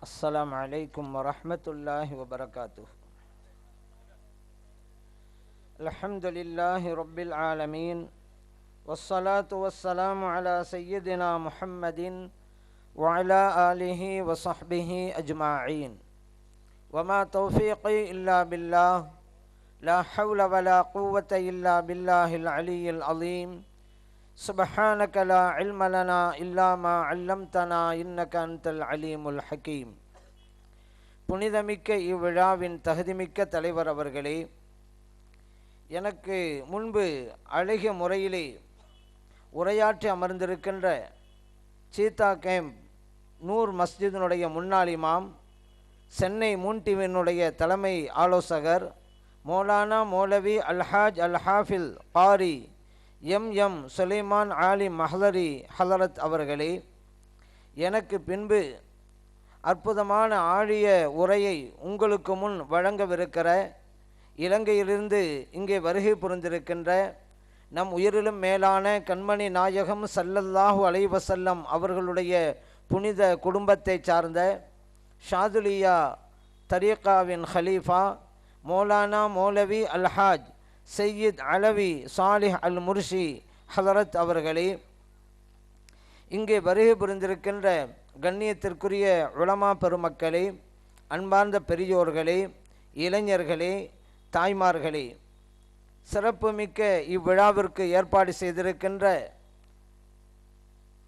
السلام عليكم ورحمة الله وبركاته. الحمد لله رب العالمين والصلاة والسلام على سيدنا محمد وعلى آله وصحبه أجمعين وما توفيقي إلا بالله لا حول ولا قوة إلا بالله العلي العظيم سبحانك لا علم لنا إلا ما علمتنا إنك أنت العليم الحكيم. புனிதமிக்க இவ்விழாவின் தகுதிமிக்க தலைவர் அவர்களே, எனக்கு முன்பு அழகிய முறையிலே உரையாற்றி அமர்ந்திருக்கின்ற சீதா கேம்ப் நூர் மஸ்ஜிதினுடைய முன்னாள் இமாம், சென்னை மூன்டிவினுடைய தலைமை ஆலோசகர் மௌலானா மௌலவி அல்ஹாஜ் அல்ஹாஃபில் காரி எம் சுலைமான் ஆலிம் மஹ்லரி ஹலரத் அவர்களே, எனக்கு பின்பு அற்புதமான ஆழிய உரையை உங்களுக்கு முன் வழங்கவிருக்கிற இலங்கையிலிருந்து இங்கே வருகை புரிந்திருக்கின்ற நம் உயிரிலும் மேலான கண்மணி நாயகம் ஸல்லல்லாஹு அலைஹி வஸல்லம் அவர்களுடைய புனித குடும்பத்தை சார்ந்த ஷாதுலியா தரீகாவின் ஹலீஃபா மௌலானா மௌலவி அல்ஹாஜ் சையீத் அலவி சாலிஹ் அல் முர்ஷி ஹலரத் அவர்களே, இங்கே வருகை புரிந்திருக்கின்ற கண்ணியத்திற்குரிய உலமா பெருமக்களே, அன்பார்ந்த பெரியோர்களே, இளைஞர்களே, தாய்மார்களே, சிறப்புமிக்க இவ்விழாவிற்கு ஏற்பாடு செய்திருக்கின்ற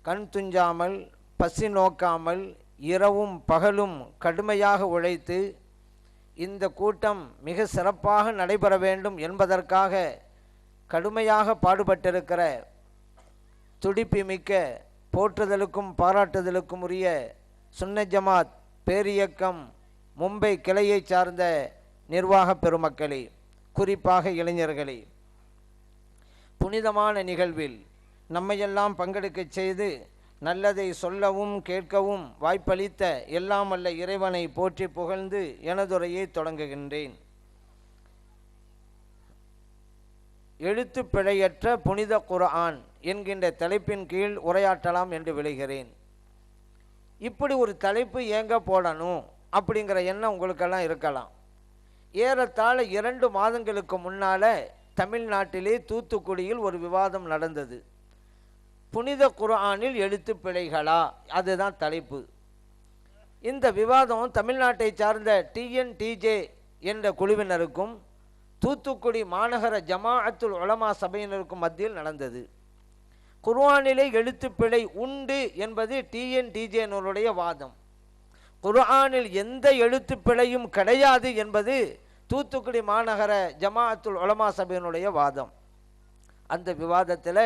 கண் துஞ்சாமல் பசி நோக்காமல் இரவும் பகலும் கடுமையாக உழைத்து இந்த கூட்டம் மிக சிறப்பாக நடைபெற வேண்டும் என்பதற்காக கடுமையாக பாடுபட்டிருக்கிற துடிப்புமிக்க போற்றுதலுக்கும் பாராட்டுதலுக்கும் உரிய சுன்னத் ஜமாத் பேரியக்கம் மும்பை கிளையை சார்ந்த நிர்வாக பெருமக்களே, குறிப்பாக இளைஞர்களே, புனிதமான நிகழ்வில் நம்மையெல்லாம் பங்கெடுக்க செய்து நல்லதை சொல்லவும் கேட்கவும் வாய்ப்பளித்த எல்லாம் வல்ல இறைவனை போற்றி புகழ்ந்து எனதுரையை தொடங்குகின்றேன். எழுத்து பிழையற்ற புனித குர்ஆன் என்கின்ற தலைப்பின் கீழ் உரையாற்றலாம் என்று விளைகிறேன். இப்படி ஒரு தலைப்பு ஏங்க போடணும் அப்படிங்கிற எண்ணம் உங்களுக்கெல்லாம் இருக்கலாம். ஏறத்தாழ 2 மாதங்களுக்கு முன்னால் தமிழ்நாட்டிலே தூத்துக்குடியில் ஒரு விவாதம் நடந்தது. புனித குர்ஆனில் எழுத்து பிழைகளா, அதுதான் தலைப்பு. இந்த விவாதம் தமிழ்நாட்டை சார்ந்த டிஎன்டிஜே என்ற குழுவினருக்கும் தூத்துக்குடி மாநகர ஜமாஅத்துல் உலமா சபையினருக்கும் மத்தியில் நடந்தது. குர்ஆனிலே எழுத்து பிழை உண்டு என்பது டிஎன்டிஜேனுடைய வாதம். குர்ஆனில் எந்த எழுத்து பிழையும் கிடையாது என்பது தூத்துக்குடி மாநகர ஜமாஅத்துல் உலமா சபையினுடைய வாதம். அந்த விவாதத்தில்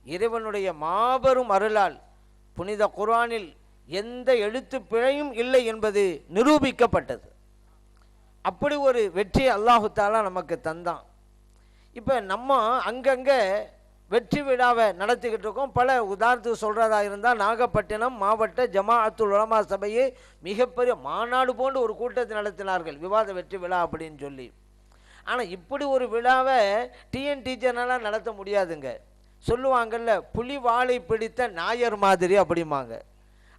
இறைவனுடைய மாபெரும் அருளால் புனித குர்ஆனில் எந்த எழுத்து பிழையும் இல்லை என்பது நிரூபிக்கப்பட்டது. அப்படி ஒரு வெற்றி அல்லாஹு தஆலா நமக்கு தந்தான். இப்போ நம்ம அங்கங்கே வெற்றி விழாவை நடத்திக்கிட்டு இருக்கோம். பல உதாரணத்துக்கு சொல்கிறதா இருந்தால், நாகப்பட்டினம் மாவட்ட ஜமாஅத்துல் உலமா சபையை மிகப்பெரிய மாநாடு போன்று ஒரு கூட்டத்தை நடத்தினார்கள், விவாத வெற்றி விழா அப்படின்னு சொல்லி. ஆனால் இப்படி ஒரு விழாவை டிஎன்டிஜேனால நடத்த முடியாதுங்க. சொல்லுவாங்கள்ல, புலி வாளை பிடித்த நாயர் மாதிரி அப்படிம்பாங்க.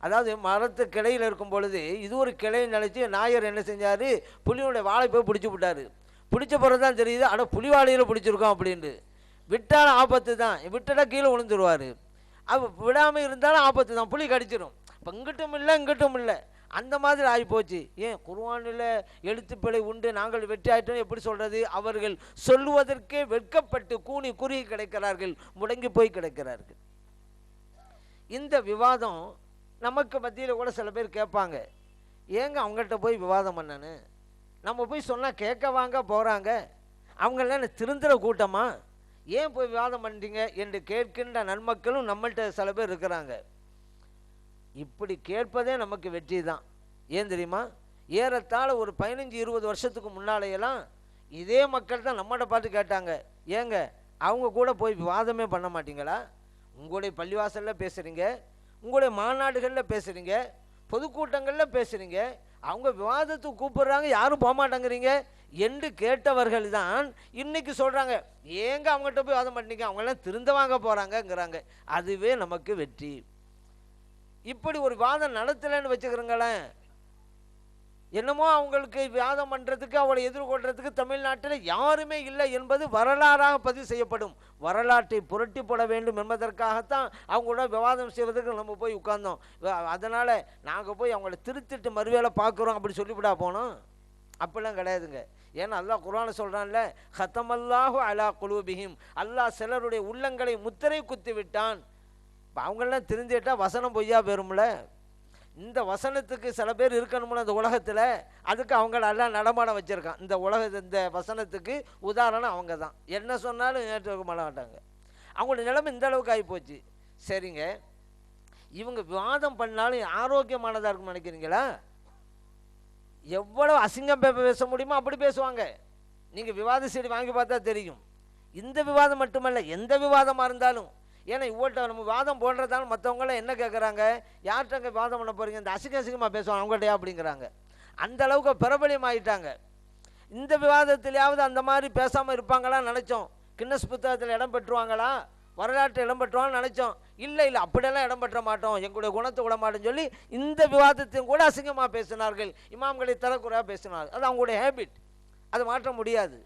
அதாவது மரத்து கிளையில் இருக்கும் பொழுது இது ஒரு கிளையை நினச்சி நாயர் என்ன செஞ்சார், புலியோடைய வாழை போய் பிடிச்சி விட்டார். பிடிச்ச பிறகு தான் தெரியுது, ஆனால் புலி வாழையில் பிடிச்சிருக்கோம் அப்படின்ட்டு. விட்டால் ஆபத்து தான், விட்டால் கீழே விழுந்துருவார். அது விடாமல் இருந்தாலும் ஆபத்து தான், புலி கடிச்சிடும். இப்போ இங்கிட்டும் இல்லை இங்கிட்டும் இல்லை, அந்த மாதிரி ஆகிப்போச்சு. ஏன் குர்ஆனில் எழுத்துப்பிழை உண்டு, நாங்கள் வெற்றி ஆயிட்டோம் எப்படி சொல்கிறது? அவர்கள் சொல்லுவதற்கே வெட்கப்பட்டு கூனி குறுகி கிடைக்கிறார்கள், முடங்கி போய் கிடைக்கிறார்கள். இந்த விவாதம் நமக்கு மத்தியில் கூட சில பேர் கேட்பாங்க, ஏங்க அவங்கள்ட்ட போய் விவாதம் பண்ணனு? நம்ம போய் சொன்னால் கேட்க வாங்க போகிறாங்க, அவங்கள திருந்துற கூட்டமா, ஏன் போய் விவாதம் பண்ணுறீங்க என்று கேட்கின்ற நன்மக்களும் நம்மள்கிட்ட சில பேர் இருக்கிறாங்க. இப்படி கேட்பதே நமக்கு வெற்றி தான். ஏன் தெரியுமா? ஏறத்தாழ ஒரு 15-20 வருஷத்துக்கு முன்னாலேயெல்லாம் இதே மக்கள் தான் நம்மகிட்ட பார்த்து கேட்டாங்க, ஏங்க அவங்க கூட போய் விவாதமே பண்ண மாட்டீங்களா? உங்களுடைய பள்ளிவாசலில் பேசுகிறீங்க, உங்களுடைய மாநாடுகளில் பேசுகிறீங்க, பொதுக்கூட்டங்களில் பேசுகிறீங்க, அவங்க விவாதத்துக்கு கூப்பிடுறாங்க, யாரும் போக மாட்டேங்கிறீங்க என்று கேட்டவர்கள் தான் இன்னைக்கு சொல்கிறாங்க, ஏங்க அவங்ககிட்ட போய் விவாதம் பண்ணீங்க, அவங்களாம் திருந்த வாங்க போகிறாங்கங்கிறாங்க. அதுவே நமக்கு வெற்றி. இப்படி ஒரு வாதம் நடத்தலைன்னு வச்சுக்கிறங்களேன், என்னமோ அவங்களுக்கு விவாதம் பண்ணுறதுக்கு அவளை எதிர்கொள்றதுக்கு தமிழ்நாட்டில் யாருமே இல்லை என்பது வரலாறாக பதிவு செய்யப்படும். வரலாற்றை புரட்டி போட வேண்டும் என்பதற்காகத்தான் அவங்களோட விவாதம் செய்வதற்கு நம்ம போய் உட்கார்ந்தோம். அதனால் நாங்கள் போய் அவங்கள திருத்திட்டு மறுவேளை பார்க்குறோம் அப்படி சொல்லிவிடா போனோம். அப்படிலாம் கிடையாதுங்க. ஏன்னா அல்லாஹ் குர்ஆன்ல சொல்கிறான்ல, ஹத்தமல்லாஹு அலா குலூபிஹிம், அல்லாஹ் சிலருடைய உள்ளங்களை முத்திரை குத்தி விட்டான். இப்போ அவங்களெலாம் திருந்திட்டால் வசனம் பொய்யா போயிரும்ல. இந்த வசனத்துக்கு சில பேர் இருக்கணும்னு அந்த உலகத்தில், அதுக்கு அவங்கள எல்லாம் நடமாட வச்சுருக்கான். இந்த வசனத்துக்கு உதாரணம் அவங்க தான். என்ன சொன்னாலும் ஏற்றுக்க மாட்டாங்க. அவங்களோட நிலைமை இந்த அளவுக்கு ஆகிப்போச்சு. சரிங்க, இவங்க விவாதம் பண்ணாலும் ஆரோக்கியமானதாக இருக்குன்னு நினைக்கிறீங்களா? எவ்வளோ அசிங்கம் பேச முடியுமோ அப்படி பேசுவாங்க. நீங்கள் விவாத சீடி வாங்கி பார்த்தா தெரியும். இந்த விவாதம் மட்டுமல்ல, எந்த விவாதமாக இருந்தாலும். ஏன்னா இவ்வளோ நம்ம வாதம் போடுறதாலும் மற்றவங்களாம் என்ன கேட்குறாங்க, யார்கிட்ட வாதம் பண்ண போகிறீங்க, இந்த அசிங்கமாக பேசுவாங்க அவங்கள்டையா அப்படிங்கிறாங்க. அந்த அளவுக்கு பிரபலியம் ஆகிட்டாங்க. இந்த விவாதத்திலேயாவது அந்த மாதிரி பேசாமல் இருப்பாங்களான்னு நினச்சோம். கின்னஸ் புத்தகத்தில் இடம் பெற்றுவாங்களா, வரலாற்று இடம் பெற்றுவாங்கன்னு நினச்சோம். இல்லை அப்படியெல்லாம் இடம் பெற்ற மாட்டோம், எங்களுடைய குணத்தை விட மாட்டோம்னு சொல்லி இந்த விவாதத்தையும் கூட அசிங்கமாக பேசினார்கள். இமாம்களை தரக்குறையாக பேசினார்கள். அது அவங்களுடைய ஹேபிட், அதை மாற்ற முடியாது.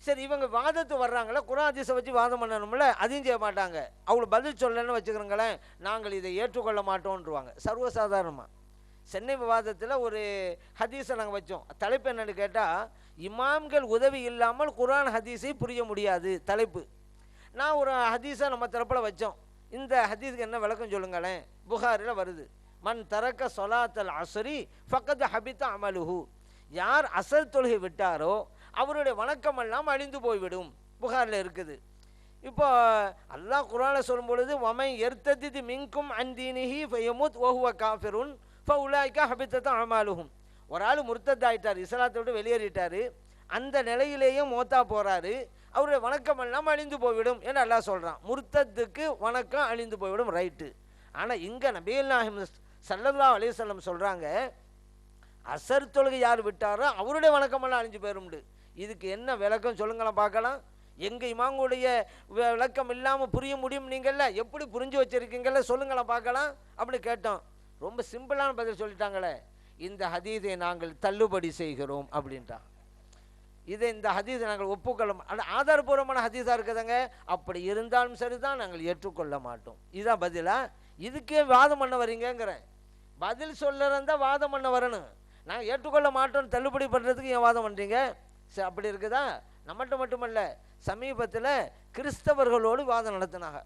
சரி, இவங்க வாதத்து வர்றாங்களே, குர்ஆன் ஹதீஸை வச்சு வாதம் பண்ணணும்ல, அதையும் செய்ய மாட்டாங்க. அவங்கள பதில் சொல்லணும்னு வச்சுக்கிறோங்களேன், நாங்கள் இதை ஏற்றுக்கொள்ள மாட்டோன்றுவாங்க. சர்வசாதாரணமாக சென்னை விவாதத்தில் ஒரு ஹதீஸை நாங்கள் வச்சோம். தலைப்பு என்னன்னு கேட்டால், இமாம்கள் உதவி இல்லாமல் குர்ஆன் ஹதீஸை புரிய முடியாது தலைப்பு. நான் ஒரு ஹதீஸை நம்ம தரப்பில் வச்சோம். இந்த ஹதீஸுக்கு என்ன விளக்கம் சொல்லுங்களேன். புகாரில் வருது, மன் தரக்க சொலாத்தல் அஸ்ரி ஃபக்கத் ஹபித்த அமலுஹு, யார் அசர் தொழுகை விட்டாரோ அவருடைய வணக்கமெல்லாம் அழிந்து போய்விடும். புகாரில் இருக்குது. இப்போ அல்லாஹ் குர்ஆனில் சொல்லும் பொழுது, வமை எர்த்ததி மின்கும் அன்தீனிஹி ஃபயமுத் வஹுவ காஃபிருன் ஃபஉலாயிக ஹபித்தத் அமாலுஹும். ஒரு ஆள் முர்த்தத் ஆயிட்டார், இஸ்லாத்தை விட்டு வெளியேறிட்டார். அந்த நிலையிலேயே மோத்தா போகிறாரு, அவருடைய வணக்கமெல்லாம் அழிந்து போய்விடும் என்று அல்லாஹ் சொல்கிறான். முர்த்தத்துக்கு வணக்கம் அழிந்து போய்விடும், ரைட்டு. ஆனால் இங்கே நபிகள் நாயகம் ஸல்லல்லாஹு அலைஹி வஸல்லம் சொல்கிறாங்க, அசர் தொழுகை யார் விட்டாரோ அவருடைய வணக்கமெல்லாம் அழிஞ்சு போயிடும்ண்டு. இதுக்கு என்ன விளக்கம் சொல்லுங்களேன் பார்க்கலாம். எங்கள் இமாமுடைய விளக்கம் இல்லாமல் புரிய முடியும் நீங்கள்ல, எப்படி புரிஞ்சு வச்சுருக்கீங்கள சொல்லுங்களேன் பார்க்கலாம் அப்படி கேட்டோம். ரொம்ப சிம்பிளான பதில் சொல்லிட்டாங்களே, இந்த ஹதீஸை நாங்கள் தள்ளுபடி செய்கிறோம் அப்படின்ட்டான். இந்த ஹதீஸை நாங்கள் ஒப்புக்கொள்ள ஆதாரபூர்வமான ஹதீஸாக இருக்குதுங்க, அப்படி இருந்தாலும் சரிதான், நாங்கள் ஏற்றுக்கொள்ள மாட்டோம். இதுதான் பதிலா? இதுக்கே வாதம் பண்ண வரீங்கிறேன். பதில் சொல்லுறதா வாதம் பண்ண வரணும். நாங்கள் ஏற்றுக்கொள்ள மாட்டோம் தள்ளுபடி பண்ணுறதுக்கு ஏன் வாதம் பண்ணுறீங்க? சரி, அப்படி இருக்குதா? நம்மகிட்ட மட்டுமல்ல, சமீபத்தில் கிறிஸ்தவர்களோடு வாதம் நடத்தினாங்க.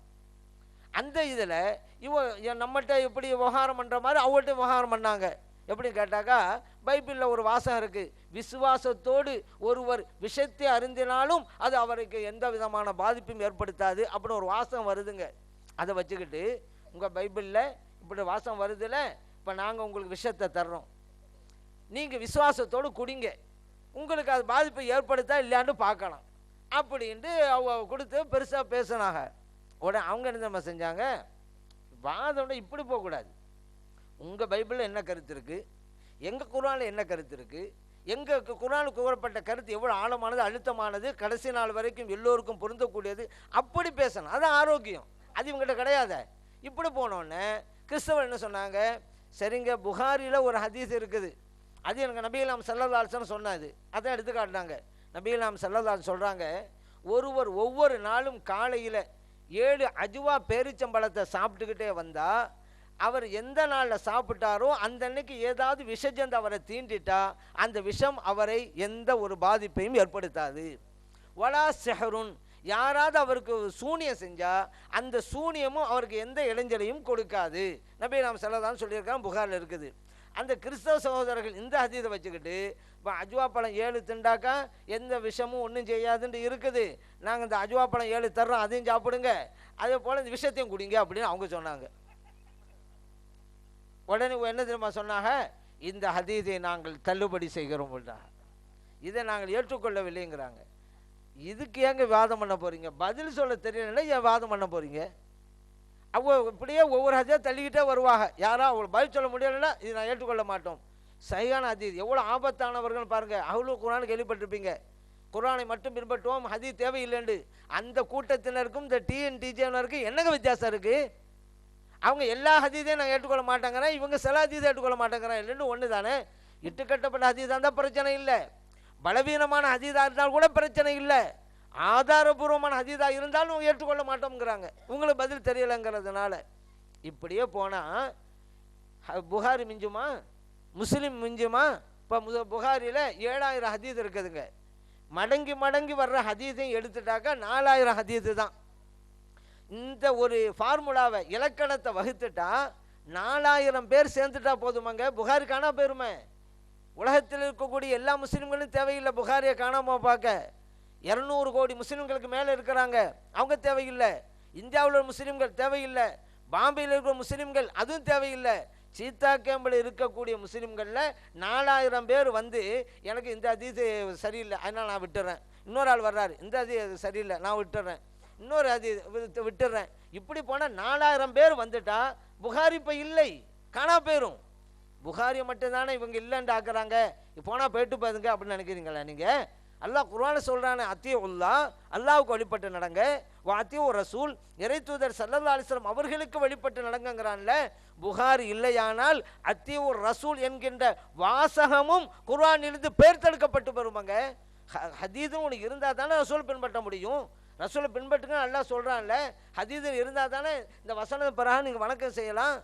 அந்த இதில் நம்மகிட்ட எப்படி விவகாரம் பண்ணுற மாதிரி அவங்கள்ட்ட விவகாரம் பண்ணாங்க. எப்படி கேட்டாக்கா, பைபிளில் ஒரு வாசகம் இருக்குது, விசுவாசத்தோடு ஒருவர் விஷத்தை அருந்தினாலும் அது அவருக்கு எந்த விதமான பாதிப்பும் ஏற்படுத்தாது அப்படின்னு ஒரு வாசகம் வருதுங்க. அதை வச்சுக்கிட்டு உங்கள் பைபிளில் இப்படி வாசகம் வருதுல்ல, இப்போ நாங்கள் உங்களுக்கு விஷத்தை தர்றோம், நீங்கள் விசுவாசத்தோடு குடிங்க, உங்களுக்கு அது பாதிப்பை ஏற்படுத்தா இல்லையான்னு பார்க்கலாம் அப்படின்ட்டு அவங்க கொடுத்து பெருசாக பேசினாங்க. உடனே அவங்க என்ன செஞ்சாங்க, வாதம் இப்படி போகக்கூடாது, உங்கள் பைபிளில் என்ன கருத்து இருக்குது, எங்கள் குர்ஆனில் என்ன கருத்து இருக்குது, எங்கள் குர்ஆனுக்கு கூறப்பட்ட கருத்து எவ்வளோ ஆழமானது, அழுத்தமானது, கடைசி நாள் வரைக்கும் எல்லோருக்கும் பொருந்தக்கூடியது, அப்படி பேசணும். அது ஆரோக்கியம். அது இவங்ககிட்ட கிடையாது. இப்படி போனோடனே கிறிஸ்தவர் என்ன சொன்னாங்க, சரிங்க புகாரியில் ஒரு ஹதீஸ் இருக்குது, அது எனக்கு நபிகள் நாயகம் ஸல்லல்லாஹு அலைஹி வஸல்லம் சொன்னாது, அதை எடுத்து காட்டினாங்க. நபிகள் நாயகம் ஸல்லல்லாஹு அலைஹி வஸல்லம் சொல்கிறாங்க, ஒருவர் ஒவ்வொரு நாளும் காலையில் 7 அஜ்வா பேரிச்சம்பழத்தை சாப்பிட்டுக்கிட்டே வந்தால், அவர் எந்த நாளில் சாப்பிட்டாரோ அந்த அன்னைக்கு ஏதாவது விஷஜந்து அவரை தீண்டிட்டா அந்த விஷம் அவரை எந்த ஒரு பாதிப்பையும் ஏற்படுத்தாது. வலா செஹருன், யாராவது அவருக்கு சூனியம் செஞ்சால் அந்த சூனியமும் அவருக்கு எந்த இளைஞரையும் கொடுக்காது. நபிகள் நாயகம் ஸல்லல்லாஹு அலைஹி வஸல்லம் சொல்லியிருக்காங்க, புகாரில் இருக்குது. அந்த கிறிஸ்தவ சகோதரர்கள் இந்த ஹதீஸை வச்சுக்கிட்டு, இப்போ அஜ்வா பழம் 7 திண்டாக்கா எந்த விஷமும் ஒன்றும் செய்யாதுன்னு இருக்குது, நாங்கள் இந்த அஜ்வா பழம் 7 தர்றோம், அதையும் சாப்பிடுங்க, அதே போல் இந்த விஷத்தையும் குடிங்க அப்படின்னு அவங்க சொன்னாங்க. உடனே என்ன தெரியுமா சொன்னாங்க, இந்த ஹதீஸை நாங்கள் தள்ளுபடி செய்கிறோம், இதை நாங்கள் ஏற்றுக்கொள்ளவில்லைங்கிறாங்க. இதுக்கு ஏங்க வாதம் பண்ண போகிறீங்க? பதில் சொல்ல தெரியல, ஏன் வாதம் பண்ண போகிறீங்க? அவங்க இப்படியே ஒவ்வொரு ஹதீஸை தள்ளிக்கிட்டே வருவாங்க. யாரா அவங்க பதில் சொல்ல முடியலைன்னா இது நான் ஏற்றுக்கொள்ள மாட்டோம். சஹீஹான ஹதீஸ் எவ்வளோ ஆபத்தானவர்கள் பாருங்கள். அஹ்லுல் குர்ஆன் கேள்விப்பட்டிருப்பீங்க, குர்ஆனை மட்டும் பின்பற்றுவோம், ஹதீஸ் தேவையில்லைண்டு. அந்த கூட்டத்தினருக்கும் இந்த டிஎன்டிஜேனருக்கும் என்னங்க வித்தியாசம் இருக்குது? அவங்க எல்லா ஹதீஸையும் நான் ஏற்றுக்கொள்ள மாட்டேங்கிறேன், இவங்க சில ஹதீஸை ஏற்றுக்கொள்ள மாட்டேங்கிறேன். ரெண்டும் ஒன்று தானே. இட்டுக்கட்டப்பட்ட ஹதீஸாக இருந்தால் பிரச்சனை இல்லை, பலவீனமான ஹதீஸாக இருந்தால் கூட பிரச்சனை இல்லை. ஆதாரபூர்வமான ஹதீஸாக இருந்தாலும் அவங்க ஏற்றுக்கொள்ள மாட்டோம்ங்கிறாங்க. உங்களுக்கு பதில் தெரியலைங்கிறதுனால இப்படியே போனால் புகாரி மிஞ்சுமா, முஸ்லீம் மிஞ்சுமா? இப்போ புகாரியில் 7000 ஹதீஸ் இருக்குதுங்க. மடங்கி மடங்கி வர்ற ஹதீஸையும் எடுத்துட்டாக்கா 4000 ஹதீஸு தான். இந்த ஒரு ஃபார்முலாவை, இலக்கணத்தை வகுத்துட்டா 4000 பேர் சேர்ந்துட்டா போதுமாங்க, புகாரி காணா போயிருமே. உலகத்தில் இருக்கக்கூடிய எல்லா முஸ்லீம்களும் தேவையில்லை புகாரியை காணாமல் பார்க்க. 200 கோடி முஸ்லீம்களுக்கு மேலே இருக்கிறாங்க, அவங்க தேவையில்லை. இந்தியாவில் முஸ்லீம்கள் தேவையில்லை, பாம்பேயில் இருக்கிற முஸ்லீம்கள் அதுவும் தேவையில்லை. சீத்தா கேம்பில் இருக்கக்கூடிய முஸ்லீம்களில் 4000 பேர் வந்து எனக்கு இந்த ஹதீஸ் சரியில்லை அதனால் நான் விட்டுறேன். இன்னொரு ஆள் வர்றாரு, இந்த ஹதீஸ் சரியில்லை நான் விட்டுறேன், இன்னொரு ஹதீஸ் விட்டுறேன். இப்படி போனால் 4000 பேர் வந்துட்டா புகாரி இப்போ இல்லை, காணா போயிடும். புகாரியை மட்டும்தானே இவங்க இல்லைன்னு ஆக்குறாங்க. போனால் போயிட்டு போதுங்க அப்படின்னு நினைக்கிறீங்களா நீங்கள்? அல்லாஹ் குர்ஆன்ல சொல்கிறானே, அத்தியுல்லாஹ், அல்லாஹ்வுக்கு வழிபட்டு நடங்க, அத்தியு ரசூல், இறை தூதர் ஸல்லல்லாஹு அலைஹி வஸல்லம் அவர்களுக்கு வழிபட்டு நடங்கங்கிறான்ல. புகாரி இல்லையானால் அத்தியு ரசூல் என்கின்ற வாசகமும் குர்ஆனிலிருந்து பேர்த்தெடுக்கப்பட்டு வருவாங்க. ஹதீஸும் உனக்கு இருந்தால் தானே ரசூல் பின்பற்ற முடியும். ரசூலை பின்பற்றுங்க அல்லாஹ் சொல்கிறான்ல. ஹதீஸ் இருந்தால் தானே இந்த வசன பிரகாரம் நீங்கள் வணக்கம் செய்யலாம்,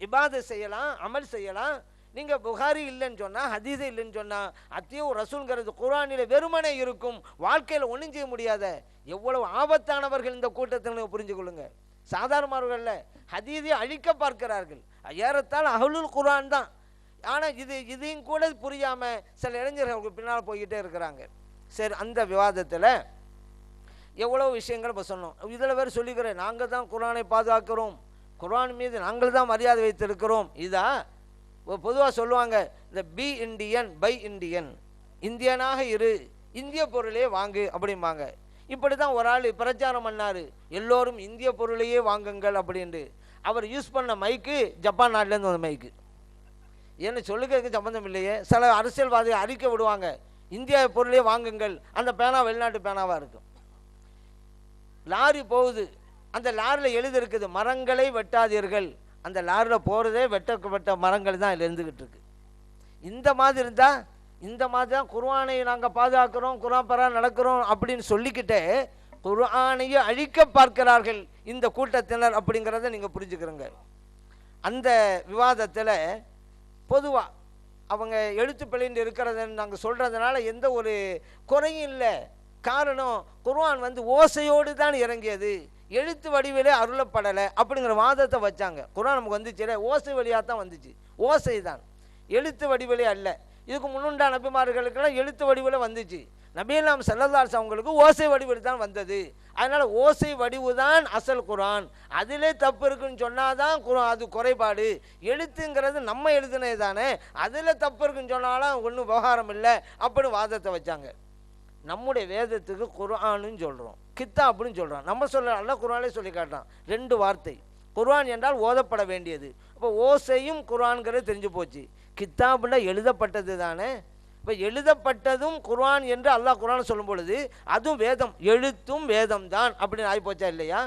இபாதத் செய்யலாம், அமல் செய்யலாம். நீங்கள் புகாரி இல்லைன்னு சொன்னால், ஹதீஸே இல்லைன்னு சொன்னால், அத்தியோ ரசூல்ங்கிறது குர்ஆனில் வெறுமனே இருக்கும், வாழ்க்கையில் ஒன்றும் செய்ய முடியாத. எவ்வளவு ஆபத்தானவர்கள் இந்த கூட்டத்தில் நீங்கள் புரிஞ்சு கொள்ளுங்க. சாதாரணமானவர்களில் ஹதீஸை அழிக்க பார்க்கிறார்கள். ஏறத்தால் அஹ்லுல் குர்ஆன் தான். ஆனால் இதையும் கூட புரியாமல் சில இளைஞர்கள் பின்னால் போய்கிட்டே இருக்கிறாங்க. சரி, அந்த விவாதத்தில் எவ்வளோ விஷயங்கள் இப்போ சொன்னோம். இதில் வேறு சொல்லிக்கிறேன், நாங்கள் தான் குர்ஆனை பாதுகாக்கிறோம், குர்ஆன் மீது நாங்கள் தான் மரியாதை வைத்திருக்கிறோம். இதா பொதுவாக சொல்லுவாங்க, இந்த பி இண்டியன் பை இண்டியன், இந்தியனாக இரு, இந்திய பொருளே வாங்கு அப்படிம்பாங்க. இப்படி தான் ஒரு ஆள் பிரச்சாரம் பண்ணார், எல்லோரும் இந்திய பொருளையே வாங்குங்கள் அப்படின்ட்டு. அவர் யூஸ் பண்ண மைக்கு ஜப்பான் நாட்டிலேருந்து வந்த மைக்கு. ஏன்னு சொல்லுக்கிறதுக்கு சம்மந்தம் இல்லையே. சில அரசியல்வாதிகள் அறிக்கை விடுவாங்க, இந்திய பொருளே வாங்குங்கள், அந்த பேனா வெளிநாட்டு பேனாவாக இருக்கும். லாரி போகுது, அந்த லாரியில் எழுதிருக்குது மரங்களை வெட்டாதீர்கள். அந்த லாரியில் போகிறதே வெட்டப்பட்ட மரங்கள் தான் அதில் இருந்துக்கிட்டு இருக்கு. இந்த மாதிரி இருந்தால், இந்த மாதிரி தான் குர்ஆனை நாங்கள் பாதுகாக்கிறோம், குர்ஆன் பிரகாரம் நடக்கிறோம் அப்படின்னு சொல்லிக்கிட்டே குர்ஆனையே அழிக்க பார்க்கிறார்கள் இந்த கூட்டத்தினர் அப்படிங்கிறத நீங்கள் புரிஞ்சுக்கிறோங்க. அந்த விவாதத்தில் பொதுவாக அவங்க எழுத்து பிழைந்து இருக்கிறதுன்னு நாங்கள் சொல்கிறதுனால எந்த ஒரு குறையும் இல்லை. காரணம், குர்ஆன் வந்து ஓசையோடு தான் இறங்கியது, எழுத்து வடிவிலே அருளப்படலை அப்படிங்கிற வாதத்தை வச்சாங்க. குர்ஆன் நமக்கு வந்துச்சு ஓசை வழியாக தான் வந்துச்சு, ஓசை தான், எழுத்து வடிவிலே அல்ல. இதுக்கு முன்னுண்டான நபிமார்களுக்கெல்லாம் எழுத்து வடிவில் வந்துச்சு. நபியெல்லாம் ஸல்லல்லாஹு அலைஹி வஸல்லம் அவங்களுக்கு ஓசை வடிவில் தான் வந்தது. அதனால் ஓசை வடிவு தான் அசல் குர்ஆன். அதிலே தப்பு இருக்குன்னு சொன்னால் தான் குர்ஆன் அது குறைபாடு. எழுத்துங்கிறது நம்ம எழுதுனது தானே, அதில் தப்பு இருக்குன்னு சொன்னாலும் ஒன்றும் விவகாரம் இல்லை அப்படின்னு வாதத்தை வச்சாங்க. நம்முடைய வேதத்துக்கு குர்ஆனுன்னு சொல்கிறோம், கித்தாப்னு சொல்கிறோம். நம்ம சொல்ல அல்ல குர்ஆனே சொல்லி காட்டுறான், 2 வார்த்தை. குர்ஆன் என்றால் ஓதப்பட வேண்டியது. இப்போ ஓசையும் குர்ஆன்கிறது தெரிஞ்சு போச்சு. கித்தாப்னா எழுதப்பட்டது தானே. இப்போ எழுதப்பட்டதும் குர்ஆன் என்று அல்லாஹ் குர்ஆன் சொல்லும் பொழுது அதுவும் வேதம், எழுத்தும் வேதம் தான் அப்படின்னு ஆகிப்போச்சா இல்லையா?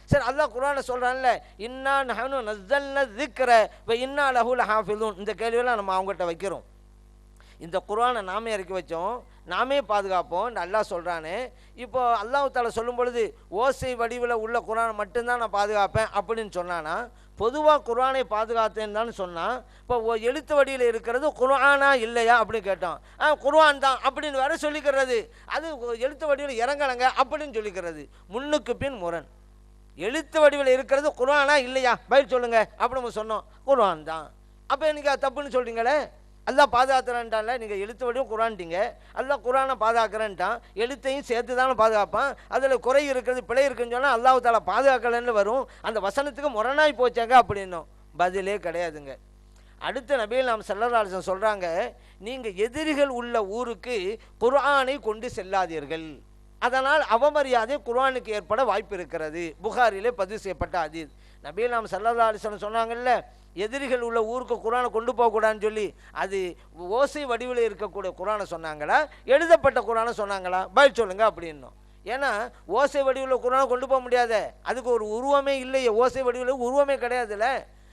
சரி, அல்லாஹ் குர்ஆனை சொல்கிறான்ல, இன்னா நஹ்னு நஸ்ஸல்னா ஸிக்ர வ இன்னா லஹு லஹாஃபிதூன். இந்த கேள்வியெல்லாம் நம்ம அவங்ககிட்ட வைக்கிறோம். இந்த குர்ஆனை நாமே இறக்கி வச்சோம், நாமே பாதுகாப்போம் அல்லாஹ் சொல்கிறானே. இப்போ அல்லாஹ் தஆலா சொல்லும் பொழுது ஓசை வடிவில் உள்ள குர்ஆனை மட்டும்தான் நான் பாதுகாப்பேன் அப்படின்னு சொன்னானா, பொதுவாக குர்ஆனை பாதுகாத்தேன்னு தான் சொன்னான். இப்போ எழுத்து வடிவில் இருக்கிறது குர்ஆனா இல்லையா அப்படின்னு கேட்டோம். குர்ஆன் தான் அப்படின்னு வேற சொல்லிக்கிறது. அது எழுத்து வடிவில் இறங்கலங்க அப்படின்னு சொல்லிக்கிறது. முன்னுக்கு பின் முரண். எழுத்து வடிவில் இருக்கிறது குர்ஆனா இல்லையா பதில் சொல்லுங்க அப்படின்னு சொன்னோம், குர்ஆன் தான். அப்போ நீங்கள் தப்புன்னு சொல்கிறீங்களே. அல்லாஹ் பாதுகாத்துறேன்ட்டான்ல, நீங்கள் எழுத்து வடிவம் குர்ஆன்ட்டீங்க, அல்லாஹ் குர்ஆனை பாதுகாக்கிறேன்ட்டான், எழுத்தையும் சேர்த்து தானே பாதுகாப்பான். அதில் குறை இருக்கிறது, பிழை இருக்குன்னு சொன்னால் அல்லாஹ் தஆலா பாதுகாக்கலன்னு வரும். அந்த வசனத்துக்கு முரணாய் போச்சாங்க அப்படின்னும் பதிலே கிடையாதுங்க. அடுத்த நபிகள் நாம் ஸல்லல்லாஹு அலைஹி வஸல்லம் சொல்கிறாங்க, நீங்கள் எதிரிகள் உள்ள ஊருக்கு குர்ஆனை கொண்டு செல்லாதீர்கள், அதனால் அவமரியாதை குர்ஆனுக்கு ஏற்பட வாய்ப்பு இருக்கிறது. புகாரிலே பதிவு செய்யப்பட்ட ஹதீஸ். நபிகள் நாம் ஸல்லல்லாஹு அலைஹி வஸல்லம் சொன்னாங்கல்ல, எதிரிகள் உள்ள ஊருக்கு குர்ஆனை கொண்டு போகக்கூடாதுன்னு சொல்லி, அது ஓசை வடிவில் இருக்கக்கூடிய குர்ஆனை சொன்னாங்களா, எழுதப்பட்ட குர்ஆனை சொன்னாங்களா பதில் சொல்லுங்க அப்படின்னும். ஏன்னா ஓசை வடிவில் குர்ஆனை கொண்டு போக முடியாத, அதுக்கு ஒரு உருவமே இல்லையே, ஓசை வடிவில் உருவமே கிடையாதுல்ல.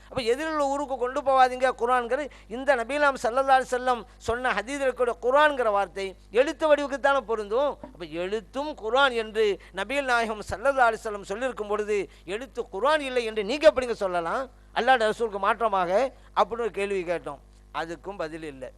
அப்போ எதிரில் ஊருக்கு கொண்டு போகாதீங்க குர்ஆன்கிற இந்த நபிலாம் ஸல்லல்லாஹு அலைஹி வஸல்லம் சொன்ன ஹதீஸில் கூட குர்ஆன்கிற வார்த்தை எழுத்து வடிவுக்கு தானே பொருந்தும். அப்போ எழுத்தும் குர்ஆன் என்று நபிகள் நாயகம் ஸல்லல்லாஹு அலைஹி வஸல்லம் சொல்லியிருக்கும் பொழுது எழுத்து குர்ஆன் இல்லை என்று நீங்கள் எப்படிங்க சொல்லலாம்? அல்லாஹ்வுடைய ரசூலுக்கு மாற்றமாக அப்படின்னு ஒரு கேள்வி கேட்டோம். அதுக்கும் பதில் இல்லை.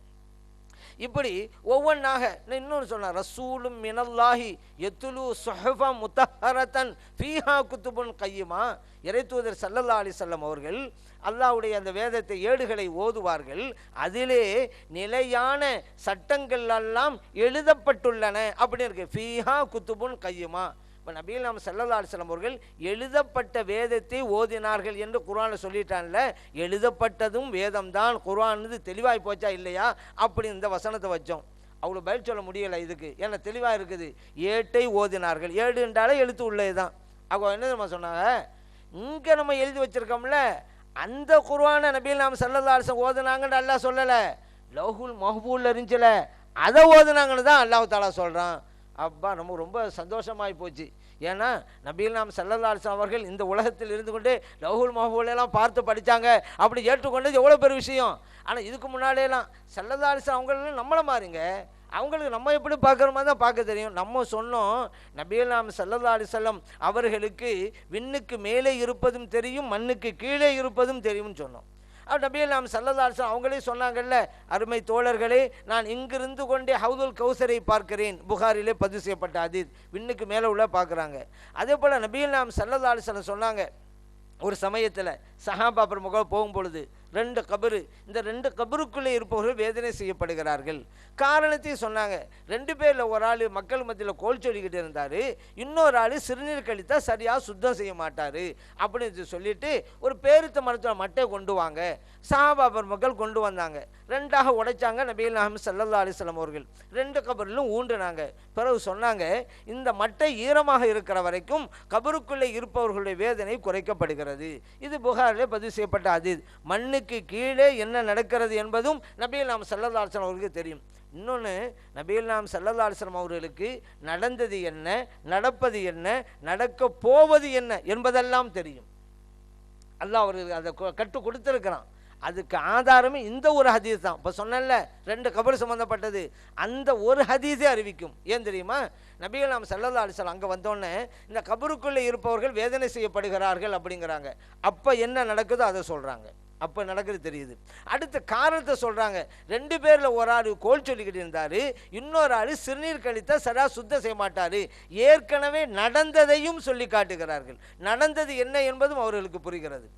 இப்படி ஒவ்வொன்றாக இன்னொன்று சொன்னார், ரசூலும் மினல்லாஹி யத்லு சுஹஃப முத்தஹரத்தன் ஃபீஹா குத்துபுன் கையுமா. இறைத்தூதர் ஸல்லல்லாஹு அலைஹி வஸல்லம் அவர்கள் அல்லாஹ்வுடைய அந்த வேதத்தை ஏடுகளை ஓதுவார்கள், அதிலே நிலையான சட்டங்கள் எல்லாம் எழுதப்பட்டுள்ளன அப்படின்னு இருக்கு. ஃபீஹா குத்துபுன் கையுமா. இப்போ நபிகள் நாயகம் ஸல்லல்லாஹு அலைஹி வஸல்லம் அவர்கள் எழுதப்பட்ட வேதத்தை ஓதினார்கள் என்று குர்ஆனில் சொல்லிட்டான்ல, எழுதப்பட்டதும் வேதம்தான் குர்ஆன் தெளிவாகி போச்சா இல்லையா அப்படி இந்த வசனத்தை வச்சோம். அவ்வளோ பதில் சொல்ல முடியலை இதுக்கு, ஏன்னா தெளிவாக இருக்குது. ஏட்டை ஓதினார்கள், ஏடு என்றாலே எழுத்து உள்ளே தான். அவங்க என்ன நம்ம சொன்னாங்க, இங்கே நம்ம எழுதி வச்சிருக்கோம்ல அந்த குர்ஆனை நபிகள் நாயகம் ஸல்லல்லாஹு அலைஹி வஸல்லம் ஓதுனாங்கன்னு அல்லாஹ் சொல்லலை, லௌஹுல் மஹ்பூல் இருந்துச்சுல அதை ஓதுனாங்கன்னு தான் அல்லாஹ் தஆலா சொல்கிறான். அப்பா நமக்கு ரொம்ப சந்தோஷமாகி போச்சு. ஏன்னா நபிகள் நாயகம் ஸல்லல்லாஹு அலைஹி வஸல்லம் அவர்கள் இந்த உலகத்தில் இருந்து கொண்டு லௌஹுல் மஹ்பூலெல்லாம் பார்த்து படித்தாங்க, அப்படி ஏற்றுக்கொண்டது எவ்வளோ பெரிய விஷயம். ஆனால் இதுக்கு முன்னாடியெல்லாம் ஸல்லல்லாஹு அலைஹி வஸல்லம் அவங்களுக்கு நம்மளை மாறுங்க, அவங்களுக்கு நம்ம எப்படி பார்க்குற மாதிரி தான் பார்க்க தெரியும். நம்ம சொன்னோம் நபிகள் நாயகம் ஸல்லல்லாஹு அலைஹி வஸல்லம் அவர்களுக்கு விண்ணுக்கு மேலே இருப்பதும் தெரியும் மண்ணுக்கு கீழே இருப்பதும் தெரியும்னு சொன்னோம். நபிகள் நாயகம் ஸல்லல்லாஹு அலைஹி வஸல்லம் அவங்களே சொன்னாங்கல்ல, அருமை தோழர்களே நான் இங்கிருந்து கொண்டே ஹவுதுல் கௌசரை பார்க்கிறேன், புகாரிலே பதிவு செய்யப்பட்ட ஹதீஸ். விண்ணுக்கு மேலே உள்ள பார்க்குறாங்க. அதே போல் நபிகள் நாயகம் ஸல்லல்லாஹு அலைஹி வஸல்லம் சொன்னாங்க, ஒரு சமயத்தில் சஹாபா பிரமுக போகும்பொழுது ரெண்டு கபரு, இந்த ரெண்டு கபருக்குள்ளே இருப்பவர்கள் வேதனை செய்யப்படுகிறார்கள். காரணத்தையும் சொன்னாங்க. ரெண்டு பேரில் ஒரு ஆள் மக்கள் மத்தியில் கோல் சொல்லிக்கிட்டு இருந்தார், இன்னொரு ஆள் சிறுநீர் கழித்தா சரியாக சுத்தம் செய்ய மாட்டார் அப்படின்னு சொல்லிட்டு ஒரு பேருத்த மரத்தோட மட்டை கொண்டு வாங்க. சஹாபா பெருமக்கள் கொண்டு வந்தாங்க, ரெண்டாக உடைச்சாங்க. நபிகள் நாயகம் ஸல்லல்லாஹு அலைஹி வஸல்லம் அவர்கள் ரெண்டு கபரிலும் ஊண்டுனாங்க. பிறகு சொன்னாங்க, இந்த மட்டை ஈரமாக இருக்கிற வரைக்கும் கபருக்குள்ளே இருப்பவர்களுடைய வேதனை குறைக்கப்படுகிறது. இது புகாரிலே பதிவு செய்யப்பட்ட ஹதீஸ். மண்ணுக்கு கீழே என்ன நடக்கிறது என்பதும் நபிகள் நாயகம் ஸல்லல்லாஹு அலைஹி வஸல்லம் அவர்களுக்கு தெரியும். இன்னொன்று, நபிகள் நாயகம் ஸல்லல்லாஹு அலைஹி வஸல்லம் அவர்களுக்கு நடந்தது என்ன, நடப்பது என்ன, நடக்க போவது என்ன என்பதெல்லாம் தெரியும். அல்லாஹ் அவர்களுக்கு அதை கற்றுக் கொடுத்துருக்கிறான். அதுக்கு ஆதாரமே இந்த ஒரு ஹதீஸ் தான். இப்போ சொன்னல ரெண்டு கபர் சம்மந்தப்பட்டது, அந்த ஒரு ஹதீஸே அறிவிக்கும். ஏன் தெரியுமா? நபிகள் நாயகம் ஸல்லல்லாஹு அலைஹி வஸல்லம் அங்கே வந்தோடனே இந்த கபருக்குள்ளே இருப்பவர்கள் வேதனை செய்யப்படுகிறார்கள் அப்படிங்கிறாங்க. அப்போ என்ன நடக்குதோ அதை சொல்கிறாங்க, அப்போ நடக்கிறது தெரியுது. அடுத்த காரணத்தை சொல்கிறாங்க, ரெண்டு பேரில் ஒரு ஆள் கோல் சொல்லிக்கிட்டு இருந்தார், இன்னொரு ஆள் சிறுநீர் கழித்தா சரா சுத்தம் செய்ய மாட்டார். ஏற்கனவே நடந்ததையும் சொல்லி காட்டுகிறார்கள், நடந்தது என்ன என்பதும் அவர்களுக்கு புரிகிறது.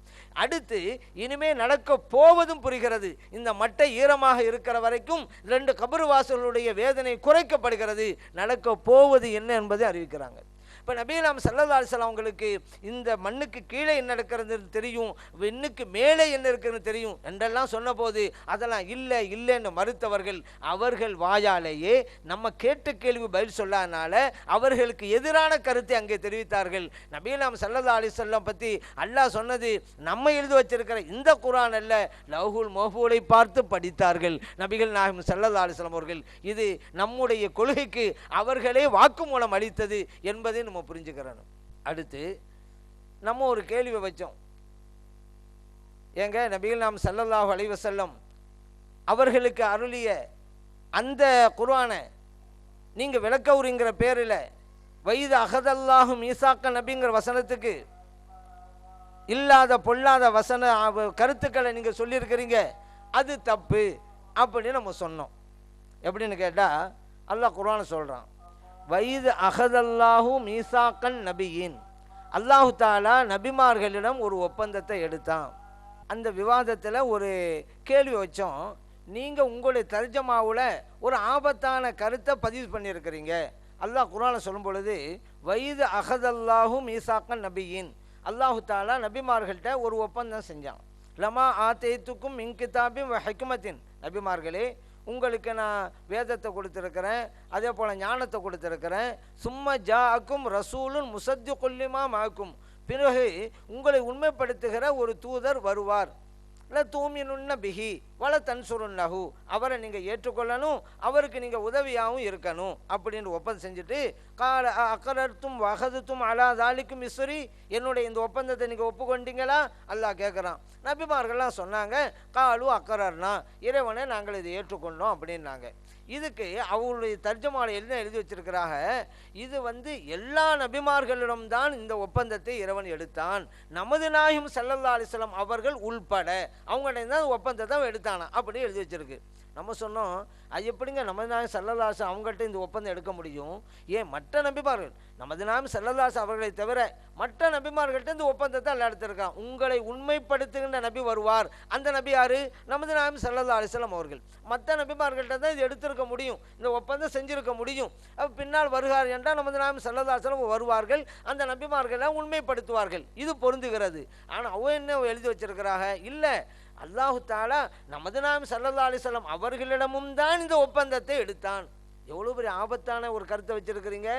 அடுத்து இனிமே நடக்க போவதும் புரிகிறது. இந்த மட்டை ஈரமாக இருக்கிற வரைக்கும் ரெண்டு கபரு வாசல்களுடைய வேதனை குறைக்கப்படுகிறது, நடக்க போவது என்ன என்பதை அறிவிக்கிறாங்க. இப்போ நபிகள் நாயகம் ஸல்லல்லாஹு அலைஹி வஸல்லம் அவங்களுக்கு இந்த மண்ணுக்கு கீழே என்ன நடக்கிறது தெரியும், விண்ணுக்கு மேலே என்ன இருக்குன்னு தெரியும் என்றெல்லாம் சொன்னபோது அதெல்லாம் இல்லை இல்லைன்னு மறுத்தவர்கள் அவர்கள் வாயாலேயே நம்ம கேட்ட கேள்வி பதில் சொல்லாதனால அவர்களுக்கு எதிரான கருத்தை அங்கே தெரிவித்தார்கள். நபிகள் நாயகம் ஸல்லல்லாஹு அலைஹி வஸல்லம் பற்றி அல்லாஹ் சொன்னது நம்ம எழுதி வச்சிருக்கிற இந்த குர்ஆன் அல்ல, லௌஹுல் மஹ்பூலை பார்த்து படித்தார்கள் நபிகள் நாயகம் ஸல்லல்லாஹு அலைஹி வஸல்லம் அவர்கள். இது நம்முடைய கொள்கைக்கு அவர்களே வாக்குமூலம் அளித்தது என்பதை நம்ம புரிஞ்சுக்கிறோம். அடுத்து நம்ம ஒரு கேள்வி வச்சோம், ஏங்க நபிகள் நாயகம் ஸல்லல்லாஹு அலைஹி வஸல்லம் அவர்களுக்கு அருளிய அந்த குர்ஆனை நீங்க விளக்கவுரிங்கிற பேரில் வைது அகதல்லாஹு மீசாக்க நபிங்கிற வசனத்துக்கு இல்லாத பொல்லாத வசன கருத்துக்களை நீங்க சொல்லியிருக்கிறீங்க, அது தப்பு அப்படின்னு நம்ம சொன்னோம். எப்படின்னு கேட்டால் அல்லாஹ் குர்ஆனை சொல்றான், வைது அகதல்லாஹு மீசாக்கன் நபியின், அல்லாஹு தாலா நபிமார்களிடம் ஒரு ஒப்பந்தத்தை எடுத்தான். அந்த விவாதத்தில் ஒரு கேள்வி வச்சோம், நீங்கள் உங்களுடைய தர்ஜமாவில் ஒரு ஆபத்தான கருத்தை பதிவு பண்ணியிருக்கிறீங்க. அல்லாஹ் குர்ஆனை சொல்லும் பொழுது வைது அகதல்லாஹு மீசாக்கன் நபியின், அல்லாஹு தாலா நபிமார்கள்ட்ட ஒரு ஒப்பந்தம் செஞ்சான். லமா ஆத்தைத்துக்கும் மின் கிதாபின் வ ஹிக்மத்தின், நபிமார்களே உங்களுக்கு நான் வேதத்தை கொடுத்துருக்கிறேன், அதே போல் ஞானத்தை கொடுத்துருக்கிறேன். சும்மா ஜாஅக்கும் ரசூலுன் முசத்திகுல் லிமா மஅக்கும், பிறகு உங்களை உண்மைப்படுத்துகிற ஒரு தூதர் வருவார். ல தூமினுன்ன பிஹி வல தன்சுருன்னஹு, அவரை நீங்கள் ஏற்றுக்கொள்ளணும், அவருக்கு நீங்கள் உதவியாகவும் இருக்கணும் அப்படின்னு ஒப்பந்தம் செஞ்சுட்டு, கால அக்கரத்தும் வகதுத்தும் அலா தாலிக்கும் இஸ்ரி, என்னுடைய இந்த ஒப்பந்தத்தை நீங்கள் ஒப்புக்கொண்டீங்களா அல்லாஹ் கேட்குறான். நபிமார்கள்லாம் சொன்னாங்க, காலு அக்கரர்னா, இறைவனை நாங்கள் இதை ஏற்றுக்கொண்டோம் அப்படின்னாங்க. இதுக்கு அவங்களுடைய தர்ஜமாவில் என்ன எழுதி வச்சிருக்கிறாங்க, இது எல்லா நபிமார்களிடம்தான் இந்த ஒப்பந்தத்தை இறைவன் எடுத்தான், நமது நாயகம் ஸல்லல்லாஹு அலைஹி வஸல்லம் அவர்கள் உள்பட அவங்கள்ட்ட தான் ஒப்பந்தத்தை எடுத்தானா அப்படி எழுதி வச்சிருக்கு. நம்ம சொன்னோம், அது எப்படிங்க நமது நாயகம் ஸல்லல்லாஹு அலைஹி வஸல்லம் அவங்கள்ட்ட இந்த ஒப்பந்தம் எடுக்க முடியும்? ஏன் மற்ற நபிமார்கள், நமது நாயகம் ஸல்லல்லாஹு அலைஹி வஸல்லம் அவர்களை தவிர மற்ற நபிமார்கள்ட்ட இந்த ஒப்பந்தத்தை எல்லாம் எடுத்திருக்கான். உங்களை உண்மைப்படுத்துகின்ற நபி வருவார், அந்த நபி யாரு? நமது நாயகம் ஸல்லல்லாஹு அலைஹி வஸல்லம் அவர்கள். மற்ற நபிமார்கள்ட்ட தான் இது எடுத்திருக்க முடியும், இந்த ஒப்பந்தம் செஞ்சிருக்க முடியும். அப்போ பின்னால் வருகிறார் என்றால் நமது நாயகம் ஸல்லல்லாஹு அலைஹி வஸல்லம் வருவார்கள், அந்த நபிமார்களை உண்மைப்படுத்துவார்கள், இது பொருந்துகிறது. ஆனால் அவன் என்ன எழுதி வச்சிருக்கிறாங்க, இல்லை அல்லாஹு தஆலா நமது நாயகம் ஸல்லல்லாஹு அலைஹி வஸல்லம் அவர்களிடமும் தான் இந்த ஒப்பந்தத்தை எடுத்தான். எவ்வளோ பெரிய ஆபத்தான ஒரு கருத்தை வச்சிருக்கிறீங்க.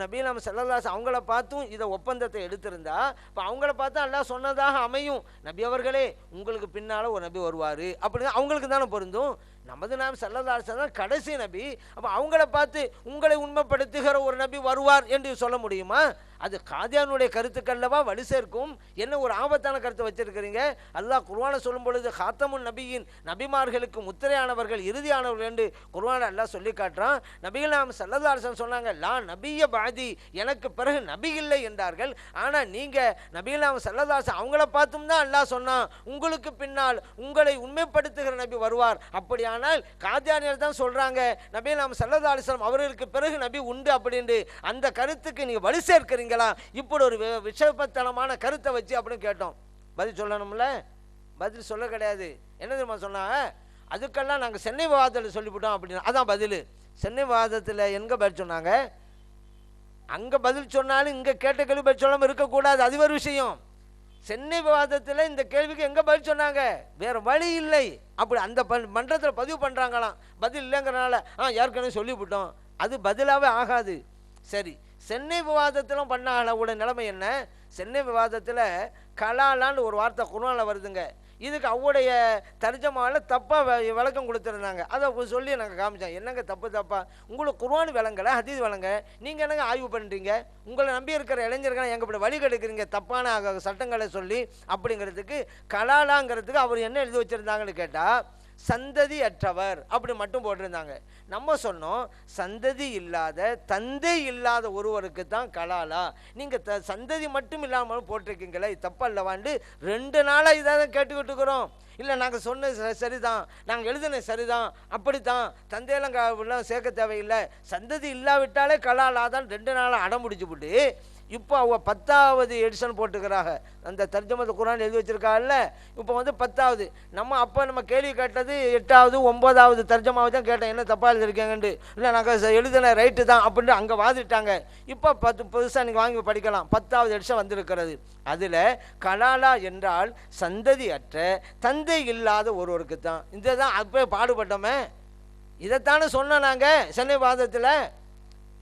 நபி நாம ஸல்லல்லாஹு அலைஹி வஸல்லம் அவங்கள பார்த்தும் இதை ஒப்பந்தத்தை எடுத்திருந்தா, இப்போ அவங்கள பார்த்தா அல்லாஹ் சொன்னதாக அமையும், நபி அவர்களே உங்களுக்கு பின்னால் ஒரு நபி வருவார் அப்படின்னு அவங்களுக்கு தானே பொருந்தும். நமது நாயகம் ஸல்லல்லாஹு அலைஹி வஸல்லம் கடைசி நபி, அப்போ அவங்கள பார்த்து உங்களை உண்மைப்படுத்துகிற ஒரு நபி வருவார் என்று சொல்ல முடியுமா? அது காதியானுடைய கருத்துக்கல்லவா வலு சேர்க்கும். என்ன ஒரு ஆபத்தான கருத்தை வச்சிருக்கிறீங்க. அல்லாஹ் குர்ஆனை சொல்லும் பொழுது காத்தமுன் நபியின், நபிமார்களுக்கு முத்திரையானவர்கள், இறுதியானவர்கள் என்று குர்ஆனை அல்லாஹ் சொல்லி காட்டுறான். நபிகள் நாயகம் ஸல்லல்லாஹு அலைஹி வஸல்லம் சொன்னாங்க, லா நபிய பாதி, எனக்கு பிறகு நபி இல்லை என்றார்கள். ஆனால் நீங்கள் நபிகள் நாயகம் ஸல்லல்லாஹு அலைஹி வஸல்லம் அவங்கள பார்த்தும் தான் அல்லாஹ் சொன்னான், உங்களுக்கு பின்னால் உங்களை உண்மைப்படுத்துகிற நபி வருவார். அப்படியானால் காதியானியர் தான் சொல்றாங்க, நபிகள் நாயகம் ஸல்லல்லாஹு அலைஹி வஸல்லம் அவர்களுக்கு பிறகு நபி உண்டு அப்படின்னு. அந்த கருத்துக்கு நீங்கள் வலு சேர்க்கிறீங்க. இப்படி ஒரு விஷபத்தனமான கருத்தை வச்சு அப்படின்னு கேட்டோம். பதில் சொல்லணும்ல, பதில் சொல்ல கிடையாது. என்ன தெரியுமா சொன்னா, அதுக்கெல்லாம் நாங்கள் சென்னை விவாதத்தில் சொல்லிவிட்டோம் அப்படின்னு. அதான் பதில். சென்னை விவாதத்தில் எங்க பதில் சொன்னாங்க, அங்க பதில் சொன்னாலும் இங்க கேட்ட கேள்வி பதில் சொல்லாமல் இருக்கக்கூடாது, அது ஒரு விஷயம். சென்னை விவாதத்தில் இந்த கேள்விக்கு எங்க பதில் சொன்னாங்க, வேற வழி இல்லை அப்படி அந்த மன்றத்தில் பதிவு பண்றாங்களாம். பதில் இல்லைங்கிறனால ஏற்கனவே சொல்லிவிட்டோம், அது பதிலாகவே ஆகாது. சரி, சென்னை விவாதத்திலும் பண்ண அளவோட நிலைமை என்ன? சென்னை விவாதத்தில் கலாலான்னு ஒரு வார்த்தை குர்ஆனில் வருதுங்க. இதுக்கு அவருடைய தர்ஜமாவில் தப்பாக விளக்கம் கொடுத்துருந்தாங்க. அதை சொல்லி நாங்கள் காமிச்சோம். என்னங்க தப்பா உங்களுக்கு குர்ஆன் விளங்கலை, ஹதீஸ் விளங்க, நீங்கள் என்னங்க ஆய்வு பண்ணுறீங்க? உங்களை நம்பி இருக்கிற இளைஞர்கள் எங்கே இப்படி வழி கெடுக்கிறீங்க தப்பான சட்டங்களை சொல்லி அப்படிங்கிறதுக்கு. கலாலாங்கிறதுக்கு அவர் என்ன எழுதி வச்சுருந்தாங்கன்னு கேட்டால், சந்ததி அற்றவர் அப்படி மட்டும் போட்டிருந்தாங்க. நம்ம சொன்னோம், சந்ததி இல்லாத, தந்தை இல்லாத ஒருவருக்கு தான் கலாலா. நீங்கள் சந்ததி மட்டும் இல்லாமல் போட்டிருக்கீங்களே, இது தப்பல்லவாண்டு 2 நாளாக இதை தான் கேட்டுக்கிட்டு இருக்கிறோம். இல்லை நாங்கள் சொன்னது சரிதான், நாங்கள் எழுதின சரிதான், அப்படித்தான், தந்தையெல்லாம் சேர்க்க தேவையில்லை, சந்ததி இல்லாவிட்டாலே கலாலா தான் 2 நாளாக அடம் முடிச்சு போட்டு இப்போ அவங்க 10வது எடிஷன் போட்டுக்கிறாங்க. அந்த தர்ஜமத்து குர்ஆன் எழுதி வச்சிருக்காங்கல்ல, இப்போ 10வது. நம்ம கேள்வி கேட்டது 8வது 9வது தர்ஜமாவை தான் கேட்டேன், என்ன தப்பாக எழுதிருக்கேங்கன்ட்டு. இல்லை நாங்கள் எழுதின ரைட்டு தான் அப்படின்னு அங்கே வாதிட்டாங்க. இப்போ 10 புதுசாக நீங்கள் வாங்கி படிக்கலாம், 10வது எடிஷன் வந்திருக்கிறது. அதில் கலாலா என்றால் சந்ததி அற்ற, தந்தை இல்லாத ஒருவருக்கு தான். இதை தான் அப்போ பாடுபட்டோமே, இதைத்தானே சொன்னோம் நாங்கள் சென்னை வாதத்தில்.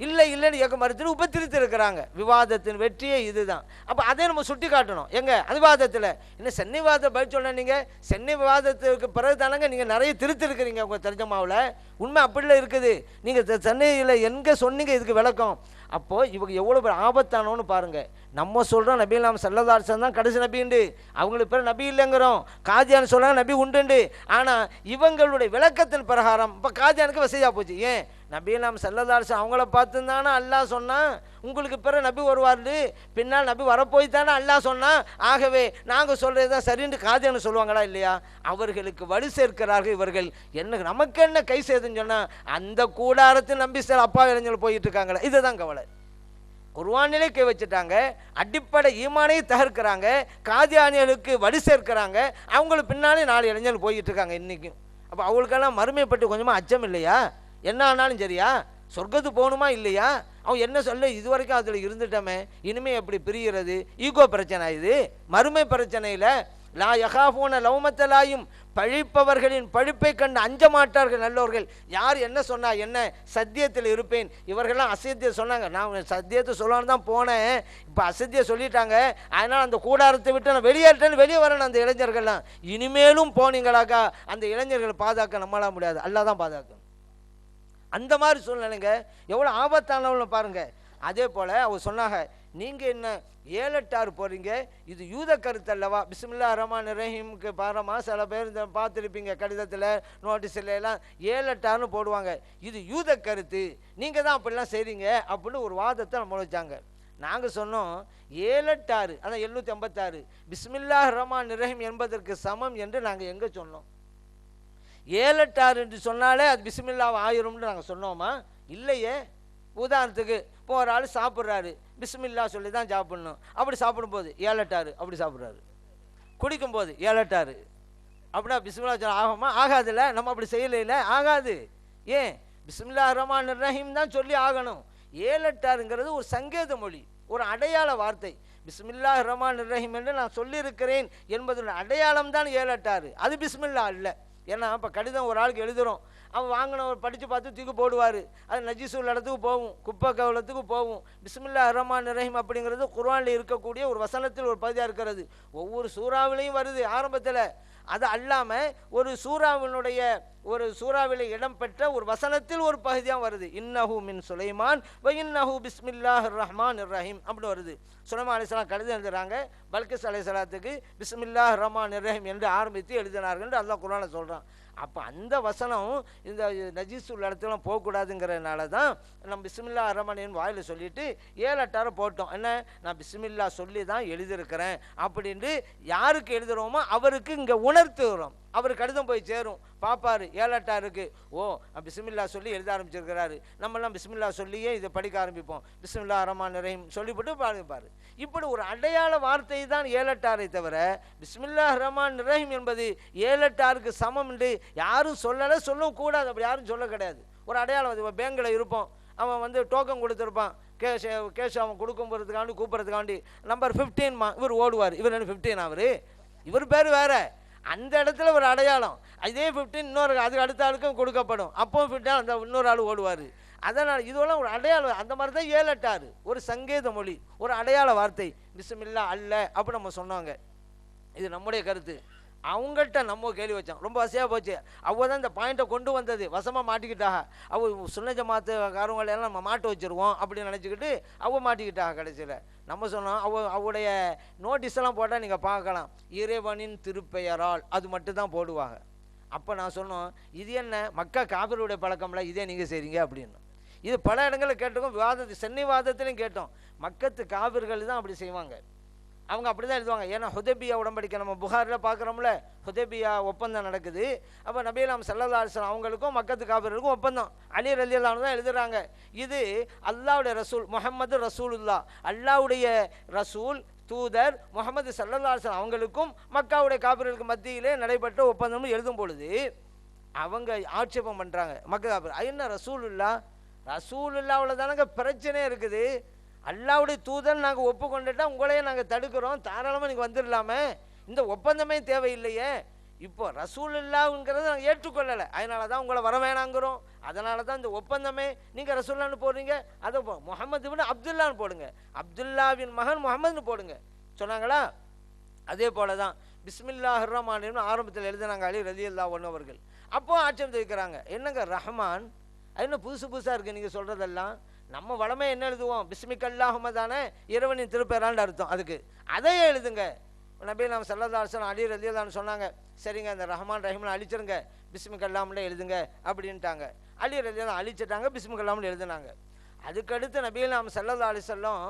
இல்லை இல்லைன்னு இயக்க மறுத்து உபத்திரித்து இருக்கிறாங்க. விவாதத்தின் வெற்றியே இதுதான். அப்போ அதை நம்ம சுட்டி காட்டணும். எங்க அது விவாதத்தில் என்ன சென்னை விவாதத்தை பதில் சொன்ன, நீங்கள் சென்னை விவாதத்துக்கு பிறகு தானங்க நீங்கள் நிறைய திருத்திருக்கிறீங்க உங்கள் தர்ஜமாவில். உண்மை அப்படிலாம் இருக்குது. நீங்கள் சென்னையில் எங்கே சொன்னீங்க இதுக்கு விளக்கம்? அப்போது இவங்க எவ்வளோ பேர் ஆபத்தானோன்னு பாருங்கள். நம்ம சொல்கிறோம் நபி நாம ஸல்லல்லாஹு அலைஹி வஸல்லம் தான் கடைசி நபிண்டு, அவங்களுக்கு பேர் நபி இல்லைங்கிறோம். காதியான் சொல்கிறாங்க நபி உண்டுண்டு. ஆனால் இவங்களுடைய விளக்கத்தின் பிரகாரம் இப்போ காதியானுக்கு வசதியாக போச்சு. ஏன்? நபி நாம ஸல்லல்லாஹு அலைஹி வஸல்லம் அவங்கள பார்த்து தானே அல்லாஹ் சொன்னான் உங்களுக்கு பிறகு நபி வருவார்னு, பின்னால் நபி வரப்போய் தானே அல்லாஹ் சொன்னான். ஆகவே நாங்கள் சொல்கிறது தான் சரின்னு காதியானு சொல்லுவாங்களா இல்லையா? அவர்களுக்கு வலு சேர்க்கிறார்கள் இவர்கள். என்ன நமக்கு என்ன கை சேதுன்னு சொன்னால், அந்த கூடாரத்தை நம்பி சில அப்பா இளைஞர்கள் போயிட்டு இருக்காங்களே, இதுதான் கவலை. குர்ஆனிலே கை வச்சுட்டாங்க, அடிப்படை ஈமானை தகர்க்கிறாங்க, காதியானியர்களுக்கு வலு சேர்க்கிறாங்க, அவங்களுக்கு பின்னாலே 4 இளைஞர்கள் போயிட்டு இருக்காங்க இன்றைக்கும். அப்போ அவங்களுக்கெல்லாம் மறுமை பற்றி கொஞ்சமாக அச்சம் இல்லையா? என்ன ஆனாலும் சரியா, சொர்க்கத்துக்கு போகணுமா இல்லையா? அவன் என்ன சொல்ல, இது வரைக்கும் அதில் இருந்துட்டோமே, இனிமேல் எப்படி பிரிகிறது? ஈகோ பிரச்சனை இது, மறுமை பிரச்சனையில் லா யகாஃபூன லௌமத்தலாயும், பழிப்பவர்களின் பழிப்பை கண்டு அஞ்ச மாட்டார்கள் நல்லோர்கள். யார் என்ன சொன்னா என்ன, சத்தியத்தில் இருப்பேன். இவர்கள்லாம் அசத்திய சொன்னாங்க, நான் சத்தியத்தை சொல்லணும்னு தான் போனேன், இப்போ அசத்திய சொல்லிட்டாங்க, அதனால் அந்த கூடாரத்தை விட்டு நான் வெளியேற்றேன்னு வெளியே வரணும். அந்த இளைஞர்கள்லாம் இனிமேலும் போனீங்களாக்கா அந்த இளைஞர்களை பாதுகாக்க நம்மளால முடியாது, அல்லாஹ் தான் பாதுகாக்கணும். அந்த மாதிரி சூழ்நிலைங்க எவ்வளோ ஆபத்தானவன்னு பாருங்க. அதே போல் அவர் சொன்னாங்க, நீங்கள் என்ன 7-8 போகிறீங்க, இது யூத கருத்து அல்லவா? பிஸ்மில்லா ரஹ்மான் ரஹீமுக்கு பாரமா சில பேர் இந்த பார்த்துருப்பீங்க கடிதத்தில் நோட்டீஸில் எல்லாம் 7-8 போடுவாங்க, இது யூத கருத்து, நீங்கள் தான் அப்படிலாம் செய்கிறீங்க அப்படின்னு ஒரு வாதத்தை நம்ம வச்சாங்க. நாங்கள் சொன்னோம் 7-8 அதான் 756 பிஸ்மில்லா ரஹ்மான் ரஹீம் என்பதற்கு சமம் என்று நாங்கள் எங்கே சொன்னோம்? 7-8 என்று சொன்னாலே அது பிஸ்மில்லாவை ஆயிரும்னு நாங்கள் சொன்னோமா? இல்லையே. உதாரணத்துக்கு இப்போ ஒரு ஆள் சாப்பிட்றாரு, பிஸ்மில்லா சொல்லி தான் சாப்பிட்ணும். அப்படி சாப்பிடும்போது 7-8 அப்படி சாப்பிட்றாரு. குடிக்கும்போது 7-8 அப்படின்னா பிஸ்மில்லா சொல்ல ஆகுமா? ஆகாதுல்ல. நம்ம அப்படி செய்யலையில, ஆகாது. ஏன்? பிஸ்மில்லா ரஹ்மான் ரஹீம் தான் சொல்லி ஆகணும். 7-8ங்கிறது ஒரு சங்கேத மொழி, ஒரு அடையாள வார்த்தை. பிஸ்மில்லா ரஹ்மான் ரஹீம் என்று நான் சொல்லியிருக்கிறேன் என்பதோட அடையாளம் தான் 7-8. அது பிஸ்மில்லா இல்லை. ஏன்னா இப்போ கடிதம் ஒரு ஆளுக்கு எழுதுகிறோம், அவன் வாங்கினவர் படித்து பார்த்து தூக்கி போடுவார், அது நஜீசுல் இடத்துக்கு போகும், குப்பை கவலத்துக்கு போகும். பிஸ்மில்லா ரஹ்மான் ரஹீம் அப்படிங்கிறது குர்ஆனில் இருக்கக்கூடிய ஒரு வசனத்தில் ஒரு பகுதியாக இருக்கிறது. ஒவ்வொரு சூறாவிலையும் வருது ஆரம்பத்தில். அது அல்லாமல் ஒரு சூறாவில் இடம்பெற்ற ஒரு வசனத்தில் ஒரு பகுதியாக வருது. இன்னஹு மின் சுலைமான் வ இன்னஹு பிஸ்மில்லாஹிர் ரஹ்மானிர் ரஹீம் அப்படி வருது. சுலைமான் அலைஹிஸ்ஸலாம் கடிதம் எழுதுறாங்க, பல்கிஸ் அலைஹிஸ்ஸலாத்துக்கு பிஸ்மில்லாஹிர் ரஹ்மானிர் ரஹீம் என்று ஆரம்பித்து எழுதினார்கள் அல்லாஹ் குர்ஆனில் சொல்கிறான். அப்போ அந்த வசனம் இந்த நஜீஸ் உள்ள இடத்துலாம் போகக்கூடாதுங்கிறதுனால தான் நம்ம பிஸ்மில்லா ரஹ்மான் வாயில் சொல்லிவிட்டு 7-8 போட்டோம். என்ன, நான் பிஸ்மில்லா சொல்லி தான் எழுதியிருக்கிறேன் அப்படின்ட்டு யாருக்கு எழுதுகிறோமோ அவருக்கு இங்கே உணர்த்துகிறோம். அவர் கடிதம் போய் சேரும், பார்ப்பார் 7-8 ஓ பிஸ்மில்லா சொல்லி எழுத ஆரம்பிச்சிருக்கிறாரு, நம்மெல்லாம் பிஸ்மில்லா சொல்லியே இதை படிக்க ஆரம்பிப்போம், பிஸ்மில்லா ரஹ்மான் ரஹீம் சொல்லிவிட்டு பாருப்பார். இப்படி ஒரு அடையாள வார்த்தை தான் 7-8 தவிர பிஸ்மில்லா ரஹ்மான் ரஹீம் என்பது 7-8 சமம் என்று யாரும் சொல்லலை, சொல்லவும் கூடாது. அப்படி யாரும் சொல்ல கிடையாது. ஒரு அடையாளம். அது பேங்கில் இருப்போம், அவன் டோக்கன் கொடுத்துருப்பான், கேஷ் அவன் கொடுக்கும் போகிறதுக்காண்டி கூப்பிட்றதுக்காண்டி நம்பர் 15 இவர் ஓடுவார். இவர் என்ன 15 இவர் பேர் வேறு. அந்த இடத்துல ஒரு அடையாளம், இதே 15 இன்னொரு அதுக்கு அடுத்த ஆளுக்கும் கொடுக்கப்படும், அப்போ 15 அந்த இன்னொரு ஆள் ஓடுவார். அதனால் இதுவெல்லாம் ஒரு அடையாளம். அந்த மாதிரி தான் 7-8 ஒரு சங்கேத மொழி, ஒரு அடையாள வார்த்தை. பிஸ்மில்லா அல்ல அப்படி நம்ம சொன்னாங்க. இது நம்முடைய கருத்து. அவங்கள்ட்ட நம்ம கேள்வி வச்சோம், ரொம்ப வசதியாக போச்சு. அவங்க தான் இந்த பாயிண்ட்டை கொண்டு வந்தது, வசமாக மாட்டிக்கிட்டாங்க. அவங்க சுன்ன ஜமாத்து காரங்களெல்லாம் நம்ம மாட்ட வச்சுருவோம் அப்படின்னு நினச்சிக்கிட்டு அவங்க மாட்டிக்கிட்டாங்க. கடைசியில் நம்ம சொன்னோம், அவருடைய நோட்டீஸெல்லாம் போட்டால் நீங்கள் பார்க்கலாம், இறைவனின் திருப்பெயரால் அது மட்டும் தான் போடுவாங்க. அப்போ நான் சொன்னோம், இது என்ன மக்கா காபிருடைய பழக்கம்ல, இதே நீங்கள் செய்கிறீங்க அப்படின்னு. இது பல இடங்களில் கேட்டிருக்கோம், சென்னை வாதத்திலையும் கேட்டோம். மக்கத்து காபிர்கள் தான் அப்படி செய்வாங்க, அவங்க அப்படி தான் எழுதுவாங்க. ஏன்னா ஹுதைபியா உடன்படிக்கை நம்ம புகாரில் பார்க்குறோம்ல, ஹுதைபியா ஒப்பந்தம் நடக்குது. அப்போ நபிலாம் ஸல்லல்லாஹு அலைஹி வஸல்லம் அவங்களுக்கும் மக்கத்து காபிர்களுக்கும் ஒப்பந்தம். அலி ரலியல்லாஹு அன்ஹு தான் எழுதுகிறாங்க, இது அல்லாஹ்வுடைய ரசூல் முஹம்மது ரசூலுல்லாஹ், அல்லாஹ்வுடைய ரசூல் தூதர் முஹம்மது ஸல்லல்லாஹு அலைஹி வஸல்லம் அவங்களுக்கும் மக்காவுடைய காபிர்களுக்கு மத்தியிலே நடைபெற்ற ஒப்பந்தம்னு எழுதும் பொழுது அவங்க ஆட்சேபம் பண்ணுறாங்க. மக்கா காபிர் என்ன ரசூலுல்லாஹ்வுல தானங்க பிரச்சனையே இருக்குது, அல்லாஹ்வுடைய தூதர் நாங்கள் ஒப்புக்கொண்டுட்டா உங்களையே நாங்கள் தடுக்கிறோம், தாராளமாக நீங்கள் வந்துடலாமே, இந்த ஒப்பந்தமே தேவையில்லையே. இப்போ ரசூலுல்லாஹ்ங்கிறத நாங்கள் ஏற்றுக்கொள்ளலை, அதனால தான் உங்களை வர வேணாங்கிறோம். அதனால தான் இந்த ஒப்பந்தமே நீங்கள் ரசூலுல்லாஹ்னு போடுறீங்க, அதை முஹம்மது இப்னு அப்துல்லான்னு போடுங்க, அப்துல்லாவின் மகன் முஹம்மதுன்னு போடுங்க சொன்னாங்களா? அதே போல தான் பிஸ்மில்லாஹிர் ரஹ்மான் ரஹீம் ஆரம்பத்தில் எழுதினாங்க அலி ரலியல்லாஹு அன்ஹு அவர்கள். அப்போ ஆட்சேபம் தெரிவிக்கிறாங்க, என்னங்க ரஹ்மான் அது என்ன புதுசாக இருக்குது நீங்கள் சொல்கிறதெல்லாம், நம்ம வளமே என்ன எழுதுவோம், பிஸ்மிக்கல்லாஹும்ம தானே இறைவனின் திருப்பெயரான்னு அர்த்தம், அதுக்கு அதையே எழுதுங்க. நபி நாம் ஸல்லல்லாஹு அலைஹி வஸல்லம் அலி ரலியல்லாஹு அன்ஹு சொன்னாங்க, சரிங்க அந்த ரஹ்மான் ரஹீம்னு அழிச்சிருங்க, பிஸ்மிக்கல்லாஹும்ல எழுதுங்க அப்படின்ட்டாங்க. அலி ரலியல்லாஹு அழிச்சிட்டாங்க, பிஸ்மிக்கல்லாஹும்னு எழுதுனாங்க. அதுக்கடுத்து நபி நாம் ஸல்லல்லாஹு அலைஹி வஸல்லம்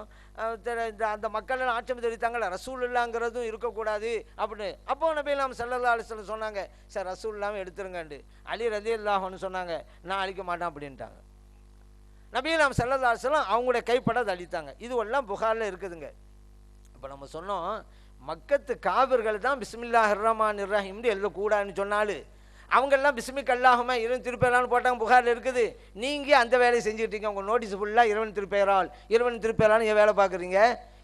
அந்த மக்கள் ஆட்சேபம் தெரிவித்தாங்களே ரசூலுல்லாஹ்ங்கிறதும் இருக்கக்கூடாது அப்படின்னு. அப்போ நபி நாம் ஸல்லல்லாஹு அலைஹி வஸல்லம் சொன்னாங்க, சார் ரசூலுல்லாஹ்வை எடுத்துருங்கண்டு. அலி ரலியல்லாஹு அன்ஹு சொன்னாங்க, நான் அழிக்க மாட்டேன் அப்படின்ட்டாங்க. நபி நாம் ஸல்லல்லாஹு அலைஹி வஸல்லம் அவங்களுடைய கைப்பட அழித்தாங்க. இதுவெல்லாம் புகாரில் இருக்குதுங்க. இப்போ நம்ம சொன்னோம், மக்கத்து காபிர்கள் தான் பிஸ்மில்லாஹிர் ரஹ்மானிர் ரஹீம்னு எழுதக்கூடாதுன்னு சொன்னாலும் அவங்கெல்லாம் பிஸ்மிக்கல்லாஹும்ம இறைவன் திருப்பெயரால் போட்டாங்க, புகாரில் இருக்குது. நீங்கள் அந்த வேலையை செஞ்சுக்கிட்டீங்க, உங்கள் நோட்டீஸ் ஃபுல்லாக இறைவன் திருப்பெயரால் இறைவன் திருப்பெயரால் ஏன் வேலை பார்க்குறீங்க?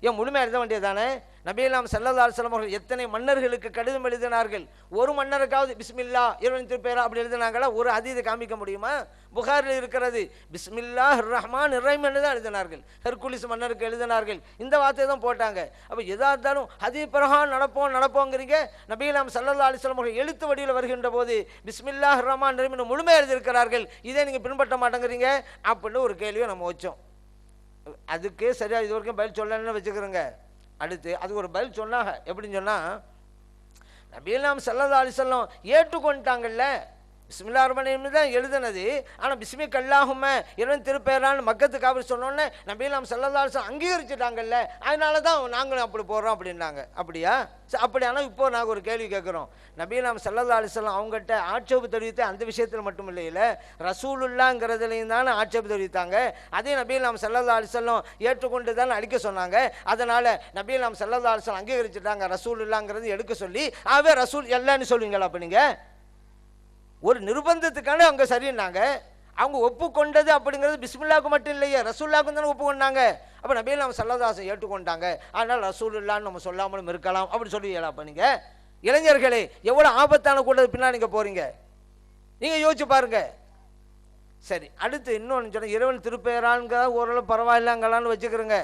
ஏன் முழுமையாக எழுத வேண்டியது தானே? நபியெல்லாம் ஸல்லல்லாஹு அலைஹி வஸல்லம் அவர்கள் எத்தனை மன்னர்களுக்கு கடிதம் எழுதினார்கள்? ஒரு மன்னருக்காவது பிஸ்மில்லா இறைவன் திருப்பெயரா அப்படி எழுதினாங்களா? ஒரு ஹதீஸை காமிக்க முடியுமா? புகாரில் இருக்கிறது, பிஸ்மில்லாஹிர் ரஹ்மானிர் ரஹீம் என்று தான் எழுதினார்கள். ஹெர்குலிஸ் மன்னருக்கு எழுதினார்கள், இந்த வார்த்தை தான் போட்டாங்க. அப்போ எதா இருந்தாலும் ஹதீஸ் பிரகாரம் நடப்போங்கிறீங்க. நபியெல்லாம் ஸல்லல்லாஹு அலைஹி வஸல்லம் அவர்கள் எழுத்து வடிவில் வருகின்ற போது பிஸ்மில்லாஹிர் ரஹ்மானிர் ரஹீம் முழுமையாக எழுதியிருக்கிறார்கள், இதை நீங்கள் பின்பற்ற மாட்டேங்கிறீங்க அப்படின்னு ஒரு கேள்வியை நம்ம வச்சோம். அதுக்கே சரியாக இது வரைக்கும் பதில் சொல்லணும்னு வச்சுக்கிறோங்க. அடுத்து அது ஒரு பதில் சொன்னாங்க. எப்படின்னு சொன்னால், நபியெல்லாம் ஸல்லல்லாஹு அலைஹி வஸல்லம் ஏற்றுக்கொண்டாங்கல்ல, பிஸ்மில்லாஹிர் ரஹ்மானிர் ரஹீம் தான் எழுதுனது. ஆனால் பிஸ்மிக அல்லாஹும்ம இறைவன் திருப்பெயரான்னு மக்கத்து காபிர் சொன்னோன்னே நபியெல்லாம் ஸல்லல்லாஹு அலைஹி வஸல்லம் அங்கீகரிச்சுட்டாங்கல்ல, அதனால தான் நாங்களும் அப்படி போடுறோம் அப்படின்னாங்க. அப்படியா? அப்படி. ஆனால் இப்போ நாங்கள் ஒரு கேள்வி கேட்குறோம். நபியெல்லாம் ஸல்லல்லாஹு அலைஹி வஸல்லம் அவங்ககிட்ட ஆட்சேபு தெரிவித்து அந்த விஷயத்தில் மட்டும் இல்லை, ரசூலுல்லாங்கிறதுலையும் தானே ஆட்சேபு தெரிவித்தாங்க. அதே நபியெல்லாம் ஸல்லல்லாஹு அலைஹி வஸல்லம் ஏற்றுக்கொண்டு தானே அடிக்க சொன்னாங்க. அதனால் நபியெல்லாம் ஸல்லல்லாஹு அலைஹி வஸல்லம் அங்கீகரிச்சுட்டாங்க ரசூலுல்லாங்கிறது எடுக்க சொல்லி. ஆவே ரசூல் எல்லான்னு சொல்லுவீங்களா? அப்போ நீங்கள் ஒரு நிர்பந்தத்துக்கான அவங்க சரின்னாங்க. அவங்க ஒப்புக்கொண்டது அப்படிங்கிறது பிஸ்மில்லாவுக்கு மட்டும் இல்லையே, ரசூலுல்லாவுக்கு தானே ஒப்புக்கொண்டாங்க. அப்போ நபியெல்லாம் ஸல்லல்லாஹு அலைஹி வஸல்லம் ஏற்றுக்கொண்டாங்க, அதனால் ரசூலுல்லான்னு நம்ம சொல்லாமலும் இருக்கலாம் அப்படின்னு சொல்லுவீங்களா? அப்போ நீங்கள் இளைஞர்களே எவ்வளோ ஆபத்தான கூட பின்னால் நீங்கள் போகிறீங்க, நீங்கள் யோசிச்சு பாருங்க. சரி, அடுத்து இன்னொன்று சொன்ன, இறைவன் திருப்பெயரான்ங்க ஓரளவு பரவாயில்லங்களான்னு வச்சுக்கிறோங்க.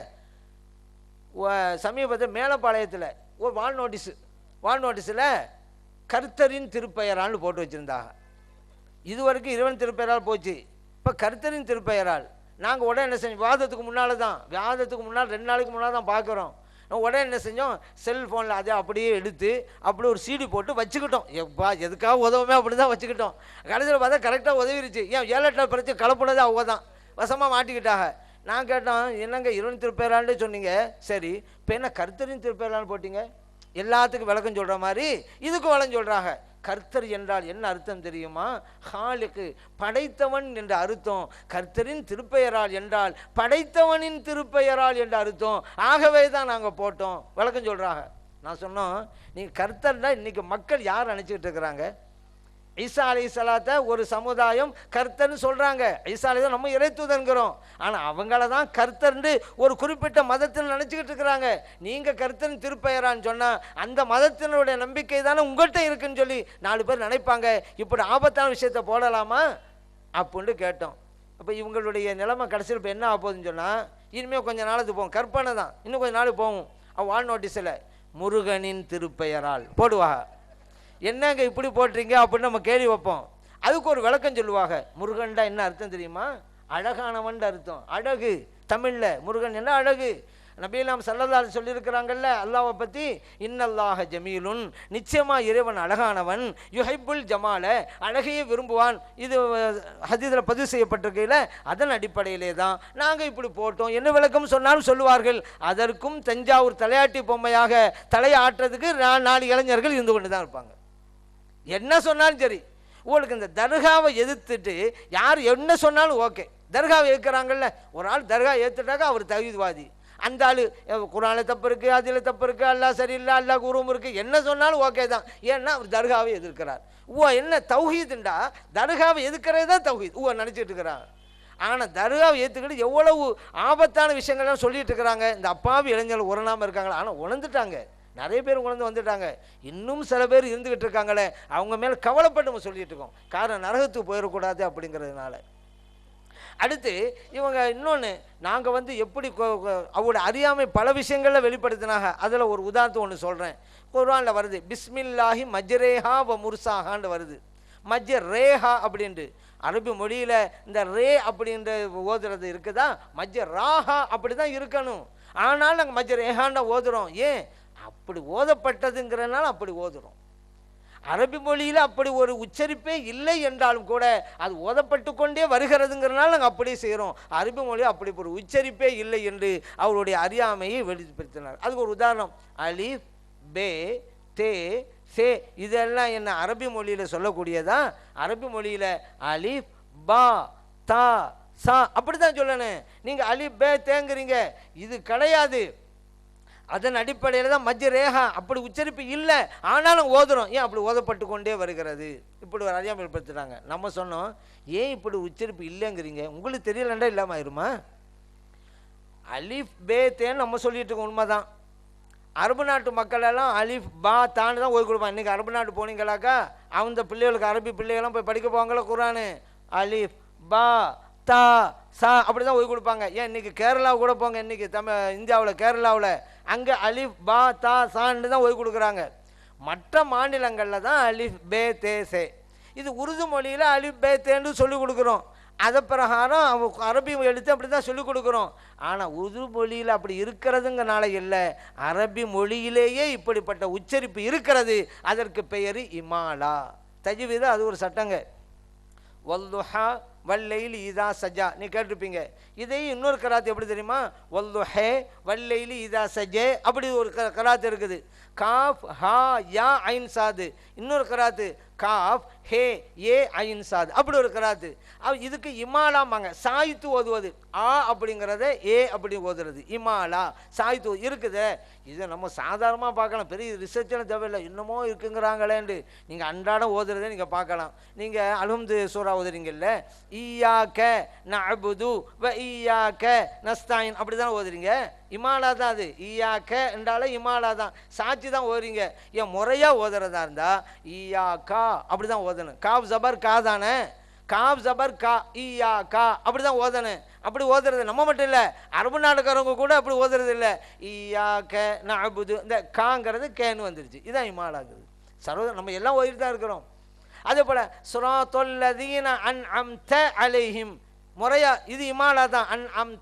சமீபத்தில் மேலப்பாளையத்தில் ஒரு வால் நோட்டீஸில் கர்த்தரின் திருப்பெயரான்னு போட்டு வச்சுருந்தாங்க. இது வரைக்கும் இறைவன் திருப்பெயரால் போச்சு, இப்போ கர்த்தரின் திருப்பெயரால். நாங்கள் உடனே என்ன செஞ்சோம், விவாதத்துக்கு முன்னால் 2 நாளைக்கு முன்னால் தான் பார்க்குறோம். உடனே என்ன செஞ்சோம், செல்ஃபோனில் அதை அப்படியே எடுத்து அப்படி ஒரு CD போட்டு வச்சுக்கிட்டோம். எதுக்காக உதவுமே அப்படி தான் வச்சுக்கிட்டோம். கடைசியில் பார்த்தா கரெக்டாக உதவிருச்சு. ஏன் 7-8 பிரச்சனை கலப்புனது அவங்க தான் வசமாக மாட்டிக்கிட்டாங்க. நான் கேட்டோம், என்னங்க இறைவன் திருப்பெயரான்னு சொன்னீங்க, சரி இப்போ என்ன கர்த்தரின் திருப்பெயரான்னு போட்டிங்க? எல்லாத்துக்கும் விளக்கம் சொல்கிற மாதிரி இதுக்கும் விளக்கம் சொல்கிறாங்க. கர்த்தர் என்றால் என்ன அர்த்தம் தெரியுமா? ஹாலுக்கு படைத்தவன் என்ற அர்த்தம். கர்த்தரின் திருப்பெயரால் என்றால் படைத்தவனின் திருப்பெயரால் என்ற அர்த்தம். ஆகவே தான் நாங்கள் போட்டோம் விளக்கம் சொல்கிறாங்க. நான் சொன்னோம், நீங்கள் கர்த்தர்னா இன்றைக்கி மக்கள் யார் நினச்சிக்கிட்டு இருக்கிறாங்க? ஈசா அலைஹிஸ்ஸலாத்தை ஒரு சமுதாயம் கர்த்தர்னு சொல்கிறாங்க. ஈசா அலைஹிஸ்ஸலாம் நம்ம இறைத்தூதன்கிறோம். ஆனால் அவங்கள தான் கர்த்தர்னு ஒரு குறிப்பிட்ட மதத்தில் நினச்சிக்கிட்டு இருக்கிறாங்க. நீங்கள் கர்த்தரின் திருப்பெயரான்னு சொன்னால் அந்த மதத்தினுடைய நம்பிக்கை தானே உங்கள்கிட்ட இருக்குன்னு சொல்லி 4 பேர் நினைப்பாங்க. இப்படி ஆபத்தான விஷயத்தை போடலாமா அப்படின்ட்டு கேட்டோம். அப்போ இவங்களுடைய நிலைமை கடைசியில் இப்போ என்ன ஆகுதுன்னு சொன்னால், இனிமேல் கொஞ்சம் நாளுக்கு போகும், கற்பனை தான், இன்னும் கொஞ்சம் நாள் போகும். வால் நோட்டீஸில் முருகனின் திருப்பெயரால் போடுவாங்க. என்னங்க இப்படி போட்டுறீங்க அப்படின்னு நம்ம கேள்வி வைப்போம். அதுக்கு ஒரு விளக்கம் சொல்லுவாங்க. முருகன்டா என்ன அர்த்தம் தெரியுமா? அழகானவன் அர்த்தம். அழகு தமிழில் முருகன் என்ன அழகு. நபியெல்லாம் ஸல்லல்லாஹு அலைஹி சொல்லியிருக்கிறாங்கல்ல அல்லாஹ்வை பற்றி, இன்னல்லாஹ ஜமீலுன், நிச்சயமாக இறைவன் அழகானவன், யுஹிப்புல் ஜமால, அழகையே விரும்புவான். இது ஹதீஸில் பதிவு செய்யப்பட்டிருக்கையில் அதன் அடிப்படையிலே தான் நாங்கள் இப்படி போட்டோம். என்ன விளக்கம் சொன்னாலும் சொல்லுவார்கள். அதற்கும் தஞ்சாவூர் தலையாட்டி பொம்மையாக தலையை ஆட்டுறதுக்கு 4 இளைஞர்கள் இருந்து கொண்டு தான் இருப்பாங்க. என்ன சொன்னாலும் சரி. உங்களுக்கு இந்த தர்காவை எதிர்த்துட்டு யார் என்ன சொன்னாலும் ஓகே. தர்காவை ஏற்கிறாங்கல்ல, ஒரு ஆள் தர்கா ஏற்றுட்டாக்கா அவர் தௌஹீத்வாதி. அந்த ஆள் குர்ஆனில் தப்பு இருக்குது, அதில் தப்பு இருக்குது, அல்லாஹ் சரியில்லை, அல்லாஹ் உருவம் இருக்குது, என்ன சொன்னாலும் ஓகே தான். ஏன்னா அவர் தர்காவை எதிர்க்கிறார். என்ன தௌஹீதுண்டா? தர்காவை எதிர்க்கிறது தான் தௌஹீத் நினச்சிட்டு இருக்கிறாங்க. ஆனால் தர்காவை ஏற்றுக்கிட்டு எவ்வளவு ஆபத்தான விஷயங்கள்லாம் சொல்லிட்டு இருக்கிறாங்க. இந்த அப்பாவி இளைஞர்கள் உணராமல் இருக்காங்களா? ஆனால் உணர்ந்துட்டாங்க, நிறைய பேர் உணர்ந்து வந்துட்டாங்க. இன்னும் சில பேர் இருந்துக்கிட்டு இருக்காங்களே, அவங்க மேலே கவலைப்பட்டு நம்ம சொல்லிட்டு இருக்கோம். காரணம் நரகத்துக்கு போயிடக்கூடாது அப்படிங்கிறதுனால. அடுத்து இவங்க இன்னொன்று, நாங்கள் எப்படி அவரோட அறியாமை பல விஷயங்களில் வெளிப்படுத்தினாங்க. அதில் ஒரு உதாரணத்தை ஒன்று சொல்கிறேன். குர்ஆனில் வருது, பிஸ்மில்லாஹி மஜ்ரேஹா வ முர்சாஹான்னு வருது. மஜ்ரேஹா அப்படின்ட்டு அரபி மொழியில் இந்த ரே அப்படின்ற ஓதுறது இருக்குதா, மஜ்ராஹா அப்படி தான் இருக்கணும். ஆனால் நாங்கள் மஜ்ரேஹான்னு ஓதுறோம். ஏன் அப்படி ஓதப்பட்டதுங்கிறனால அப்படி ஓதுறோம். அரபி மொழியில் அப்படி ஒரு உச்சரிப்பே இல்லை என்றாலும் கூட அது ஓதப்பட்டு கொண்டே வருகிறதுங்கிறனால நாங்கள் அப்படியே செய்கிறோம். அரபி மொழியில் அப்படி ஒரு உச்சரிப்பே இல்லை என்று அவருடைய அறியாமையை வெளிப்படுத்தினார். அதுக்கு ஒரு உதாரணம், அலிஃப் பே தே சே, இதெல்லாம் என்ன அரபி மொழியில் சொல்லக்கூடியதா? அரபி மொழியில் அலிஃப் பா தா சா அப்படி தான் சொல்லணும். நீங்கள் அலிஃப் பே தேங்கிறீங்க, இது கிடையாது. அதன் அடிப்படையில் தான் மஜ்ரேஹா அப்படி உச்சரிப்பு இல்லை, ஆனாலும் ஓதுறோம். ஏன் அப்படி ஓதப்பட்டு கொண்டே வருகிறது? இப்படி ஒரு அறியாமல் ஏற்படுத்துகிறாங்க. நம்ம சொன்னோம், ஏன் இப்படி உச்சரிப்பு இல்லைங்கிறீங்க? உங்களுக்கு தெரியலண்டா இல்லாமல் ஆயிருமா? அலிஃப் பே தேன்னு நம்ம சொல்லிட்டு இருக்கோம், உண்மைதான். அரபு நாட்டு மக்கள் எல்லாம் அலிஃப் பா தான்னு தான் ஓதி கொடுப்பாங்க. இன்றைக்கி அரபு நாட்டு போனீங்களாக்கா அந்த பிள்ளைகளுக்கு அரபி பிள்ளைகளும் போய் படிக்க போவாங்களா குரானு, அலிஃப் பா தா சா அப்படி தான் ஓதி கொடுப்பாங்க. ஏன் இன்றைக்கி கேரளா கூட போங்க, இன்றைக்கி இந்தியாவில் கேரளாவில் அங்கே அலிஃப் பா தா சான்னு தான் ஓதி கொடுக்குறாங்க. மற்ற மாநிலங்களில் தான் அலிஃப் பே தே சே. இது உருது மொழியில் அலிஃப் பே தேன்னு சொல்லிக் கொடுக்குறோம். அதை பிரகாரம் அரபி எழுத்து அப்படி தான் சொல்லிக் கொடுக்குறோம். ஆனால் உருது மொழியில் அப்படி இருக்கிறதுங்கனால இல்லை, அரபி மொழியிலேயே இப்படிப்பட்ட உச்சரிப்பு இருக்கிறது. அதற்கு பெயர் இமாலா. தஜ்வீது அது ஒரு சட்டங்க. வல்லுஹா வல்லைலி இதா சஜா நீ கேட்டிருப்பீங்க. இதே இன்னொரு கராத்து எப்படி தெரியுமா, வல்லுஹே வல்லைலி இதா சஜே அப்படி ஒரு கராத்து இருக்குது. காஃப் ஹா யா ஐன் சாது. இன்னொரு கராத்து காஃப் ஹே ஏ ஐன் சாது அப்படி ஒரு கராத்து. இதுக்கு இமாலாம்பாங்க. சாய்த்து ஓதுவது ஆ அப்படிங்கிறத ஏ அப்படி ஓதுறது இமாலா. சாய்த்து இருக்குது. இதை நம்ம சாதாரணமாக பார்க்கலாம், பெரிய ரிசர்ச்செல்லாம் தேவையில்லை. இன்னமும் இருக்குங்கிறாங்களேண்டு நீங்கள் அன்றாடம் ஓதுறதை நீங்கள் பார்க்கலாம். நீங்கள் அல்ஹம்து சூரா ஓதுறீங்கல்ல, ஈயாக்க நஅபுது வ ஈயாக்க நஸ்தாயின் அப்படி தான் ஓதுறீங்க. இமாலா தான் அது. ஈயாக்க என்றாலே இமாலா தான், சாட்சி தான் ஓதுறீங்க. ஏன் முறையாக ஓதுறதா இருந்தால் ஈயாக்கா அப்படி தான் ஓதணும். காப் ஜபர் கா தானே, காப் ஜபர் கா ஈயா கா அப்படி தான் ஓதணும். அப்படி ஓதுறது நம்ம மட்டும் இல்லை, அரபு நாடுக்காரவங்க கூட அப்படி ஓதுறது இல்லை. ஈயா கே நஅபுது இந்த காங்கிறது கேன்னு வந்துருச்சு. இதான் இமாலாகுது. சர்வ நம்ம எல்லாம் ஓதிட்டு தான் இருக்கிறோம். அதே போல் ஸிராத்தல்லதீன அன்அம்த அலைஹிம் முறையா இது இமாலா தான். அன் அம்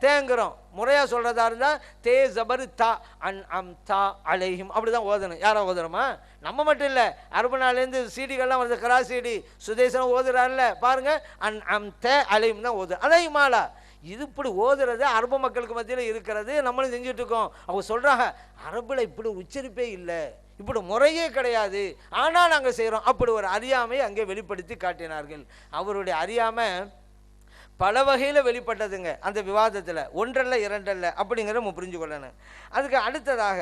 தேங்கிறோம். முறையாக சொல்கிறதா இருந்தால் தே ஜபரு தா அன் அம் தா அலைஹிம் அப்படி தான் ஓதணும். யாரா ஓதுறோமா? நம்ம மட்டும் இல்லை, அரபு நாள்லேருந்து சீடிகள்லாம் வருது, கரா சீடி சுதேசனம் ஓதுறாருல பாருங்கள், அன் அம் தே அலைஹிம் தான் ஓது. அதான் இமாலா. இது இப்படி ஓதுறது அரபு மக்களுக்கு மத்தியில் இருக்கிறது, நம்மளும் செஞ்சுட்டு இருக்கோம். அவங்க சொல்கிறாங்க அரபில் இப்படி உச்சரிப்பே இல்லை, இப்படி முறையே கிடையாது, ஆனால் நாங்கள் செய்கிறோம். அப்படி ஒரு அறியாமையை அங்கே வெளிப்படுத்தி காட்டினார்கள். அவருடைய அறியாமை பல வகையில் வெளிப்பட்டதுங்க அந்த விவாதத்தில், ஒன்றல்ல இரண்டல்ல அப்படிங்கிறத நம்ம புரிஞ்சு கொள்ளணும். அதுக்கு அடுத்ததாக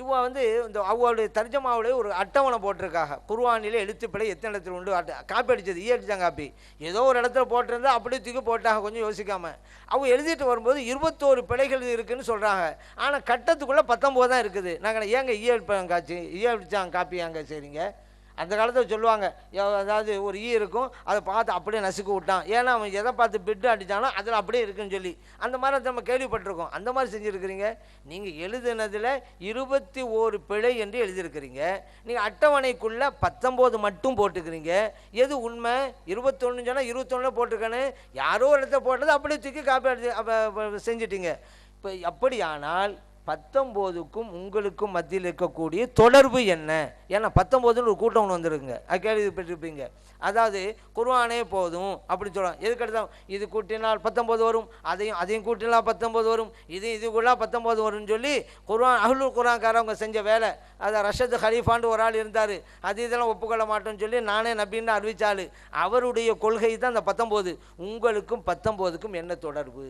இவ இந்த அவளுடைய தர்ஜமாவுடைய ஒரு அட்டவணை போட்டிருக்காங்க. குர்ஆனில் எழுத்துப்பிழை எத்தனை இடத்துல உண்டு காப்பி அடித்தது அடித்தான் காப்பி ஏதோ ஒரு இடத்துல போட்டிருந்தா அப்படியே தூக்கி போட்டாங்க கொஞ்சம் யோசிக்காமல். அவங்க எழுதிட்டு வரும்போது 21 பிழைகள் இருக்குதுன்னு சொல்கிறாங்க. ஆனால் கட்டத்துக்குள்ளே 19 தான் இருக்குது. நாங்கள் ஏங்க காட்சி அடித்தான் காப்பி ஏங்க சரிங்க. அந்த காலத்தில் சொல்லுவாங்க, அதாவது ஒரு இருக்கும், அதை பார்த்து அப்படியே நசுக்கு விட்டான், ஏன்னா அவன் எதை பார்த்து பிட்டு அடித்தானோ அதில் அப்படியே இருக்குன்னு சொல்லி. அந்த மாதிரி நம்ம கேள்விப்பட்டிருக்கோம். அந்த மாதிரி செஞ்சுருக்கிறீங்க. நீங்கள் எழுதுனதில் 21 பிழை என்று எழுதியிருக்கிறீங்க. நீங்கள் அட்டவணைக்குள்ளே 19 மட்டும் போட்டுக்கிறீங்க. எது உண்மை? 21 சொன்னால் 21 போட்டிருக்கேன்னு யாரோ ஒரு இடத்த போட்டது அப்படியே தூக்கி காப்பி அடித்து செஞ்சிட்டீங்க. இப்போ அப்படியானால் 19க்கும் உங்களுக்கும் மத்தியில் இருக்கக்கூடிய தொடர்பு என்ன? ஏன்னா 19 ஒரு கூட்டம் ஒன்று வந்துருக்குங்க, அது கேள்விப்பட்டிருப்பீங்க. அதாவது குர்ஆனே போதும் அப்படி சொல்லலாம். எதுக்கு எடுத்தாலும் இது கூட்டினால் 19 வரும், அதையும் கூட்டினால் 19 வரும், இதுக்குள்ளே 19 வரும்னு சொல்லி குர்ஆன் அஹ்லுல் குர்ஆன்காரவங்க செஞ்ச வேலை. அதை ரஷத் ஹலீஃபான்னு ஒரு ஆள் இருந்தார். இதெல்லாம் ஒப்புக்கொள்ள மாட்டோன்னு சொல்லி நானே நபின்னு அறிவிச்சாள். அவருடைய கொள்கை தான் அந்த 19. உங்களுக்கும் 19க்கும் என்ன தொடர்பு?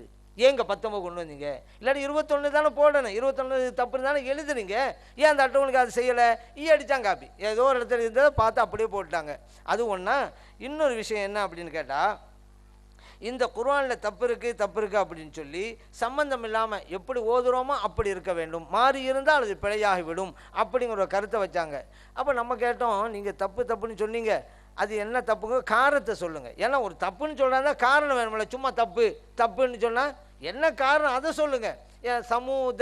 ஏங்க 19 கொண்டு வந்தீங்க? இல்லாட்டி 21 தானே போடணும். 21 தப்புன்னு தானே எழுதுறீங்க. ஏன் அந்த அட்டவணைக்கு அது செய்யலை? அடித்தான் காப்பி ஏதோ ஒரு இடத்துல இருந்ததை பார்த்து அப்படியே போட்டாங்க. அது ஒன்றா. இன்னொரு விஷயம் என்ன அப்படின்னு கேட்டால், இந்த குர்ஆனில் தப்பு இருக்குது அப்படின்னு சொல்லி சம்பந்தம் இல்லாமல் எப்படி ஓதுறோமோ அப்படி இருக்க வேண்டும், மாறி இருந்தால் அது பிழையாகிவிடும் அப்படிங்கிற ஒரு கருத்தை வச்சாங்க. அப்போ நம்ம கேட்டோம், நீங்கள் தப்புன்னு சொன்னீங்க, அது என்ன தப்புங்க? காரணத்தை சொல்லுங்கள். ஏன்னா ஒரு தப்புன்னு சொல்கிறாங்க காரணம் வேணுமில்ல. சும்மா தப்புன்னு சொன்னால் என்ன காரணம் அதை சொல்லுங்கள். ஏன் சமூத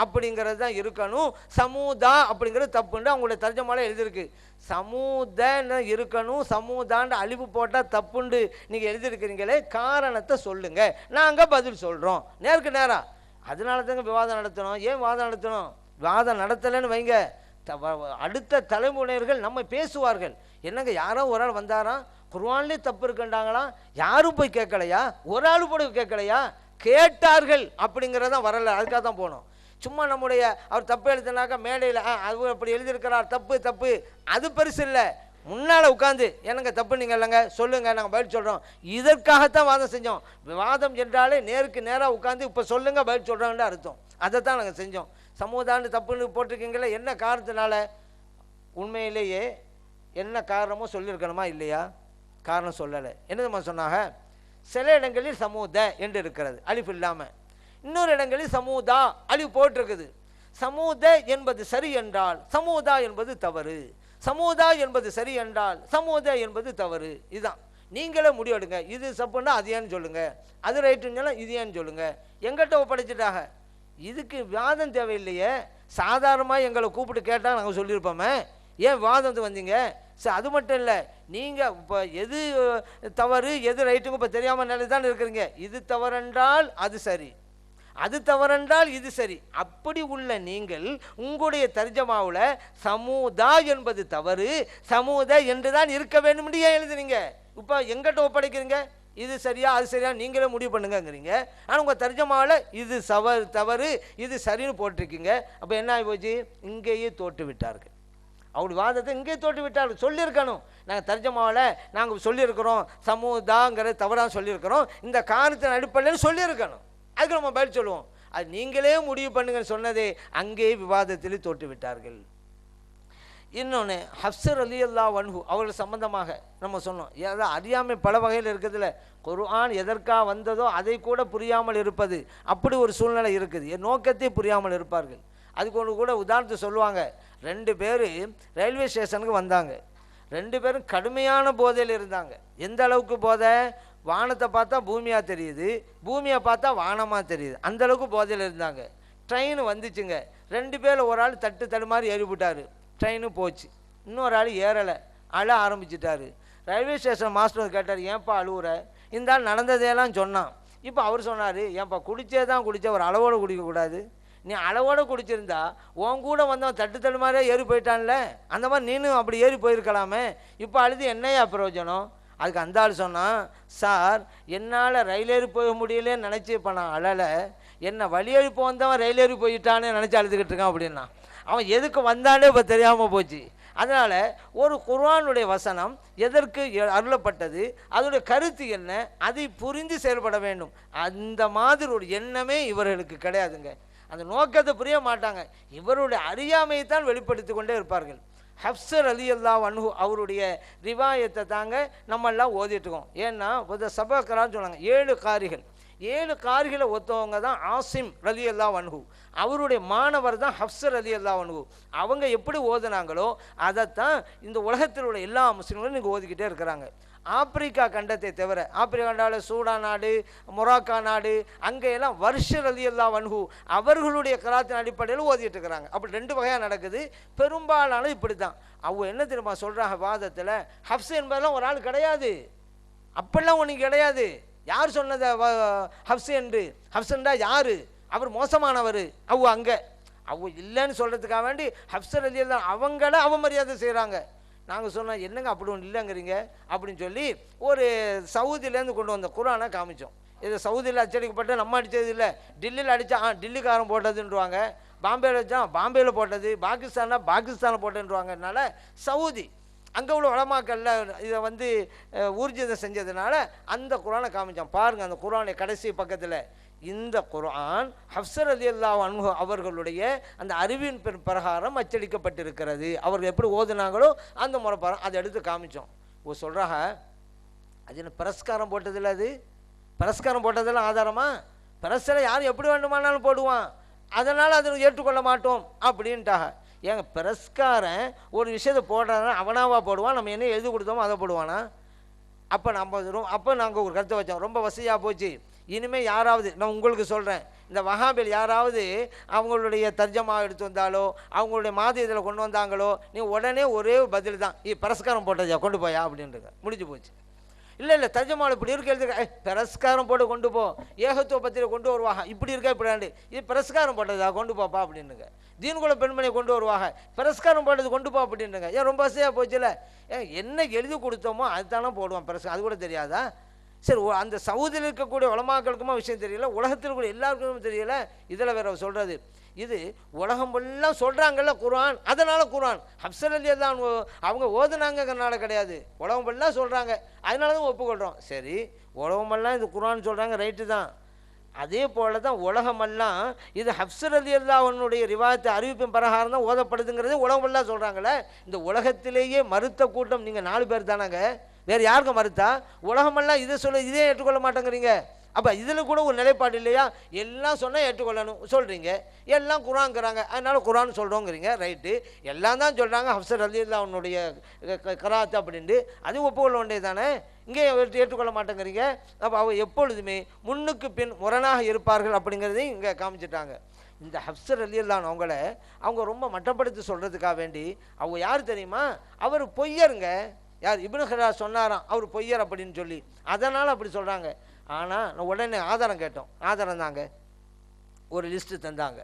அப்படிங்கிறது தான் இருக்கணும், சமூதா அப்படிங்கிறது தப்புன்னு அவங்களுடைய தர்ஜமால எழுதியிருக்கு. சமூதன்னு இருக்கணும், சமூதான்னு அழிவு போட்டால் தப்புண்டு நீங்கள் எழுதியிருக்கிறீங்களே, காரணத்தை சொல்லுங்கள், நாங்கள் பதில் சொல்கிறோம் நேருக்கு நேரம். அதனால தாங்க விவாதம் நடத்தணும். ஏன் வாதம் நடத்தணும்? வாதம் நடத்தலைன்னு வைங்க, அடுத்த தலைமுறையினர்கள் நம்ம பேசுவார்கள். என்னங்க யாரோ ஒரு ஆள் வந்தாராம், குர்ஆன்லேயே தப்பு இருக்குண்டாங்களாம், யாரும் போய் கேட்கலையா? ஒரு ஆள் போய் கேட்கலையா? கேட்டார்கள் அப்படிங்கிறதான் வரல. அதுக்காக தான் போனோம். சும்மா நம்முடைய அவர் தப்பு எழுதினாக்கா மேடையில் அது அப்படி எழுதியிருக்கிறார் தப்பு அது பெருசு இல்லை. முன்னால் உட்காந்து என்னங்க தப்பு நீங்கள் இல்லைங்க சொல்லுங்கள், நாங்கள் பதில் சொல்கிறோம். இதற்காகத்தான் வாதம் செஞ்சோம். வாதம் என்றாலே நேருக்கு நேராக உட்காந்து இப்போ சொல்லுங்கள் பதில் சொல்கிறோன்னு அர்த்தம். அதை தான் நாங்கள் செஞ்சோம். சமூதாண்டு தப்புன்னு போட்டிருக்கீங்களே, என்ன காரணத்தினால? உண்மையிலேயே என்ன காரணமோ சொல்லியிருக்கணுமா இல்லையா? காரணம் சொல்லலை. என்னதுமா சொன்னாங்க? சில இடங்களில் சமூத என்று இருக்கிறது அலிஃப் இல்லாமல், இன்னொரு இடங்களில் சமூதா அலிஃப் போட்டிருக்குது. சமூத என்பது சரி என்றால் சமூதா என்பது தவறு, சமூதா என்பது சரி என்றால் சமூத என்பது தவறு. இதுதான். நீங்களே முடிவெடுங்க. இது சப்புன்னா அது ஏன்னு சொல்லுங்க, அது ரைட்டுன்னா இது ஏன்னு சொல்லுங்க. எங்கிட்ட ஒப்படைச்சிட்டாங்க. இதுக்கு வாதம் தேவையில்லையே. சாதாரணமாக எங்களை கூப்பிட்டு கேட்டால் நாங்கள் சொல்லியிருப்போமே. ஏன் வாதம் வந்தீங்க? சார் அது மட்டும் இல்லை, நீங்கள் இப்போ எது தவறு எது ரைட்டுங்க இப்போ தெரியாமல் நிலை தான் இருக்கிறீங்க. இது தவறென்றால் அது சரி, அது தவறென்றால் இது சரி. அப்படி உள்ள நீங்கள் உங்களுடைய தர்ஜமாவில் சமூதா என்பது தவறு, சமூத என்று தான் இருக்க வேண்டும் என்று ஏன் எழுதுறீங்க? இப்போ எங்கிட்ட ஒப்படைக்கிறீங்க. இது சரியா அது சரியா நீங்களே முடிவு பண்ணுங்கிறீங்க. ஆனால் உங்கள் தர்ஜமாவில் இது தவறு இது சரின்னு போட்டிருக்கீங்க. அப்போ என்ன ஆகி போச்சு? இங்கேயே தோற்று விட்டார்கள். அப்படி வாதத்தை இங்கே தோற்று விட்டார்கள். சொல்லியிருக்கணும். நாங்கள் தர்ஜமாவில் நாங்கள் சொல்லியிருக்கிறோம் சமூதாங்கிற தவறாக சொல்லியிருக்கிறோம், இந்த காரணத்தின் அடிப்படையில் சொல்லியிருக்கணும். அதுக்கு நம்ம பதில் சொல்லுவோம். அது நீங்களே முடிவு பண்ணுங்கன்னு சொன்னதே அங்கே விவாதத்தில் தோற்று விட்டார்கள். இன்னொன்று ஹஃப்ஸர் ரலியல்லாஹு அன்ஹு அவர்கள் சம்பந்தமாக நம்ம சொன்னோம். ஏதாவது அறியாமை பல வகையில் இருக்கிறதுல குர்ஆன் எதற்காக வந்ததோ அதை கூட புரியாமல் இருப்பது, அப்படி ஒரு சூழ்நிலை இருக்குது. என் நோக்கத்தை புரியாமல் இருப்பார்கள். அதுக்கு ஒன்று கூட உதாரணத்தை சொல்லுவாங்க. 2 பேர் ரயில்வே ஸ்டேஷனுக்கு வந்தாங்க. 2 பேரும் கடுமையான போதையில் இருந்தாங்க. எந்த அளவுக்கு போதை? வானத்தை பார்த்தா பூமியாக தெரியுது, பூமியை பார்த்தா வானமாக தெரியுது. அந்தளவுக்கு போதையில் இருந்தாங்க. ட்ரெயின் வந்துச்சுங்க. 2 பேரில் ஒரு ஆள் தடுமாறி ஏறிவிட்டார். ட்ரெயினு போச்சு. இன்னொரு ஆள் ஏறலை, அழ ஆரம்பிச்சிட்டாரு. ரயில்வே ஸ்டேஷன் மாஸ்டர் கேட்டார், ஏன்ப்பா அழுவுற? இந்த ஆள் நடந்ததையெல்லாம் சொன்னான். இப்போ அவர் சொன்னார், ஏன்ப்பா குடித்தே தான் குடித்த, ஒரு அளவோடு குடிக்கக்கூடாது. நீ அளவோடு குடிச்சிருந்தா உன் கூட வந்தவன் தடுமாறியே ஏறி போயிட்டான்ல, அந்த மாதிரி நீனும் அப்படி ஏறி போயிருக்கலாமே, இப்போ அழுது என்னையா பிரயோஜனம்? அதுக்கு அந்த ஆள் சொன்னான், சார் என்னால் ரயில் ஏறி போக முடியலேன்னு நினச்சி இப்போ நான் அழலை, என்னை வழியேறி போந்தவன் ரயில் ஏறி போயிட்டான்னு நினச்சி அழுதுகிட்டு இருக்கான் அப்படின்னா. அவன் எதுக்கு வந்தானே இப்போ தெரியாமல் போச்சு. அதனால் ஒரு குர்ஆனுடைய வசனம் எதற்கு அருளப்பட்டது, அதோடைய கருத்து என்ன, அதை புரிந்து செயல்பட வேண்டும். அந்த மாதிரி ஒரு எண்ணமே இவர்களுக்கு கிடையாதுங்க. அந்த நோக்கத்தை புரிய மாட்டாங்க. இவருடைய அறியாமையை தான் வெளிப்படுத்தி கொண்டே இருப்பார்கள். ஹஃப்ஸர் ரலியல்லாஹு அன்ஹு அவருடைய ரிவாயத்தை தாங்க நம்மெல்லாம் ஓதிட்டுருக்கோம். ஏன்னா சபக்கரான்னு சொன்னாங்க. 7 காரிகளை ஒத்தவங்க தான் ஆசிம் ரலியல்லாஹு அன்ஹு. அவருடைய மாணவர் தான் ஹஃப்ஸர் ரலியல்லாஹு அன்ஹு. அவங்க எப்படி ஓதுனாங்களோ அதைத்தான் இந்த உலகத்தில் உள்ள எல்லா முஸ்லிம்களும் நீங்கள் ஓதிக்கிட்டே இருக்கிறாங்க. ஆப்பிரிக்கா கண்டத்தை தவிர, ஆப்பிரிக்கா கண்டாவில் சூடான் நாடு, மொராக்கா நாடு, அங்கெல்லாம் வர்ஷர் ரலியல்லாஹு அன்ஹு அவர்களுடைய கராத்தின் அடிப்படையில் ஓதிட்டு இருக்கிறாங்க. அப்படி 2 வகையாக நடக்குது. பெரும்பாலான இப்படி தான். அவங்க என்ன தெரியுமா சொல்கிறாங்க வாதத்தில், ஹஃப்ஸ் என்பதெல்லாம் ஒரு ஆள் கிடையாது, அப்படிலாம் ஒன்று கிடையாது. யார் சொன்னதை ஹஃப்ஸ் என்று? ஹஃப்ஸ்ன்றா யார்? அவர் மோசமானவர். அங்கே இல்லைன்னு சொல்கிறதுக்காக வேண்டி ஹஃப்ஸர் ரலியல்லாஹு அவங்கள அவமரியாதை செய்கிறாங்க. நாங்கள் சொன்னோம், என்னங்க அப்படி ஒன்று இல்லைங்கிறீங்க அப்படின்னு சொல்லி ஒரு சவுதியிலேருந்து கொண்டு வந்த குர்ஆனை காமிச்சோம். இது சவுதியில் அச்சடிக்கப்பட்ட நம்ம அடித்தது இல்லை, டில்லியில் அடித்தா டில்லிக்காரன் போட்டதுன்றவாங்க, பாம்பேயில் அடித்தா பாம்பேயில் போட்டது, பாகிஸ்தானா பாகிஸ்தானில் போட்டதுன்றவாங்கனால சவுதி அங்கே உள்ள உலமாக்கள்ல இதை ஊர்ஜிதம் செஞ்சதுனால அந்த குர்ஆனை காமிச்சோம். பாருங்கள், அந்த குர்ஆனுடைய கடைசி பக்கத்தில் இந்த குர்ஆன் ஹஃப்ஸர் ரலியல்லாஹு அன்ஹு அவர்களுடைய அந்த அறிவின் பிரகாரம் அச்சடிக்கப்பட்டிருக்கிறது. அவர்கள் எப்படி ஓதுனாங்களோ அந்த முறை அதை எடுத்து காமிச்சோம். சொல்கிறாங்க, அது என்ன பிரஸ்காரம் போட்டதில்லை, அது பிரஸ்காரம் போட்டதெல்லாம் ஆதாரமா? பிரஸ்ஸில் யாரும் எப்படி வேண்டுமானாலும் போடுவான், அதனால் அதை ஏற்றுக்கொள்ள மாட்டோம் அப்படின்ட்டாங்க. ஏங்க பிரஸ்காரன் ஒரு விஷயத்தை போடுறாங்கன்னா அவனாவா போடுவான்? நம்ம என்ன எழுதி கொடுத்தோமோ அதை போடுவானா? அப்போ நாங்கள் ஒரு கருத்தை வச்சோம். ரொம்ப வசதியாக போச்சு. இனிமேல் யாராவது, நான் உங்களுக்கு சொல்கிறேன், இந்த வஹாபில் யாராவது அவங்களுடைய தர்ஜமா எடுத்து வந்தாலோ அவங்களுடைய மாத இதில் கொண்டு வந்தாங்களோ நீ உடனே ஒரே பதில் தான், பிரஸ்காரம் போட்டதா கொண்டு போயா அப்படின்றது முடிஞ்சு போச்சு. இல்லை தர்ஜமாவில் இப்படி இருக்க எழுதுக்க, பிரஸ்காரம் போட்டு கொண்டு போ, ஏகத்துவ பத்திரிகை கொண்டு வருவாங்க, இப்படி இருக்கா இப்படி இது பிரஸ்காரம் போட்டதா கொண்டு போப்பா அப்படின்னுங்க. தீன்குல பெண்மணியை கொண்டு வருவாங்க, பிரஸ்காரம் போட்டது கொண்டு போ அப்படின்னுங்க. ஏன் ரொம்ப வசதியாக போச்சுல? என்ன எழுதி கொடுத்தோமோ அதுதானே போடுவான் பிரஸ்காரம், அது கூட தெரியாதா? சரி, அந்த சவுதியில் இருக்கக்கூடிய உலமாக்களுக்குமா விஷயம் தெரியல, உலகத்தில் கூட எல்லாருக்கும் தெரியல. இதில் வேற சொல்கிறது, இது உலகம் எல்லாம் சொல்கிறாங்கல்ல குர்ஆன், அதனால் குர்ஆன் ஹஃப்ஸர் ரலியல்லாஹு அவங்க ஓதுனாங்கிறனால கிடையாது, உலகம் எல்லாம் சொல்கிறாங்க அதனால தான் ஒப்புக்கொள்கிறோம். சரி, உலகமெல்லாம் இது குர்ஆன் சொல்கிறாங்க, ரைட்டு தான். அதே போல தான் உலகமெல்லாம் இது ஹஃப்ஸர் ரலியல்லாஹுடைய ரிவாயத்தை அறிவிப்பின் பிரகாரம் தான் ஓதப்படுதுங்கிறது உலகமெல்லாம் சொல்கிறாங்களே. இந்த உலகத்திலேயே மறுத்த கூட்டம் நீங்கள் 4 பேர் தானாங்க, வேறு யாருக்கும் மறுத்தா? உலகமெல்லாம் இதை சொல்ல இதே ஏற்றுக்கொள்ள மாட்டேங்கிறீங்க. அப்போ இதில் கூட ஒரு நிலைப்பாடு இல்லையா? எல்லாம் சொன்னால் ஏற்றுக்கொள்ளணும் சொல்கிறீங்க, எல்லாம் குரான்ங்கிறாங்க, அதனால் குரான் சொல்கிறோங்கிறீங்க, ரைட்டு. எல்லாம் தான் சொல்கிறாங்க ஹஃப்ஸ் ரலியல்லாஹு அவனுடைய கராத்து அப்படின்ட்டு, அது ஒப்புக்கொள்ள வேண்டியது தானே. இங்கே ஏற்றுக்கொள்ள மாட்டேங்கிறீங்க. அப்போ அவ எப்பொழுதுமே முன்னுக்கு பின் முரணாக இருப்பார்கள் அப்படிங்கிறதையும் இங்கே காமிச்சிட்டாங்க. இந்த ஹஃப்ஸ் ரலியல்லாஹு அவங்க ரொம்ப மட்டப்படுத்தி சொல்கிறதுக்காக வேண்டி, அவங்க யார் தெரியுமா? அவர் பொய்யருங்க. யார்? இப்னு ஹிராஸ் சொன்னாராம் அவர் பொய்யர் அப்படின்னு சொல்லி, அதனால் அப்படி சொல்கிறாங்க. ஆனால் நான் உடனே ஆதாரம் கேட்டோம், ஆதாரம் தாங்க, ஒரு லிஸ்ட்டு தந்தாங்க.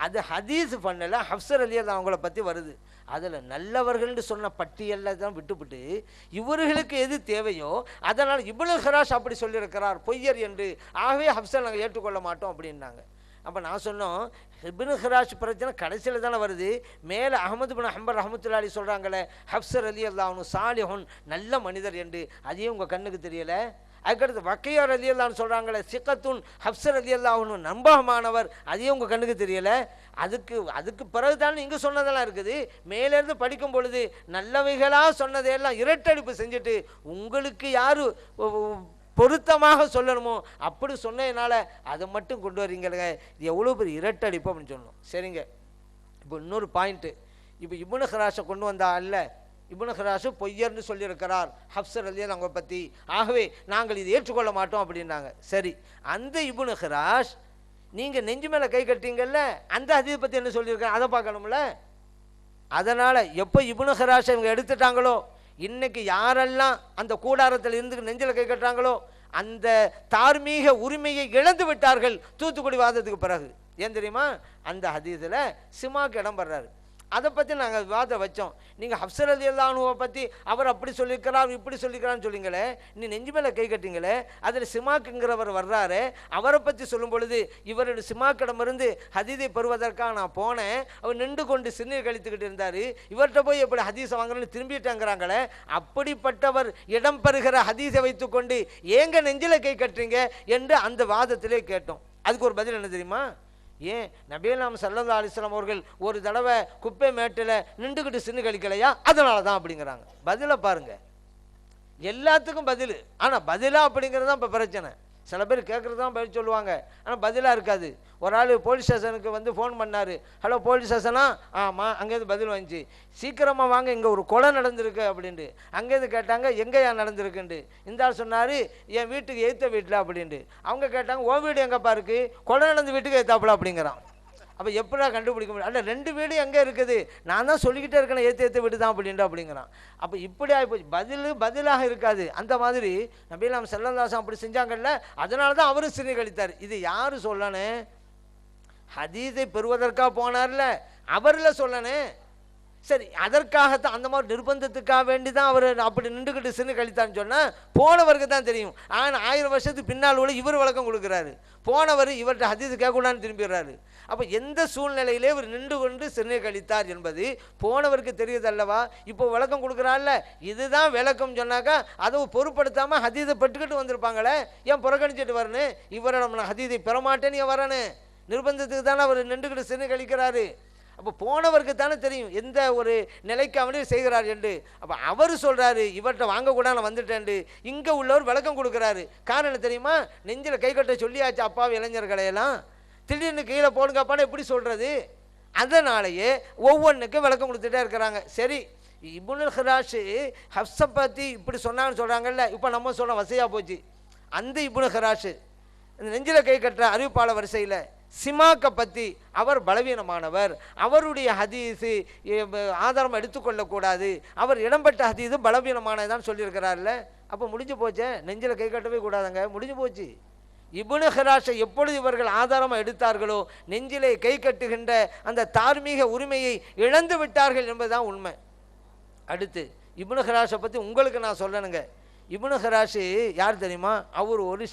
அது ஹதீஸ் பண்ணல, ஹஃப்ஸ் ரலியல்லாஹு அவங்கள பற்றி வருது. அதில் நல்லவர்கள்னு சொன்ன பட்டியலில் தான் விட்டுவிட்டு இவர்களுக்கு எது தேவையோ அதனால் இப்னு ஹிராஸ் அப்படி சொல்லியிருக்கிறார் பொய்யர் என்று, ஆகவே ஹஃப்ஸை நாங்கள் ஏற்றுக்கொள்ள மாட்டோம் அப்படின்னாங்க. அப்போ நான் சொன்னோம், இப்னு ஹிராஸ் பிரச்சனை கடைசியில் தானே வருது. மேலே அஹ்மது பின் ஹம்பல் ரஹ்மத்துல்லாஹி அலைஹி சொல்கிறாங்களே ஹஃப்ஸ் ரலியல்லாஹு அன்ஹு சாலிஹுன் நல்ல மனிதர் என்று, அதையும் உங்கள் கண்ணுக்கு தெரியலை. அதுக்கடுத்து வக்கையா ரலியல்லாஹு சொல்கிறாங்களே சிக்கத்துன் ஹஃப்ஸ் ரலியல்லாஹு அன்ஹு நம்பகமானவர், அதையும் உங்கள் கண்ணுக்கு தெரியலை. அதுக்கு பிறகு தான் இங்கே சொன்னதெல்லாம் இருக்குது. மேலேருந்து படிக்கும் பொழுது நல்லவைகளாக சொன்னதையெல்லாம் இரட்டடிப்பு செஞ்சுட்டு உங்களுக்கு யார் பொருத்தமாக சொல்லணுமோ அப்படி சொன்னதுனால அதை மட்டும் கொண்டு வரீங்களே, இது எவ்வளோ பெரிய இரட்டடிப்பு அப்படின்னு சொல்லணும். சரிங்க, இப்போ இன்னொரு பாயிண்ட்டு, இப்போ இப்னு ஹிராஸை கொண்டு வந்தா அல்ல, இப்னு ஹிராஸ் பொய்யர்னு சொல்லியிருக்கிறார் ஹஃப்ஸ் ரலியல்லாஹு அவங்க பற்றி, ஆகவே நாங்கள் இதை ஏற்றுக்கொள்ள மாட்டோம் அப்படின்னாங்க. சரி, அந்த இப்னு ஹிராஸ் நீங்கள் நெஞ்சு மேலே கை கட்டிங்கல்ல, அந்த ஹதீஸை பற்றி என்ன சொல்லியிருக்காங்க அதை பார்க்கணும்ல. அதனால் எப்போ இப்னு ஹிராஸை இவங்க எடுத்துட்டாங்களோ, இன்னைக்கு யாரெல்லாம் அந்த கூடாரத்தில் இருந்து நெஞ்சில் கை கட்டுறாங்களோ அந்த தார்மீக உரிமையை இழந்து விட்டார்கள் தூத்துக்குடி வாதத்துக்கு பிறகு. ஏன் தெரியுமா? அந்த ஹதீஸில் சிமாக்கு இடம் பெறாரு. அதை பற்றி நாங்கள் விவாதம் வச்சோம். நீங்கள் ஹஃப்ஸ் ரலியல்லாஹு அன்ஹுவை பற்றி அவர் அப்படி சொல்லியிருக்கிறார் இப்படி சொல்லியிருக்கிறான்னு சொல்லிங்களே, நீ நெஞ்சு மேலே கை கட்டிங்களே, அதில் சிமாக்குங்கிறவர் வர்றாரு, அவரை பற்றி சொல்லும் பொழுது இவருடைய சிமாக்கிடமிருந்து ஹதீஸை பெறுவதற்காக நான் போனேன், அவர் நின்று கொண்டு சிறுநீர் கழித்துக்கிட்டு இருந்தார், இவர்கிட்ட போய் எப்படி ஹதீஸை வாங்கணும்னு திரும்பிட்டாங்கிறாங்களே, அப்படிப்பட்டவர் இடம் பெறுகிற ஹதீஸை வைத்துக்கொண்டு ஏங்க நெஞ்சில் கை கட்டுறீங்க என்று அந்த வாதத்திலே கேட்டோம். அதுக்கு ஒரு பதில் என்ன தெரியுமா? ஏன் நபிகள் ஸல்லல்லாஹு அலைஹி வஸல்லம் அவர்கள் ஒரு தடவை குப்பை மேட்டில் நின்றுக்கிட்டு சின்ன கழிக்கலையா, அதனால தான் அப்படிங்கிறாங்க. பதிலை பாருங்க, எல்லாத்துக்கும் பதில். ஆனால் பதிலா அப்படிங்கிறது தான் இப்போ பிரச்சனை. சில பேர் கேட்குறது தான் பதில் சொல்லுவாங்க, ஆனால் பதிலாக இருக்காது. ஒரு ஆள் போலீஸ் ஸ்டேஷனுக்கு வந்து ஃபோன் பண்ணார், ஹலோ போலீஸ் ஸ்டேஷனா? ஆமாம். அங்கேருந்து பதில் வந்துச்சு, சீக்கிரமாக வாங்க இங்கே ஒரு கொலை நடந்திருக்கு அப்படின்ட்டு. அங்கேருந்து கேட்டாங்க எங்கேயா நடந்திருக்குன்ட்டு. இந்த ஆள் சொன்னார் என் வீட்டுக்கு எய்த்த வீட்டில் அப்படின்ட்டு. அவங்க கேட்டாங்க உன் வீடு எங்கேப்பா இருக்குது? கொலை நடந்த வீட்டுக்கு எய்த்தாப்புல அப்படிங்கிறான். அப்போ எப்படா கண்டுபிடிக்க முடியும்? அல்ல ரெண்டு வீடு எங்கே இருக்குது, நான் தான் சொல்லிக்கிட்டே இருக்கேன் ஏற்ற வீடு தான் அப்படிங்கிறான். அப்போ இப்படி ஆகிப்போச்சு, பதிலாக இருக்காது. அந்த மாதிரி நபிகள் ஸல்லல்லாஹு அலைஹி வஸல்லம் அப்படி செஞ்சாங்கல்ல, அதனால தான் அவரும் சிறுநீர் கழித்தார். இது யார் சொல்லணும்? ஹதீஸை பெறுவதற்காக போனார்ல, அவரில் சொல்லணும். சரி, அதற்காகத்தான் அந்த மாதிரி நிர்பந்தத்துக்காக வேண்டி தான் அவர் அப்படி நின்றுக்கிட்டு சிறுநீர் கழித்தான்னு சொன்னால் போனவருக்கு தான் தெரியும். ஆனால் 1000 வருஷத்துக்கு பின்னால் உள்ள இவர் விளக்கம் கொடுக்குறாரு, போனவர் இவர்கிட்ட ஹதீஸ் கேட்கக்கூடாதுன்னு திரும்பிடுறாரு. அப்போ எந்த சூழ்நிலையிலே இவர் நின்று கொண்டு சிறுநீர் கழித்தார் என்பது போனவருக்கு தெரியுது அல்லவா? இப்போ விளக்கம் கொடுக்குறாள்ல, இதுதான் விளக்கம் சொன்னாக்கா அதை பொருட்படுத்தாமல் ஹதீஸை பெற்றுக்கிட்டு வந்திருப்பாங்களே, ஏன் புறக்கணிச்சிட்டு வரணும்? இவரிடம் நான் ஹதீஸை பெறமாட்டேன்னு ஏன் வரணும்? நிர்பந்தத்துக்கு தானே அவர் நின்றுக்கிட்டு சிறுநீர் கழிக்கிறாரு. அப்போ போனவருக்கு தானே தெரியும் எந்த ஒரு நிலைக்கு அவனே செய்கிறார் என்று. அப்போ அவர் சொல்கிறாரு இவர்கிட்ட வாங்கக்கூட நான் வந்துட்டேன். இங்கே உள்ளவர் விளக்கம் கொடுக்குறாரு. காரணம் தெரியுமா? நெஞ்சில் கை கட்ட சொல்லியாச்சு அப்பாவி இளைஞர்களையெல்லாம், திடீர்னு கீழே போடுங்கப்பான்னு எப்படி சொல்கிறது? அதனாலேயே ஒவ்வொன்றுக்கும் விளக்கம் கொடுத்துட்டே இருக்கிறாங்க. சரி, இப்னு ஹிராஸ் ஹஃப்ஸை பற்றி இப்படி சொன்னான்னு சொல்கிறாங்கல்ல, இப்போ நம்ம சொல்ல வசையாக போச்சு. அந்த இப்னு ஹிராஸ் நெஞ்சில் கை கட்டுற அறிவிப்பாளர் வரிசையில் சிமாக்கை பற்றி அவர் பலவீனமானவர், அவருடைய ஹதீஸு ஆதாரம் எடுத்துக்கொள்ளக்கூடாது, அவர் இடம்பெற்ற ஹதீஸு பலவீனமானதான் சொல்லியிருக்கிறார்ல. அப்போ முடிஞ்சு போச்சே, நெஞ்சில் கை கட்டவே கூடாதுங்க, முடிஞ்சு போச்சு. இப்னு ஹிராஸை எப்பொழுது இவர்கள் ஆதாரமாக எடுத்தார்களோ நெஞ்சிலே கை கட்டுகின்ற அந்த தார்மீக உரிமையை இழந்து விட்டார்கள் என்பதுதான் உண்மை. அடுத்து இப்னு ஹிராஸை பற்றி உங்களுக்கு நான் சொல்லணுங்க. இப்னு ஹிராஸ் யார் தெரியுமா? அவர் ஒரு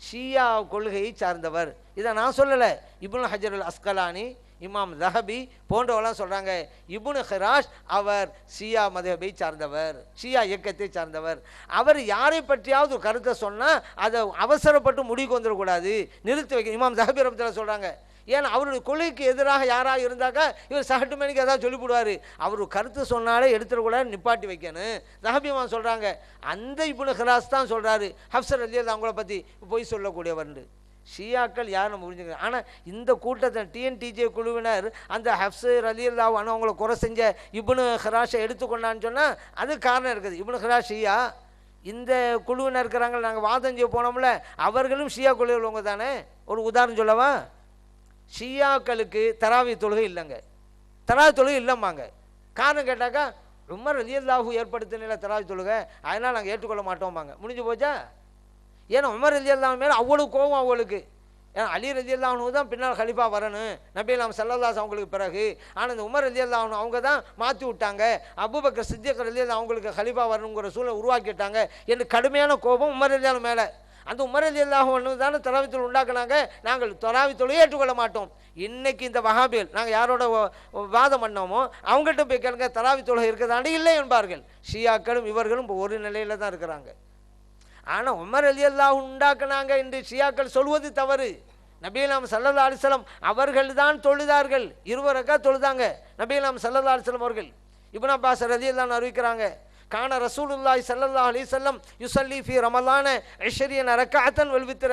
ஷியா கொள்கையை சார்ந்தவர். இதை நான் சொல்லலை, இப்னு ஹஜர் அல் அஸ்கலானி, இமாம் ஸஹபி போன்றவெல்லாம் சொல்கிறாங்க. இப்னு ஹிராஸ் அவர் ஷியா மதஹபை சார்ந்தவர், ஷியா இயக்கத்தை சார்ந்தவர். அவர் யாரை பற்றியாவது ஒரு கருத்தை சொன்னால் அதை அவசரப்பட்டு முடிவுக்கு வந்துடக்கூடாது, நிறுத்தி வைக்க. இமாம் ஸஹபி ரஹ்மத்துல்லாஹி சொல்கிறாங்க, ஏன்னா அவருடைய கொள்கைக்கு எதிராக யாராக இருந்தாக்கா இவர் சகட்டுமேனிக்கு ஏதாவது சொல்லிவிடுவார். அவர் கருத்து சொன்னாலே எடுத்துடக்கூடாது, நிப்பாட்டி வைக்கணும். ரஹபிமான் சொல்கிறாங்க, அந்த இப்னு ஹிராஸ் தான் சொல்கிறாரு ஹப்ஸர் ரலியல்லாஹு அவங்கள பற்றி பொய் சொல்லக்கூடியவர்னு. ஷியாக்கள் யார் நம்ம புரிஞ்சுக்கிறோம். ஆனால் இந்த கூட்டத்தில் டிஎன்டிஜே குழுவினர் அந்த ஹப்ஸர் ரலியல்லாஹு அன்ஹு அவங்கள குறை செஞ்ச இப்னு ஹிராஸை எடுத்துக்கொண்டான்னு சொன்னால் அது காரணம் இருக்குது. இப்னு ஹிராஸ் ஷியா, இந்த குழுவினர் இருக்கிறாங்க, நாங்கள் வாதம் செய்ய போனோம்ல, அவர்களும் ஷியா குழுவில் உள்ளவங்க தானே. ஒரு உதாரணம் சொல்லவா? ஷியாக்களுக்கு தராவி தொழுகை இல்லைங்க, தராவி தொழுகை இல்லைம்பாங்க. காரணம் கேட்டாக்கா உமர் ரலியல்லாஹு ஏற்படுத்தின தராவி தொழுகை, அதனால் நாங்கள் ஏற்றுக்கொள்ள மாட்டோம்பாங்க. முடிஞ்சு போச்சா? ஏன்னா உமர் ரலியல்லாஹு மேலே அவ்வளோ கோபம் அவங்களுக்கு. ஏன்னா அலி ரலியல்லாஹு தான் பின்னால் கலிஃபா வரணும், நபியல்லாம் ஸல்லல்லாஹு அவங்களுக்கு பிறகு. ஆனால் இந்த உமர் ரலியல்லாஹு அவங்க தான் மாற்றி விட்டாங்க, அபூபக்கர் சித்திக் ரலியல்லாஹு அவங்களுக்கு கலிஃபா வரணுங்கிற சூழலை உருவாக்கிட்டாங்க என்று கடுமையான கோபம் உமர் ரலியல்லாஹு மேலே. அந்த உமர் ரலியல்லாஹு அன்ஹு தானே தராவி தொழுகை உண்டாக்குனாங்க. நாங்கள் தராவி தொழுகையை ஏற்றுக்கொள்ள மாட்டோம். இன்னைக்கு இந்த வஹாபிகள் நாங்கள் யாரோட வாதம் பண்ணோமோ அவங்கள்ட்ட போய் கேளுங்க, தராவி தொழுகை இருக்குதாண்டி இல்லை என்பார்கள். ஷியாக்களும் இவர்களும் இப்போ ஒரு நிலையில் தான் இருக்கிறாங்க. ஆனால் உமர் ரலியல்லாஹு உண்டாக்குனாங்க என்று ஷியாக்கள் சொல்வது தவறு. நபியலாம் ஸல்லல்லாஹு அலைஹி வஸல்லம் அவர்கள் தான் தொழுதார்கள், 20 ரக்காத் தொழுதாங்க நபியலாம் ஸல்லல்லாஹு அலைஹி வஸல்லம் அவர்கள். இப்னு அப்பாஸ் ரலியல்லாஹு அன்ஹு அறிவிக்கிறாங்க, கான ரசூலுல்லாஹி ஸல்லல்லாஹு அலைஹி வஸல்லம் யுஸல்லி ஃபீ ரமலான 20 ரக்அத்தன் வல் வித்ர.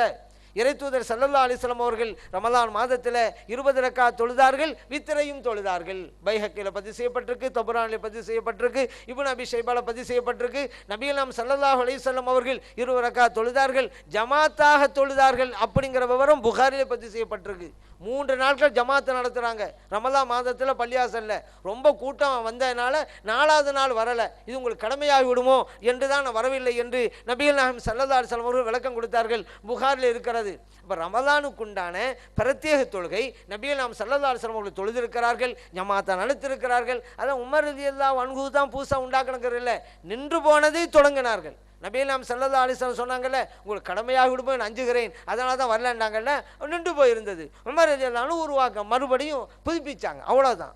இறைத்தூதர் ஸல்லல்லாஹு அலைஹி வஸல்லம் அவர்கள் ரமலான் மாதத்தில் 20 ரக்காத் தொழுதார்கள், வித்ரையும் தொழுதார்கள். பைஹக்கியில் பதிவு செய்யப்பட்டிருக்கு, தபரானில் பதிவு செய்யப்பட்டிருக்கு, இப்னு அபி ஷைபால பதிவு செய்யப்பட்டிருக்கு. நபியலாம் ஸல்லல்லாஹு அலைஹி வஸல்லம் அவர்கள் 20 ரக்காத் தொழுதார்கள், ஜமாத்தாக தொழுதார்கள் அப்படிங்கிற விவரம் புகாரியில் பதிவு செய்யப்பட்டிருக்கு. 3 நாட்கள் ஜமாத்தை நடத்துகிறாங்க ரமலான் மாதத்தில் பள்ளியாசல்ல. ரொம்ப கூட்டம் வந்ததுனால 4வது நாள் வரலை, இது உங்களுக்கு கடமையாகி விடுமோ என்று தான் நான் வரவில்லை என்று நபிகள் நாயகம் ஸல்லல்லாஹு அலைஹி வஸல்லம் அவர்கள் விளக்கம் கொடுத்தார்கள். புகாரில் இருக்கிறது. இப்போ ரமலானுக்குண்டான பிரத்யேக தொழுகை நபிகள் நாயகம் ஸல்லல்லாஹு அலைஹி வஸல்லம் அவர்கள் தொழுதிருக்கிறார்கள், ஜமாத்தை நடத்திருக்கிறார்கள். அதான் உமர் ரலியல்லாஹு அன்ஹு தான் புதுசாக உண்டாக்கணுங்கிறது இல்லை, நின்று போனதை தொடங்கினார்கள். நபிகள் நாயகம் ஸல்லல்லாஹு அலைஹி வஸல்லம் சொன்னாங்கல்ல, உங்களுக்கு கடமையாக விடும்போது நான் அஞ்சுகிறேன், அதனால தான் வரலன்றாங்கல்ல, நின்று போயிருந்தது. உமர் ரலியல்லாஹு அன்ஹு உருவாக்க மறுபடியும் புதுப்பிச்சாங்க, அவ்வளோதான்.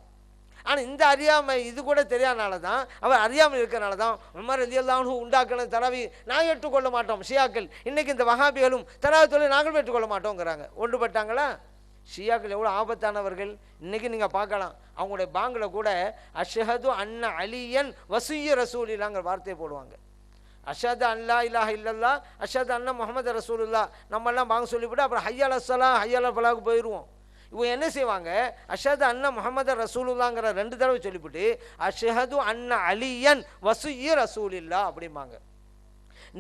ஆனால் இந்த அறியாமை இது கூட தெரியாதனால தான், அவர் அறியாமல் இருக்கிறனால தான் உமர் ரலியல்லாஹு அன்ஹு உண்டாக்கின தராவி நாங்கள் ஏற்றுக்கொள்ள மாட்டோம். ஷியாக்கள் இன்னைக்கு இந்த வஹாபிகளும் தராவி தொழுகை நாங்களும் ஏற்றுக்கொள்ள மாட்டோங்கிறாங்க. ஒன்றுபட்டாங்களா? ஷியாக்கள் எவ்வளோ ஆபத்தானவர்கள் இன்னைக்கு நீங்கள் பார்க்கலாம். அவங்களுடைய பாங்கில் கூட அஷ்ஹது அன்ன அலியன் வசிய ரசூலில்லாங்கிற வார்த்தையை போடுவாங்க. அஷது அல்லா இலாஹ இல்லல்லா, அஷது அண்ணா முஹம்மது ரசூலுல்லா நம்மெல்லாம் வாங்க சொல்லிவிட்டு அப்புறம் ஹய்யால் அஸ்ஸலா ஹய்யால் ஃபலாவுக்கு போயிடுவோம். இவங்க என்ன செய்வாங்க, அஷது அண்ணா முஹம்மது ரசூலுல்லாங்கிற 2 தடவை சொல்லிவிட்டு அஷ்ஹது அன்ன அலியன் வசிய ரசூலில்லா அப்படிம்பாங்க.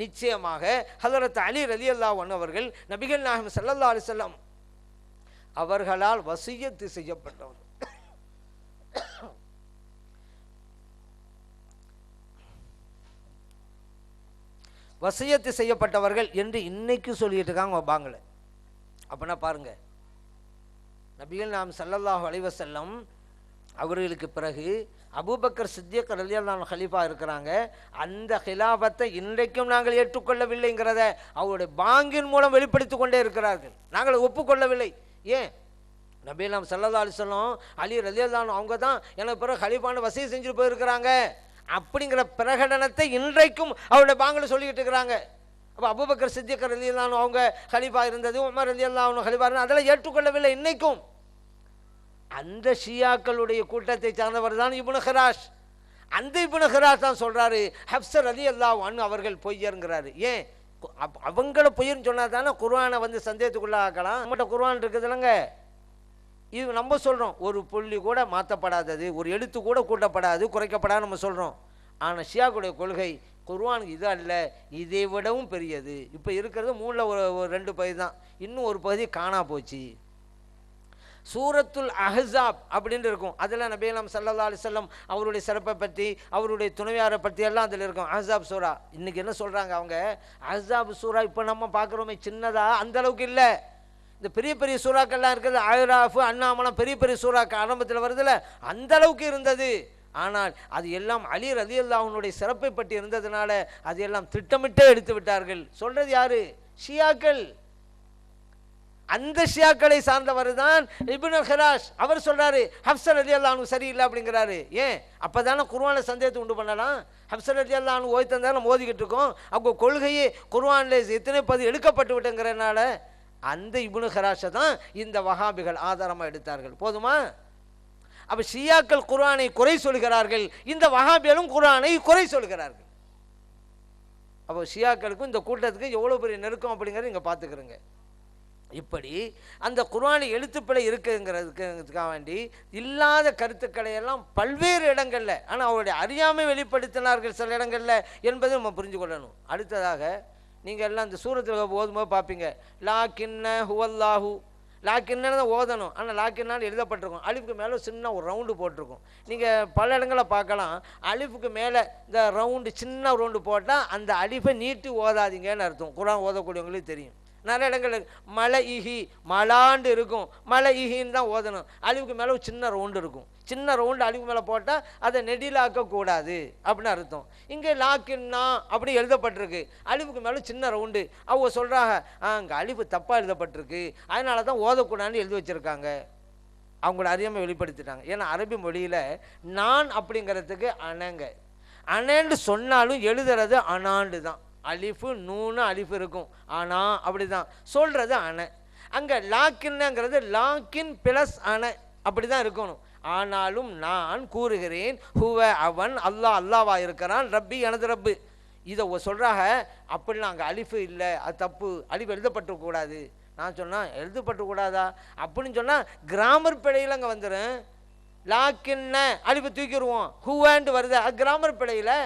நிச்சயமாக ஹஸரத் அலி ரலியல்லாஹு அன்ஹு அவர்கள் நபிகள் நாயகம் ஸல்லல்லாஹு அலைஹி வஸல்லம் அவர்களால் வசியத்து செய்யப்பட்டவர். வசியத்து செய்யப்பட்டவர்கள் என்று இன்னைக்கு சொல்லிட்டு இருக்காங்க பாங்கல. அப்படின்னா பாருங்க, நபிகள் நாயகம் ஸல்லல்லாஹு அலைஹி வஸல்லம் அவர்களுக்கு பிறகு அபூபக்கர் சித்திக் ரலியல்லாஹு அன்ஹு கலீஃபா இருக்கிறாங்க. அந்த ஹிலாஃபத்தை இன்றைக்கும் நாங்கள் ஏற்றுக்கொள்ளவில்லைங்கிறத அவருடைய பாங்கின் மூலம் வெளிப்படுத்தி கொண்டே இருக்கிறார்கள். நாங்கள் ஒப்புக்கொள்ளவில்லை. ஏன்? நபிகள் நாயகம் ஸல்லல்லாஹு அலைஹி வஸல்லம் அலி ரலியல்லாஹு அன்ஹு அவங்க தான் எனக்கு பிறகு கலீஃபான்னு வசியத் செஞ்சுட்டு போயிருக்கிறாங்க அப்படிங்கிற பிரகடனத்தை இன்றைக்கும் அவருடைய பாங்கில் சொல்லிக்கிட்டு இருக்கிறாங்க. அப்போ அபூபக்கர் சித்திக் ரலியல்லாஹு அன்ஹு அவங்க கலீஃபா இருந்தது, உமர் ரலியல்லாஹு அன்ஹு கலீஃபா இருந்தது, அதெல்லாம் ஏற்றுக்கொள்ளவில்லை இன்னைக்கும். அந்த ஷியாக்களுடைய கூட்டத்தை சார்ந்தவர் தான் இப்னு ஹிராஸ். அந்த இப்னு ஹிராஸ் தான் சொல்கிறாரு ஹப்ஸர் ரலியல்லாஹு அன்ஹு அவர்கள் பொய்யருங்கிறாரு. ஏன்? அவங்கள பொய்யன்னு சொன்னால் தானே குர்ஆனை வந்து சந்தேகத்துக்குள்ளே ஆக்கலாம். நம்மகிட்ட குர்ஆன் இருக்குது இல்லைங்க, இது நம்ம சொல்கிறோம் ஒரு புள்ளி கூட மாற்றப்படாதது, ஒரு எழுத்து கூட கூட்டப்படாது, குறைக்கப்படாது நம்ம சொல்கிறோம். ஆனால் ஷியாக்களுடைய கொள்கை குர்ஆனுக்கு இது அல்ல, இதை விடவும் பெரியது. இப்போ இருக்கிறது 3ல் ஒரு 2 பகுதி தான், இன்னும் ஒரு பகுதி காணா போச்சு. சூரத்துல் அஹ்ஸாப் அப்படின்னு இருக்கும். அதில் நபிகள் ஸல்லல்லாஹு அலைஹி வஸல்லம் அவருடைய சிறப்பை பற்றி அவருடைய துணைவியாரை பற்றி எல்லாம் அதில் இருக்கும். அஹ்ஸாப் சூரா இன்றைக்கி என்ன சொல்கிறாங்க அவங்க, அஹ்ஸாப் சூரா இப்போ நம்ம பார்க்குறோமே சின்னதாக அந்த அளவுக்கு இல்லை. இந்த பெரிய பெரிய சூறாக்கள்லாம் இருக்குது, ஆயிராஃபு அண்ணாமலம் பெரிய பெரிய சூறாக்கு ஆரம்பத்தில் வருதில்ல, அந்த அளவுக்கு இருந்தது. ஆனால் அது எல்லாம் அலி ரலியல்லாஹு அன்ஹுடைய சிறப்பை பற்றி இருந்ததுனால அது எல்லாம் திட்டமிட்டே எடுத்து விட்டார்கள். சொல்கிறது யாரு? ஷியாக்கள். அந்த ஷியாக்களை சார்ந்தவர் தான் இப்னு ஹிராஸ். அவர் சொல்றாரு ஹப்ஸர் ரலியல்லாஹு அன்ஹு சரியில்லை அப்படிங்கிறாரு. ஏன்? அப்போ தானே குர்ஆனை சந்தேகத்தை உண்டு பண்ணலாம். ஹப்ஸர் ரலியல்லாஹு அன்ஹு ஓய்த்தந்தாலும் மோதிக்கிட்டு இருக்கோம். அவங்க கொள்கையே குர்ஆனில் எத்தனை பதி எடுக்கப்பட்டு விட்டுங்கிறனால அந்த இப்னு ஹராஷை தான் இந்த வஹாபிகள் ஆதாரமாக எடுத்தார்கள். போதுமா? அப்போ ஷியாக்கள் குர்ஆனை குறை சொல்கிறார்கள், இந்த வஹாபிகளும் குர்ஆனை குறை சொல்கிறார்கள். அப்போ ஷியாக்களுக்கும் இந்த கூட்டத்துக்கு எவ்வளோ பெரிய நெருக்கம் அப்படிங்கிறத இங்கே பார்த்துக்கிறோங்க. இப்படி அந்த குர்ஆன் எழுத்துப்பிழை இருக்குங்கிறதுக்காக வேண்டி இல்லாத கருத்துக்களை எல்லாம் பல்வேறு இடங்களில், ஆனால் அவருடைய அறியாமை வெளிப்படுத்தினார்கள் சில இடங்களில் என்பதை நம்ம புரிஞ்சு கொள்ளணும். அடுத்ததாக நீங்கள் எல்லாம் இந்த சூரத்தில் ஓதும்போது பார்ப்பீங்க, லாக்கின்ன ஹுவல்லாஹு, லாக்கின்னு தான் ஓதணும், ஆனால் லாக்கின்னாலும் எழுதப்பட்டிருக்கும், அலிஃபுக்கு மேலே சின்ன ஒரு ரவுண்டு போட்டிருக்கும். நீங்கள் பல இடங்களில் பார்க்கலாம், அலிஃபுக்கு மேலே இந்த ரவுண்டு சின்ன ரவுண்டு போட்டால் அந்த அலிஃபை நீட்டி ஓதாதீங்கன்னு அர்த்தம். குர்ஆன் ஓதக்கூடியவங்களுக்கு தெரியும். நிறைய இடங்கள் மலை இஹி மலாண்டு இருக்கும், மலை இஹின்னு தான் ஓதணும், அலிவுக்கு மேலே ஒரு சின்ன ரவுண்டு இருக்கும். சின்ன ரவுண்டு அலிவுக்கு மேலே போட்டால் அதை நெடிலாக்கக்கூடாது அப்படின்னு அர்த்தம். இங்கே லாக்கின்னா அப்படி எழுதப்பட்டிருக்கு, அலிவுக்கு மேலே சின்ன ரவுண்டு. அவங்க சொல்கிறாங்க அங்கே அலிவு தப்பாக எழுதப்பட்டிருக்கு, அதனால தான் ஓதக்கூடாதுன்னு எழுதி வச்சுருக்காங்க. அவங்களோட அறியாமை வெளிப்படுத்திட்டாங்க. ஏன்னா அரபி மொழியில் நான் அப்படிங்கிறதுக்கு அணங்க, அணன்னு சொன்னாலும் எழுதுறது அணாண்டு தான். அலிஃபு நூன்னு அலிஃபு இருக்கும், ஆனா அப்படி தான் சொல்கிறது அணை. அங்கே லாக்கின்னுங்கிறது லாக்கின் பிளஸ் அணை அப்படி தான் இருக்கணும். ஆனாலும் நான் கூறுகிறேன், ஹுவ அவன், அல்லாஹ் அல்லாவா இருக்கிறான், ரப்பி எனது ரப்பு. இதை சொல்கிறாங்க. அப்படிலாம் அங்கே அலிஃபு இல்லை, அது தப்பு, அலிஃபு எழுதப்பட்டுக்கூடாது. நான் சொன்னால் எழுதப்பட்டுக்கூடாதா அப்படின்னு சொன்னால் கிராமர் பிழையில் அங்கே வந்துடும். லாக்கின்ன அலிஃபு தூக்கிடுவோம், ஹுவாண்டு வருது, அது கிராமர் பிழையில்.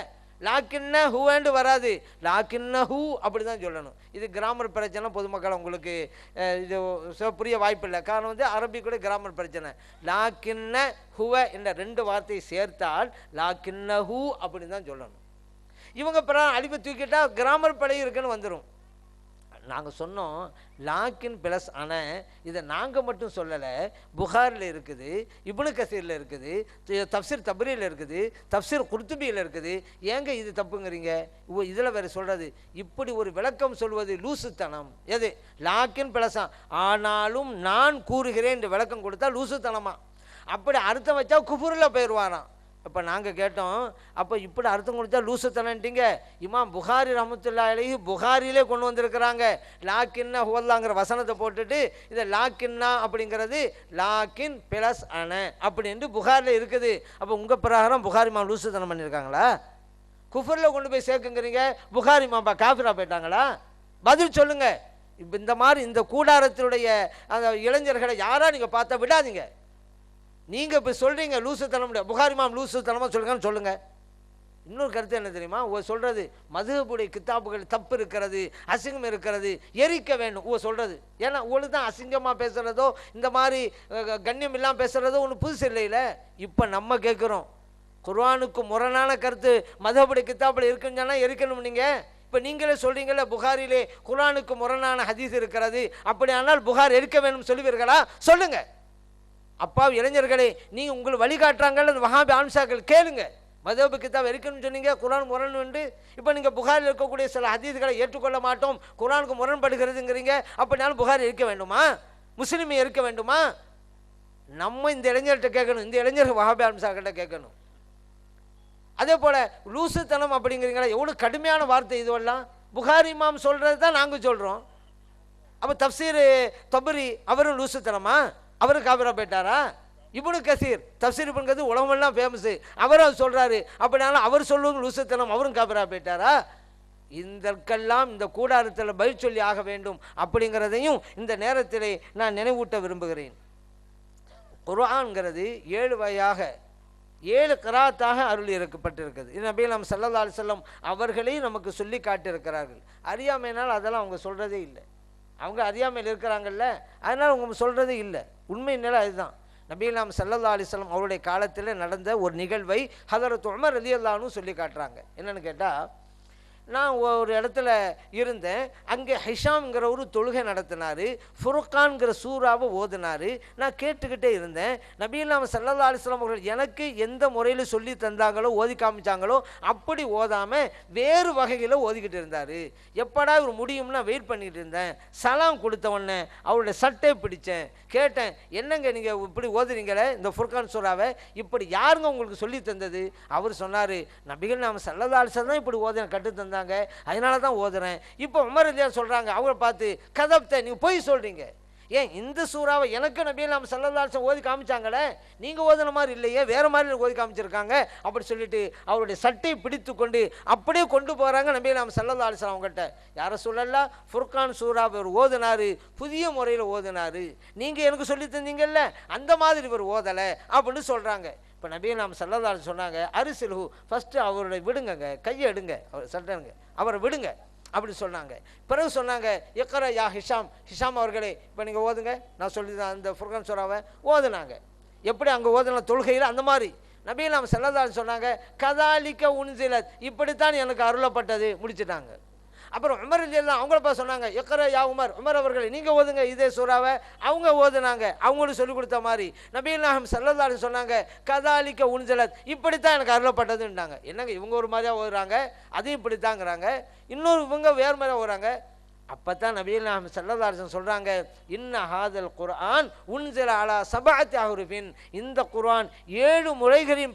லாக்கின்ன ஹூவாண்டு வராது, லாக்கின்ன ஹூ அப்படி தான் சொல்லணும். இது கிராமர் பிரச்சனை. பொதுமக்கள் உங்களுக்கு இது புரிய வாய்ப்பு இல்லை. காரணம் வந்து அரபி கூட கிராமர் பிரச்சனை. லாக்கின்ன ஹுவ என்ற ரெண்டு வார்த்தையை சேர்த்தால் லாக்கின்ன ஹூ அப்படின்னு தான் சொல்லணும். இவங்க அலிஃபை தூக்கிட்டா கிராமர் பிழை இருக்குன்னு வந்துடும். நாங்கள் சொன்னோம் லாக்கின் பிளஸ் அணை, இதை நாங்கள் மட்டும் சொல்லலை, புகாரில் இருக்குது, இப்னு கசீரில் இருக்குது, தப்சீர் தப்ரீயில் இருக்குது, தப்சீர் குர்துபியில் இருக்குது. ஏங்க இது தப்புங்கிறீங்க? இதில் வேறு சொல்கிறது. இப்படி ஒரு விளக்கம் சொல்வது லூசுத்தனம். எது? லாக்கின் பிளஸா, ஆனாலும் நான் கூறுகிறேன் என்று விளக்கம் கொடுத்தா லூசுத்தனமா? அப்படி அர்த்தம் வச்சா குஃபுரில் போயிடுவாராம். இப்போ நாங்கள் கேட்டோம், அப்போ இப்படி அர்த்தம் கொடுத்தா லூசுத்தனன்ட்டீங்க. இமாம் புகாரி ரஹ்மத்துல்லாஹி அலைஹி புகாரியிலே கொண்டு வந்திருக்கிறாங்க. லாக்கின்னா ஹுவல்லாங்கிற வசனத்தை போட்டுட்டு இதை லாக்கின்னா அப்படிங்கிறது லாக்கின் பிளஸ் அணை அப்படின்ட்டு புகாரில் இருக்குது. அப்போ உங்கள் பிரகாரம் புகாரி இமாம் லூசுத்தனம் பண்ணியிருக்காங்களா? குஃபரில் கொண்டு போய் சேர்க்குங்கிறீங்க, புகாரி இமாம்பா காஃபிரா போயிட்டாங்களா? பதில் சொல்லுங்க. இப்போ இந்த மாதிரி இந்த கூடாரத்தினுடைய அந்த இளைஞர்களை யாராக நீங்கள் பார்த்தா விடாதீங்க. நீங்கள் இப்போ சொல்கிறீங்க லூசுத்தனம், புகாரி இமாம் லூசுத்தனமாக சொல்லுங்கன்னு சொல்லுங்கள். இன்னொரு கருத்து என்ன தெரியுமா? சொல்கிறது மதுஹபுடைய கித்தாபுகள் தப்பு இருக்கிறது, அசிங்கம் இருக்கிறது, எரிக்க வேண்டும் சொல்கிறது. ஏன்னா உங்களுக்கு தான் அசிங்கமாக பேசுகிறதோ இந்த மாதிரி கண்ணியம் இல்லாமல் பேசுகிறதோ ஒன்று புதுசு இல்லையில. இப்போ நம்ம கேட்குறோம், குர்ஆனுக்கு முரணான கருத்து மதுஹபுடைய கித்தாபில் இருக்குன்னு சொன்னால் எரிக்கணும். நீங்கள் இப்போ நீங்களே சொல்கிறீங்களே புகாரிலே குர்ஆனுக்கு முரணான ஹதீஸ் இருக்கிறது, அப்படியானால் புகார் எரிக்க வேண்டும் சொல்லுவீர்களா? சொல்லுங்கள். அப்பா இளைஞர்களே, நீங்கள் உங்களுக்கு வழிகாட்டுறாங்கல்ல வஹாபி ஆன்சாக்கள் கேளுங்க. மதுஹப் கிதாப் இருக்கணும்னு சொன்னீங்க, குர்ஆன் முரண் உண்டு. இப்போ நீங்கள் புகாரில் இருக்கக்கூடிய சில ஹதீஸ்களை ஏற்றுக்கொள்ள மாட்டோம், குர்ஆனுக்கு முரண்படுகிறதுங்கிறீங்க. அப்படினாலும் புகார் இருக்க வேண்டுமா? முஸ்லீமை இருக்க வேண்டுமா? நம்ம இந்த இளைஞர்கிட்ட கேட்கணும், இந்த இளைஞர்கள் வஹாபி ஆன்சாக்கிட்ட கேட்கணும். அதே போல் லூசுத்தனம் அப்படிங்கிறீங்களா, எவ்வளோ கடுமையான வார்த்தை இதுவெல்லாம். புகாரி இமாம் சொல்கிறது தான் நாங்கள் சொல்கிறோம். அப்போ தப்சீர் தபரி அவரும் லூசுத்தனமா? அவரும் காபிரா போயிட்டாரா? இப்னு கசீர் தப்சீர் இப்னு உலகமெல்லாம் ஃபேமஸு, அவரும் அது சொல்கிறாரு. அப்படினாலும் அவர் சொல்லுவது லூசுத்தனம், அவரும் காபிரா போயிட்டாரா? இதற்கெல்லாம் இந்த கூடாரத்தில் பதில் சொல்லி ஆக வேண்டும் அப்படிங்கிறதையும் இந்த நேரத்தில் நான் நினைவூட்ட விரும்புகிறேன். குர்ஆன்கிறது 7 வகையாக 7 கிராத்தாக அருள் இறக்கப்பட்டிருக்குது. இது நபிகள் ஸல்லல்லாஹு அலைஹி வஸல்லம் அவர்களே நமக்கு சொல்லி காட்டியிருக்கிறார்கள். அறியாமையினால் அதெல்லாம் அவங்க சொல்கிறதே இல்லை. அவங்க அறியாமையில் இருக்கிறாங்கல்ல, அதனால் அவங்க சொல்கிறதே இல்லை. உண்மை நிலை அதுதான். நபிகள் ஸல்லல்லாஹு அலைஹி வஸல்லம் அவருடைய காலத்தில் நடந்த ஒரு நிகழ்வை ஹதரத் உமர் ரலியல்லாஹு அன்ஹு சொல்லி காட்டுறாங்க. என்னென்னு கேட்டால், நான் ஒரு இடத்துல இருந்தேன், அங்கே ஹிஷாம்ங்கிற ஒரு தொழுகை நடத்தினார், ஃபுர்கான்கிற சூறாவை ஓதினார். நான் கேட்டுக்கிட்டே இருந்தேன். நபிகள் ஸல்லல்லாஹு அலைஹி வஸல்லம் அவர்கள் எனக்கு எந்த முறையில் சொல்லி தந்தாங்களோ ஓதி காமிச்சாங்களோ அப்படி ஓதாமல் வேறு வகையில் ஓதிக்கிட்டு இருந்தார். எப்படா இவர் முடியும்னா வெயிட் பண்ணிக்கிட்டு இருந்தேன். சலாம் கொடுத்த உடனே அவருடைய சட்டை பிடிச்சேன், கேட்டேன், என்னங்க நீங்கள் இப்படி ஓதுறீங்களே இந்த ஃபுர்கான் சூறாவை, இப்படி யாருங்க உங்களுக்கு சொல்லி தந்தது? அவர் சொன்னார், நபிகள் ஸல்லல்லாஹு அலைஹி வஸல்லம் இப்படி ஓத கற்று தந்தாங்க. சொன்னாங்க, அதனால தான் ஓதுறேன். இப்போ உமர் ரலியல்லாஹு சொல்கிறாங்க, அவங்கள பார்த்து கதப்த, நீங்கள் பொய் சொல்கிறீங்க. ஏன் இந்த சூறாவை எனக்கு நபி நாம் ஸல்லல்லாஹு அலைஹி வஸல்லம் ஓதி காமிச்சாங்களே, நீங்கள் ஓதுன மாதிரி இல்லையே, வேறு மாதிரி ஓதி காமிச்சிருக்காங்க அப்படி சொல்லிட்டு அவருடைய சட்டை பிடித்து கொண்டு அப்படியே கொண்டு போகிறாங்க நபி நாம் ஸல்லல்லாஹு அலைஹி வஸல்லம் அவங்ககிட்ட. யார சொல்லலாம், ஃபுர்கான் சூறாவை இவர் ஓதுனாரு, புதிய முறையில் ஓதுனாரு, நீங்கள் எனக்கு சொல்லி தந்தீங்கல்ல அந்த மாதிரி இவர் ஓதலை அப்படின்னு சொல்கிறாங்க. இப்போ நபி நாம் ஸல்லல்லாஹு அலைஹி சொன்னாங்க, அரிசிலு ஃபஸ்ட்டு அவருடைய விடுங்கங்க, கையை எடுங்க, அவர் சட்டனுங்க, அவரை விடுங்க அப்படி சொன்னாங்க. பிறகு சொன்னாங்க, இக்ரா யா ஹிஷாம், ஹிஷாம் அவர்களே இப்போ நீங்கள் ஓதுங்க, நான் சொல்லி தான் அந்த ஃபுர்கான் சூறாவை ஓதுனாங்க. எப்படி அங்கே ஓதுன தொழுகையில் அந்த மாதிரி நபி நாம் ஸல்லல்லாஹு அலைஹி சொன்னாங்க, கதாலிக்க உன்சிலத், இப்படித்தான் எனக்கு அருளப்பட்டது, முடிச்சுட்டாங்க. அப்புறம் உமர் ரலியல்லாஹு அவங்கள பார்த்து சொன்னாங்க, இக்ரா யா உமர், உமர் அவர்களே நீங்கள் ஓதுங்க இதே சூறாவை. அவங்க ஓதுனாங்க, அவங்களுக்கு சொல்லிக் கொடுத்த மாதிரி. நபி நாம் ஸல்லல்லாஹு அலைஹி சொன்னாங்க, கதாலிக்க உன்சிலத், இப்படித்தான் எனக்கு அருளப்பட்டதுன்னாங்க. என்னங்க இவங்க ஒரு மாதிரியாக ஓதுறாங்க, அதையும் இப்படித்தாங்கிறாங்க, இன்னொரு இவங்க வேறு மாதிரியாக ஓதுறாங்க. அப்போ தான் நபி நாம் ஸல்லல்லாஹு அலைஹி வஸல்லம் சொல்கிறாங்க, இன்ன ஹாதல் குர்ஆன் உன்சில அலா சபஅத்தி அஹ்ருஃபின், இந்த குர்ஆன் 7 முறைகளின்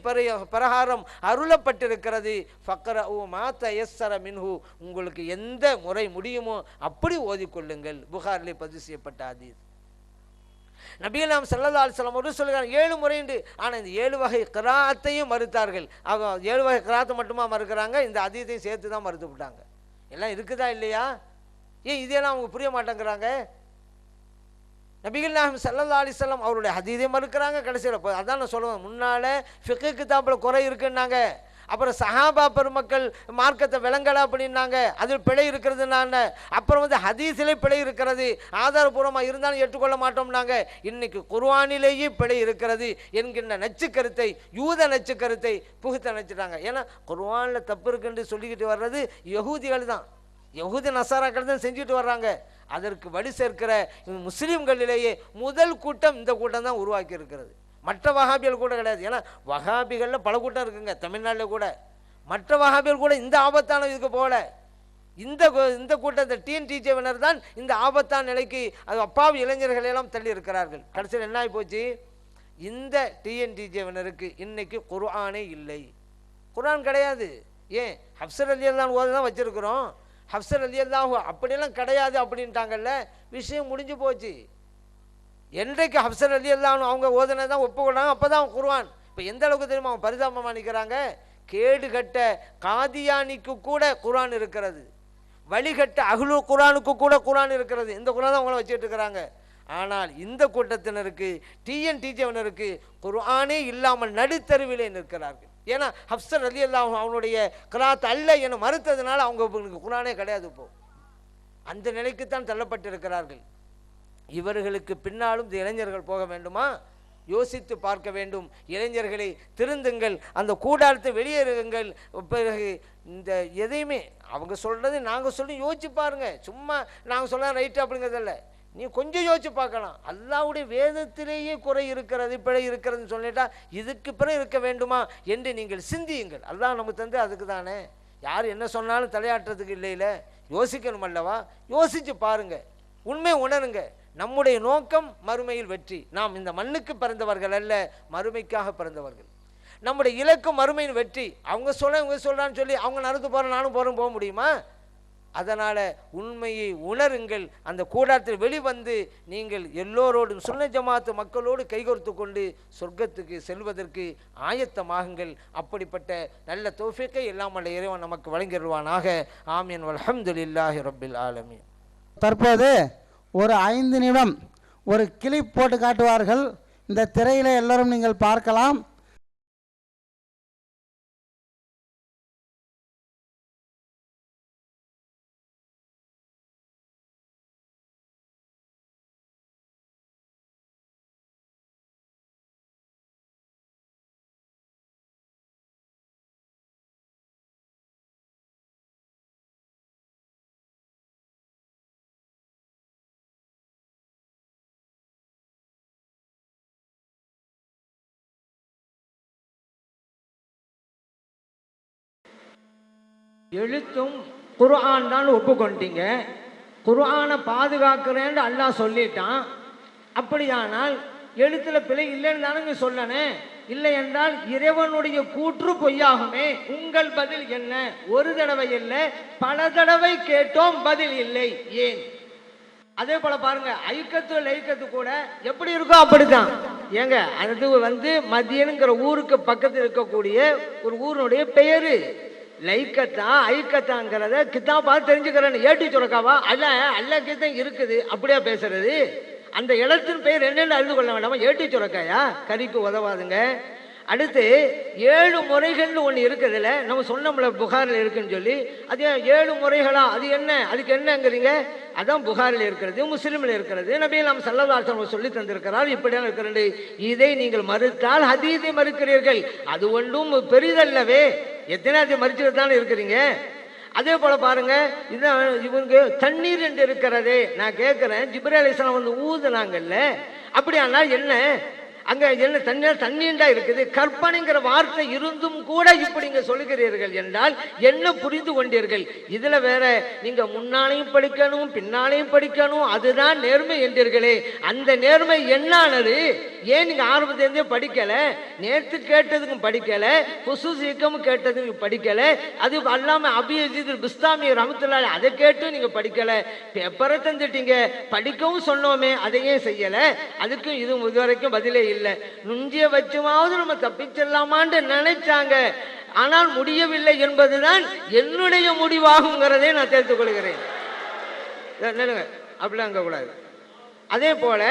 பிரகாரம் அருளப்பட்டிருக்கிறது. ஃபக்ரஉ மா தயஸ்ஸர மின்ஹு, உங்களுக்கு எந்த முறை முடியுமோ அப்படி ஓதிக்கொள்ளுங்கள். புகாரிலே பதிவு செய்யப்பட்ட ஹதீஸ். நபி நாம் ஸல்லல்லாஹு அலைஹி வஸல்லம் ஒரு சொல்கிறாங்க 7 முறைண்டு. ஆனால் இந்த 7 வகை கிராத்தையும் மறுத்தார்கள். அவங்க 7 வகை கிராத்தை மட்டுமா மறுக்கிறாங்க, இந்த ஹதீஸையும் சேர்த்து தான் மறுத்து விட்டாங்க. எல்லாம் இருக்குதா இல்லையா? ஏன் இதெல்லாம் அவங்க புரிய மாட்டேங்கிறாங்க? நபிகள் நாயகம் ஸல்லல்லாஹு அலைஹி வஸல்லம் அவருடைய ஹதீஸை மறுக்கிறாங்க. கடைசியில் அதான் நான் சொல்லுவேன், முன்னால் ஃபிக்ஹ் கிதாபில் குறை இருக்குன்னாங்க, அப்புறம் சஹாபா பெருமக்கள் மார்க்கத்தை விளங்கலை அப்படின்னாங்க, அதில் பிழை இருக்கிறதுனாங்க, அப்புறம் ஹதீஸிலே பிழை இருக்கிறது, ஆதாரபூர்வமாக இருந்தாலும் ஏற்றுக்கொள்ள மாட்டோம்னாங்க. இன்னைக்கு குர்ஆனிலேயே பிழை இருக்கிறது என்கின்ற நச்சு கருத்தை, யூத நச்சு கருத்தை புகுத்த நினைச்சிட்டாங்க. ஏன்னா குர்ஆனில் தப்பு இருக்குன்னு சொல்லிக்கிட்டு வர்றது யஹூதிகள் தான், யஹூதி நசாராக்கள் தான் செஞ்சுட்டு வர்றாங்க. அதற்கு வழி சேர்க்கிற முஸ்லீம்களிலேயே முதல் கூட்டம் இந்த கூட்டம் தான் உருவாக்கி இருக்கிறது. மற்ற வஹாபிகள் கூட கிடையாது. ஏன்னா வஹாபிகளில் பல கூட்டம் இருக்குங்க தமிழ்நாட்டில் கூட. மற்ற வஹாபிகள் கூட இந்த ஆபத்தான இதுக்கு போகல. இந்த கூட்டத்தை டிஎன்டிஜேவினர் தான் இந்த ஆபத்தான நிலைக்கு அது அப்பாவி இளைஞர்கள் எல்லாம் தள்ளி இருக்கிறார்கள். கடைசியில் என்ன ஆகி போச்சு, இந்த டிஎன்டிஜேவினருக்கு இன்னைக்கு குர்ஆனே இல்லை, குர்ஆன் கிடையாது. ஏன் ஹஃப்ஸர் ரலியல்லாஹு ஓத தான் வச்சிருக்கிறோம், ஹஃப்ஸர் ரலியல்லாஹு அப்படியெல்லாம் கிடையாது அப்படின்ட்டாங்கல்ல, விஷயம் முடிஞ்சு போச்சு. என்றைக்கு ஹஃப்ஸர் ரலியல்லாஹு அவங்க ஓதுனதான் ஒப்புக்கொள்றாங்க அப்போ தான் குர்ஆன். இப்போ எந்த அளவுக்கு தெரியுமா அவங்க பரிதாபமாக நிற்கிறாங்க, கேடுகட்ட காதியானிக்கு கூட குர்ஆன் இருக்கிறது, வழிகட்ட அஹ்லு குர்ஆனுக்கு கூட குர்ஆன் இருக்கிறது. இந்த குர்ஆன் தான் அவங்கள வச்சுட்டு இருக்கிறாங்க. ஆனால் இந்த கூட்டத்தினருக்கு டிஎன்டிஜேவினருக்கு குர்ஆனே இல்லாமல் நடுத்தருவிலே நிற்கிறார்கள். ஏன்னா ஹஃப்ஸர் ரலியல்லாஹு அவனுடைய கிராத் அல்ல என மறுத்ததுனால அவங்களுக்கு குர்ஆனே கிடையாது. இப்போ அந்த நிலைக்குத்தான் தள்ளப்பட்டிருக்கிறார்கள். இவர்களுக்கு பின்னாலும் இந்த இளைஞர்கள் போக வேண்டுமா? யோசித்து பார்க்க வேண்டும். இளைஞர்களை திருந்துங்கள், அந்த கூடாரத்தை வெளியேறுங்கள். பிறகு இந்த எதையுமே அவங்க சொல்கிறது நாங்கள் சொல்லி யோசிச்சு பாருங்கள். சும்மா நாங்கள் சொல்ல ரைட்டு அப்படிங்கிறதில்ல, நீ கொஞ்சம் யோசிச்சு பார்க்கலாம். அல்லாஹ்வுடைய வேதத்திலேயே குறை இருக்கிறது, பிழை இருக்கிறதுன்னு சொல்லிட்டா இதுக்கு பிறகு இருக்க வேண்டுமா என்று நீங்கள் சிந்தியுங்கள். அல்லாஹ் நமக்கு தந்து அதுக்கு தானே, யார் என்ன சொன்னாலும் தலையாட்டுறதுக்கு இல்லையில, யோசிக்கணும் அல்லவா? யோசிச்சு பாருங்க, உண்மை உணருங்க. நம்முடைய நோக்கம் மறுமையில் வெற்றி. நாம் இந்த மண்ணுக்கு பிறந்தவர்கள் அல்ல, மறுமைக்காக பிறந்தவர்கள். நம்முடைய இலக்கு மறுமையின் வெற்றி. அவங்க சொல்ல இவங்க சொல்றான்னு சொல்லி அவங்க நடந்து போகிறேன் நானும் போகிறேன் போக முடியுமா? அதனால் உண்மையை உணருங்கள். அந்த கூடாரத்தில் வெளிவந்து நீங்கள் எல்லோரோடும் சுன்னத் ஜமாத்து மக்களோடு கைகோர்த்து கொண்டு சொர்க்கத்துக்கு செல்வதற்கு ஆயத்தமாகுங்கள். அப்படிப்பட்ட நல்ல தௌஃபீக்கை எல்லாம் வல்ல இறைவன் நமக்கு வழங்கிடுவானாக. ஆமீன். வல்ஹம்துலில்லாஹி ரப்பில் ஆலமீன். தற்போது ஒரு 5 நிமிடம் ஒரு கிளிப் போட்டு காட்டுவார்கள். இந்த திரையில எல்லோரும் நீங்கள் பார்க்கலாம். எழுத்தும் குர்ஆன் தான் ஒப்புக்கொண்டீங்க, குர்ஆனை பாதுகாக்கிறேன்னு அல்லாஹ் சொல்லிட்டான். அப்படியானால் எழுத்துல பிழை இல்லைன்னு தானே சொல்லனே. இல்லை என்றால் இறைவனுடைய கூற்று பொய்யாகுமே. உங்கள் பதில் என்ன? ஒரு தடவை இல்லை, பல தடவை கேட்டோம், பதில் இல்லை. ஏன்? அதே போல பாருங்க, ஐக்கத்து லைக்கத்து கூட எப்படி இருக்கோ அப்படித்தான். ஏங்க, அது மதியனுங்கிற ஊருக்கு பக்கத்தில் இருக்கக்கூடிய ஒரு ஊருடைய பெயரு. லைக்கத்தா ஐக்கத்தாங்கிறத கித்தாப்பா தெரிஞ்சுக்கிறேன்னு ஏட்டி சுரக்காவா அல்ல கித்தான் இருக்குது அப்படியா பேசுறது? அந்த இடத்தின் பெயர் என்னென்னு அறிந்து கொள்ள வேண்டாமா? ஏட்டி சுரக்காயா? கறிக்கு உதவாதுங்க. அடுத்து 7 முறைகள்னு ஒன்று இருக்குதுல்ல, நம்ம சொன்னோம்ல புகாரில் இருக்குன்னு சொல்லி. அது 7 முறைகளா? அது என்ன? அதுக்கு என்னங்கிறீங்க? அதான் புகாரில் இருக்கிறது, முஸ்லிமில் இருக்கிறது. நபி நாம் ஸல்லல்லாஹு அலைஹி வஸல்லம் சொல்லி தந்திருக்கிறார், இப்படியான இருக்கிறது. இதை நீங்கள் மறுத்தால் ஹதீஸை மறுக்கிறீர்கள். அது ஒன்றும் பெரிதல்லவே, எத்தனை மறுச்சுட்டு தானே இருக்கிறீங்க. அதே போல பாருங்க, இதான் இவங்க தண்ணீர் என்று இருக்கிறதே. நான் கேட்கிறேன், ஜிப்ரீல் அலைஹிஸ்ஸலாம் ஊதுனாங்கல்ல, அப்படியானா என்ன? அங்க என்ன தண்ணீண்டா இருக்குது? கற்பனைங்கிற வார்த்தை இருந்தும் கூட இப்படிங்க சொல்லுகிறீர்கள் என்றால் என்ன புரிந்து கொண்டீர்கள்? இதுல வேற நீங்க முன்னாலையும் படிக்கணும் பின்னாலையும் படிக்கணும், அதுதான் நேர்மை என்றீர்களே. அந்த நேர்மை என்னானது? ஏன் நீங்க ஆரம்பத்திலிருந்தே படிக்கல? நேற்று கேட்டதுக்கும் படிக்கல, குசூசிக்கும் கேட்டதுக்கும் படிக்கல, அது அல்லாம அபியஜித் பிஸ்தாமி ரஹ்மத்துல்லாஹி அதை கேட்டு நீங்க படிக்கல. பேப்பரை தந்துட்டீங்க, படிக்கவும் சொன்னோமே, அதையே செய்யல. அதுக்கும் இது இதுவரைக்கும் பதிலே இல்லை. நுஞ்சிய வச்சுமாவது நம்ம தப்பிச்செல்லாமான்னு நினைச்சாங்க, ஆனால் முடியவில்லை என்பதுதான் என்னுடைய முடிவாகுங்கிறதை நான் தெரிந்து கொள்கிறேன். அப்படிலாம் அங்க கூடாது. அதே போல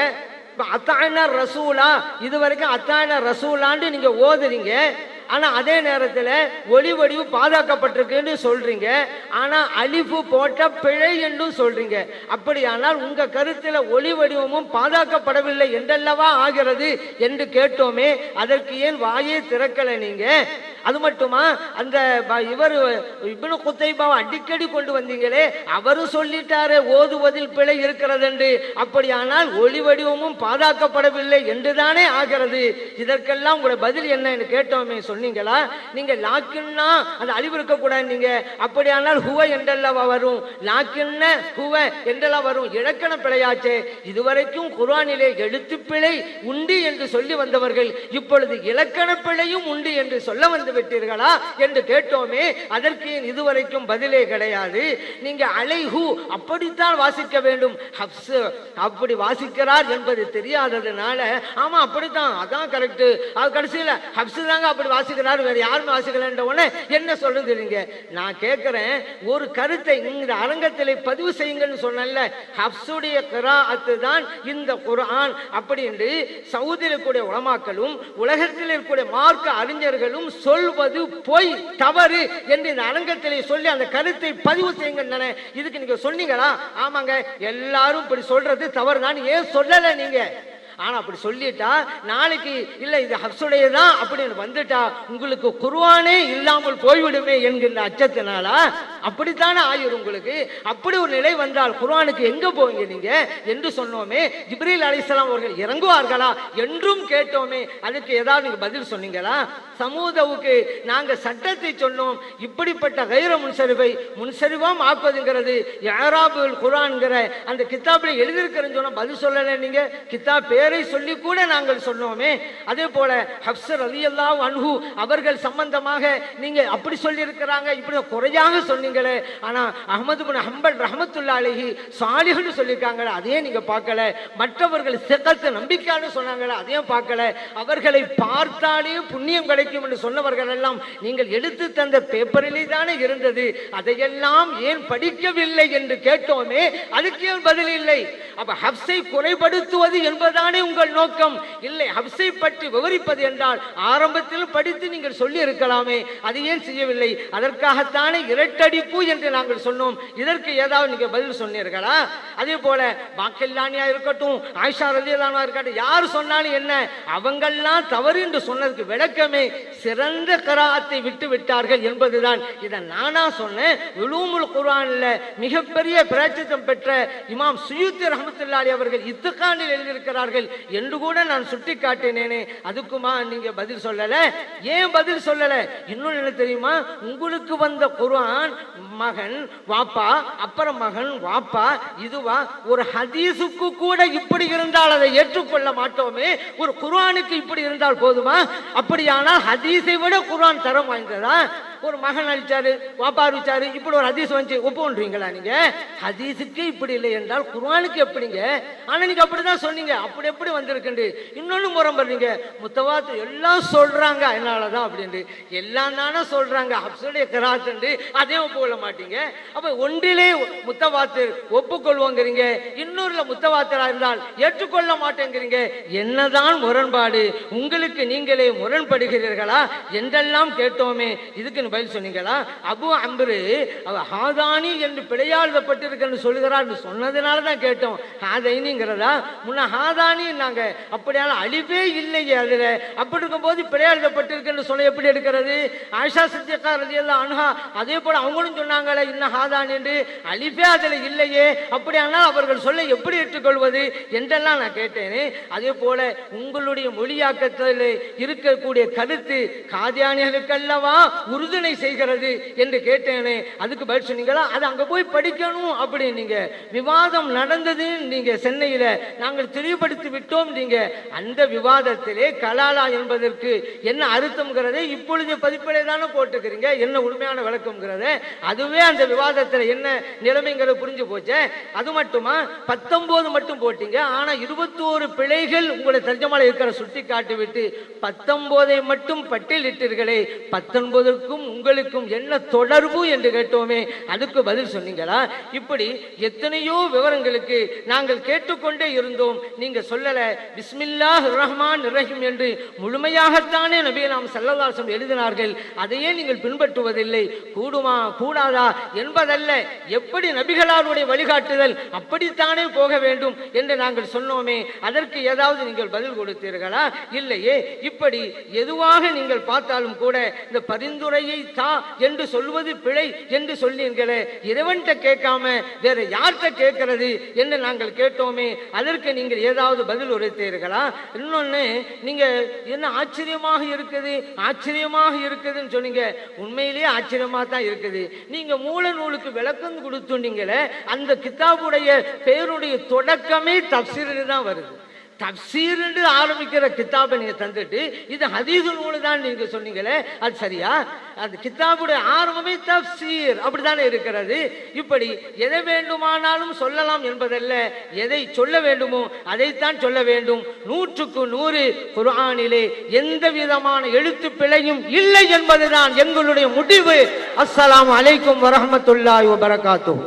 அத்தாயினா ரசூலா, இது வரைக்கும் அத்தாயினா ரசூலான்னு நீங்க ஓதுறீங்க, ஆனா அதே நேரத்தில் ஒளி வடிவு பாதுகாக்கப்பட்டிருக்குன்னு சொல்றீங்க, ஆனா அலிஃபு போட்ட பிழை என்றும் சொல்றீங்க. அப்படியானால் உங்க கருத்துல ஒளி வடிவமும் பாதுகாக்கப்படவில்லை என்றல்லவா ஆகிறது என்று கேட்டோமே, அதற்கு ஏன் வாயே திறக்கல நீங்க? அது மட்டுமா, அந்த இவர் இப்னு குத்தைபாவை அடிக்கடி கொண்டு வந்தீங்களே, அவரும் சொல்லிட்டாரு ஓதுவதில் பிழை இருக்கிறது என்று. அப்படியானால் ஒளி வடிவமும் பாதுகாக்கப்படவில்லை என்றுதானே ஆகிறது. இதற்கெல்லாம் உங்களுடைய பதில் என்ன என்று கேட்டோமே, சொன்னீங்களா? நீங்க லாக்கின்னா அந்த அழிவு இருக்கக்கூடாது நீங்க. அப்படியானால் ஹுவ என்றல்லவா வரும், லாக்கின்ன ஹுவ என்றெல்லாம் வரும். இலக்கண பிழையாச்சே. இதுவரைக்கும் குர்ஆனிலே எழுத்து பிழை உண்டு என்று சொல்லி வந்தவர்கள் இப்பொழுது இலக்கண பிழையும் உண்டு என்று சொல்ல வந்து விட்டீர்களா என்று கேட்டோமே, அதற்கு இதுவரைக்கும் பதிலே கிடையாது. நீங்க அலைஹு அப்படித்தான் வாசிக்க வேண்டும், ஹப்ஸ் அப்படி வாசிக்கிறார் என்பது தெரியாததுனால ஆமா அப்படித்தான், அதான் கரெக்ட், அது கடைசியில் ஹப்ஸ் தாங்க அப்படி வாசிக்கிறார், வேற யாருமே வாசிக்கலன்ற உடனே என்ன சொல்லுங்க? நான் கேட்கிறேன், ஒரு கருத்தை இந்த அரங்கத்தில் பதிவு செய்யுங்கன்னு சொன்னல, ஹப்ஸுடைய கிராஅத்து தான் இந்த குர்ஆன் அப்படி என்று சவுதியில் இருக்கக்கூடிய உலமாக்களும் உலகத்தில் இருக்கக்கூடிய மார்க்க அறிஞர்களும் சொல்வது பொய், தவறு என்று இந்த அரங்கத்திலே சொல்லி அந்த கருத்தை பதிவு செய்யுங்க. இதுக்கு நீங்க சொன்னீங்களா? ஆமாங்க, எல்லாரும் இப்படி சொல்றது தவறு தான், ஏன் சொல்லல நீங்க? ஆனா அப்படி சொல்லிட்டா நாளைக்கு இல்ல இது ஹப்ஸுடையதான் அப்படின்னு வந்துட்டா உங்களுக்கு குர்ஆனே இல்லாமல் போய்விடுமே என்கின்ற அச்சத்தினாலா அப்படித்தானே ஆயிரும் உங்களுக்கு. அப்படி ஒரு நிலை வந்தால் குர்ஆனுக்கு எங்க போவீங்க நீங்க என்று சொன்னோமே. ஜிப்ரீல் அலைஹிஸ்ஸலாம் அவர்கள் இறங்குவார்களா என்றும் கேட்டோமே, அதுக்கு ஏதாவது நீங்க பதில் சொன்னீங்களா? சமூதவுக்கு நாங்க சட்டத்தை சொன்னோம், இப்படிப்பட்ட கைர முன்சரிவாம் ஆக்குவதுங்கிறது இஅராபுல் குர்ஆன்ங்கிற அந்த கிதாபில் எழுதியிருக்கிறேன்னு சொன்னா பதில் சொல்லல நீங்க. கிதாப் பேரை சொல்லி கூட நாங்கள் சொன்னோமே. அதே போல ஹப்ஸ் ரலியல்லாஹு அன்ஹு அவர்கள் சம்பந்தமாக நீங்க அப்படி சொல்லி இருக்கிறாங்க, இப்படி குறையாக சொன்னீங்களே. ஆனா அஹ்மது இப்னு ஹம்பல் ரஹ்மத்துல்லாஹி அலைஹி சாலிஹ்னு சொல்லிருக்காங்க, அதையே நீங்க பார்க்கல. மற்றவர்கள் சிகத்து நம்பிக்கைன்னு சொன்னாங்க, அதையும் பார்க்கல. அவர்களை பார்த்தாலே புண்ணியம் கிடைக்கும் என்று சொன்னவர்கள் எல்லாம் நீங்கள் எடுத்து தந்த பேப்பரிலே தானே இருந்தது, அதையெல்லாம் ஏன் படிக்கவில்லை என்று கேட்டோமே, அதுக்கு ஏன் பதில் இல்லை? அப்ப ஹப்ஸை குறைபடுத்துவது என்பதானே உங்கள் நோக்கம்? இல்லை, ஹப்ஸை பற்றி விவரிப்பது என்றால் ஆரம்பத்தில் படித்து நீங்கள் சொல்லி இருக்கலாமே, அது ஏன் செய்யவில்லை? அதற்காகத்தானே இரட்டடிப்பு என்று நாங்கள் சொன்னோம். இதற்கு ஏதாவது நீங்க பதில் சொன்னீர்களா? அதே போல பாக்கில்லானியா இருக்கட்டும், ஆயிஷா ரலியல்லாஹு அன்ஹா இருக்கட்டும், யார் சொன்னாலும் என்ன, அவங்கெல்லாம் தவறு என்று சொன்னதுக்கு விளக்கமே சிறந்த கிராஅத்தை விட்டு விட்டார்கள் என்பதுதான். இதை நானா சொன்னேன்? உலூமுல் குர்ஆன்ல மிகப்பெரிய பிரசித்தம் பெற்ற இமாம் சுயூத்தி ரஹ்மத்துல்லாஹி அவர்கள் இத்துகானில் எழுதியிருக்கிறார்கள் என்று கூட நான் சுட்டி காட்டினேனே, அதுக்குமா நீங்க பதில் சொல்லல? ஏன் பதில் சொல்லல? இன்னொன்னு என்ன தெரியுமா, உங்களுக்கு வந்த குர்ஆன் மகன் வாப்பா, அப்புறம் மகன் வாப்பா, இதுவா? ஒரு ஹதீஸுக்கு கூட இப்படி இருந்தால் அதை ஏற்றுக்கொள்ள மாட்டோமே, ஒரு குர்ஆனுக்கு இப்படி இருந்தால் போதுமா? அப்படியானால் ஹதீஸை விட குர்ஆன் தரம் வாய்ந்ததா? ஒரு மகன் அழிச்சாரு, வாப்பா அழிச்சாரு, இப்படி ஒரு ஹதீஸ் வந்து ஒப்புன்றீங்களா? நீங்க ஹதீஸுக்கு இப்படி இல்லை என்றால் குர்ஆனுக்கு எப்படிங்க? ஆனா நீங்க அப்படிதான் சொன்னீங்க. அப்படி எப்படி வந்திருக்கு? இன்னொன்னு முரம்புறீங்க. முத்தவாத்திர் எல்லாம் சொல்றாங்க அதனாலதான் அப்படின்னு. எல்லாம் தானே சொல்றாங்க, அப்சலுடைய கிராத் அதையும் ஒப்புக்கொள்ள மாட்டீங்க. அப்ப ஒன்றிலே முத்தவாத்திர் ஒப்புக்கொள்வோங்கிறீங்க, இன்னொருல முத்தவாத்திரா இருந்தால் ஏற்றுக்கொள்ள மாட்டேங்கிறீங்க. என்னதான் முரண்பாடு? உங்களுக்கு நீங்களே முரண்படுகிறீர்களா என்றெல்லாம் கேட்டோமே. இதுக்கு பதில் சொன்னீங்களா? அபு அம்ரு ஹாதானி என்று பிழையாழ்தப்பட்டிருக்குன்னு சொல்லுகிறார் சொன்னதுனால தான் கேட்டோம். ஹாதைனிங்கிறதா முன்ன ஹாதானி நாங்க அப்படியான அழிவே இல்லையே அதுல. அப்படி இருக்கும் போது பிழையாழ்தப்பட்டிருக்குன்னு சொல்ல எப்படி எடுக்கிறது? ஆயிஷா சித்திகா ரலியல்லாஹு அன்ஹா அதே போல அவங்களும் சொன்னாங்களே இன்ன ஹாதானி என்று, அழிவே அதுல இல்லையே. அப்படியானால் அவர்கள் சொல்ல எப்படி ஏற்றுக்கொள்வது என்றெல்லாம் நான் கேட்டேனே. அதே போல உங்களுடைய மொழியாக்கத்தில் இருக்கக்கூடிய கருத்து காதியானிகளுக்கல்லவா உறுதுணை செய்கிறது என்று கேட்டேனே. அதுக்கு பதில் சொன்னீங்களா? அது அங்க போய் படிக்கணும் அப்படி நீங்க விவாதம் நடந்தது. நீங்க சென்னையில நாங்கள் தெளிவுபடுத்தி விட்டோம். நீங்க அந்த விவாதத்திலே கலாலா என்பதற்கு என்ன அர்த்தம்ங்கிறதை இப்பொழுது பதிப்பிலே தானே போட்டுக்கிறீங்க. என்ன உண்மையான விளக்கம்ங்கிறத அதுவே அந்த விவாதத்தில் என்ன நிலைமைங்கிறத புரிஞ்சு போச்சே. அது மட்டுமா 19 மட்டும் போட்டீங்க. ஆனா 21 பிழைகள் உங்களுடைய தர்ஜமால இருக்கிற சுட்டி காட்டிவிட்டு 19 மட்டும் பட்டியலிட்டீர்களே. 19க்கும் உங்களுக்கும் என்ன தொடர்பு என்று கேட்டோமே. அதுக்கு பதில் சொன்னீங்களா? இப்படி எத்தனையோ விவரங்களுக்கு நாங்கள் கேட்டுக்கொண்டே இருந்தோம். நீங்க சொல்லல. பிஸ்மில்லாஹிர் ரஹ்மானிர் ரஹீம் என்று முழுமையாகத்தானே நபி நாம் ஸல்லல்லாஹு அலைஹி வஸல்லம் எழுதினார்கள். அதையே நீங்கள் பின்பற்றுவதில்லை. கூடுமா கூடாதா என்பதல்ல, எப்படி நபிகளாருடைய வழிகாட்டுதல் அப்படித்தானே போக வேண்டும் என்று நாங்கள் சொன்னோமே. அதற்கு ஏதாவது நீங்கள் பதில் கொடுத்தீர்களா? இல்லையே. இப்படி எதுவாக நீங்கள் பார்த்தாலும் கூட இந்த பரிந்துரையை தா என்று சொல்வது பிழை என்று சொன்னீர்களே. இறைவன்கிட்ட கேட்காம வேற யார்கிட்ட கேட்கிறது என்று நாங்கள் கேட்டோமே. அதற்கு நீங்கள் ஏதாவது பதில் உரைத்தீர்களா? இன்னொன்னு, நீங்க என்ன ஆச்சரியமாக இருக்குது ஆச்சரியமாக இருக்குதுன்னு சொன்னீங்க. உண்மையிலேயே ஆச்சரியமா தான் இருக்குது. நீங்க மூல நூலுக்கு விளக்கம் கொடுத்துட்டீங்களே. அந்த கிதாபுடைய பெயருடைய தொடக்கமே தப்சீர் தான் வருது. தப்சீர் என்று ஆரம்பிக்கிற கிதாபை நீங்க தந்துட்டு இது ஹதீஸ் நூல் தான் நீங்க சொன்னீங்களே, அது சரியா? அந்த கிதாபுடைய ஆரம்பமே தப்சீர் அப்படித்தானே இருக்கிறது. இப்படி எதை வேண்டுமானாலும் சொல்லலாம் என்பதல்ல, எதை சொல்ல வேண்டுமோ அதைத்தான் சொல்ல வேண்டும். 100க்கு 100 குர்ஆனிலே எந்த விதமான எழுத்து பிழையும் இல்லை என்பதுதான் எங்களுடைய முடிவு. அஸ்ஸலாமு அலைக்கும் வரஹ்மத்துல்லாஹி வபரகாத்துஹு.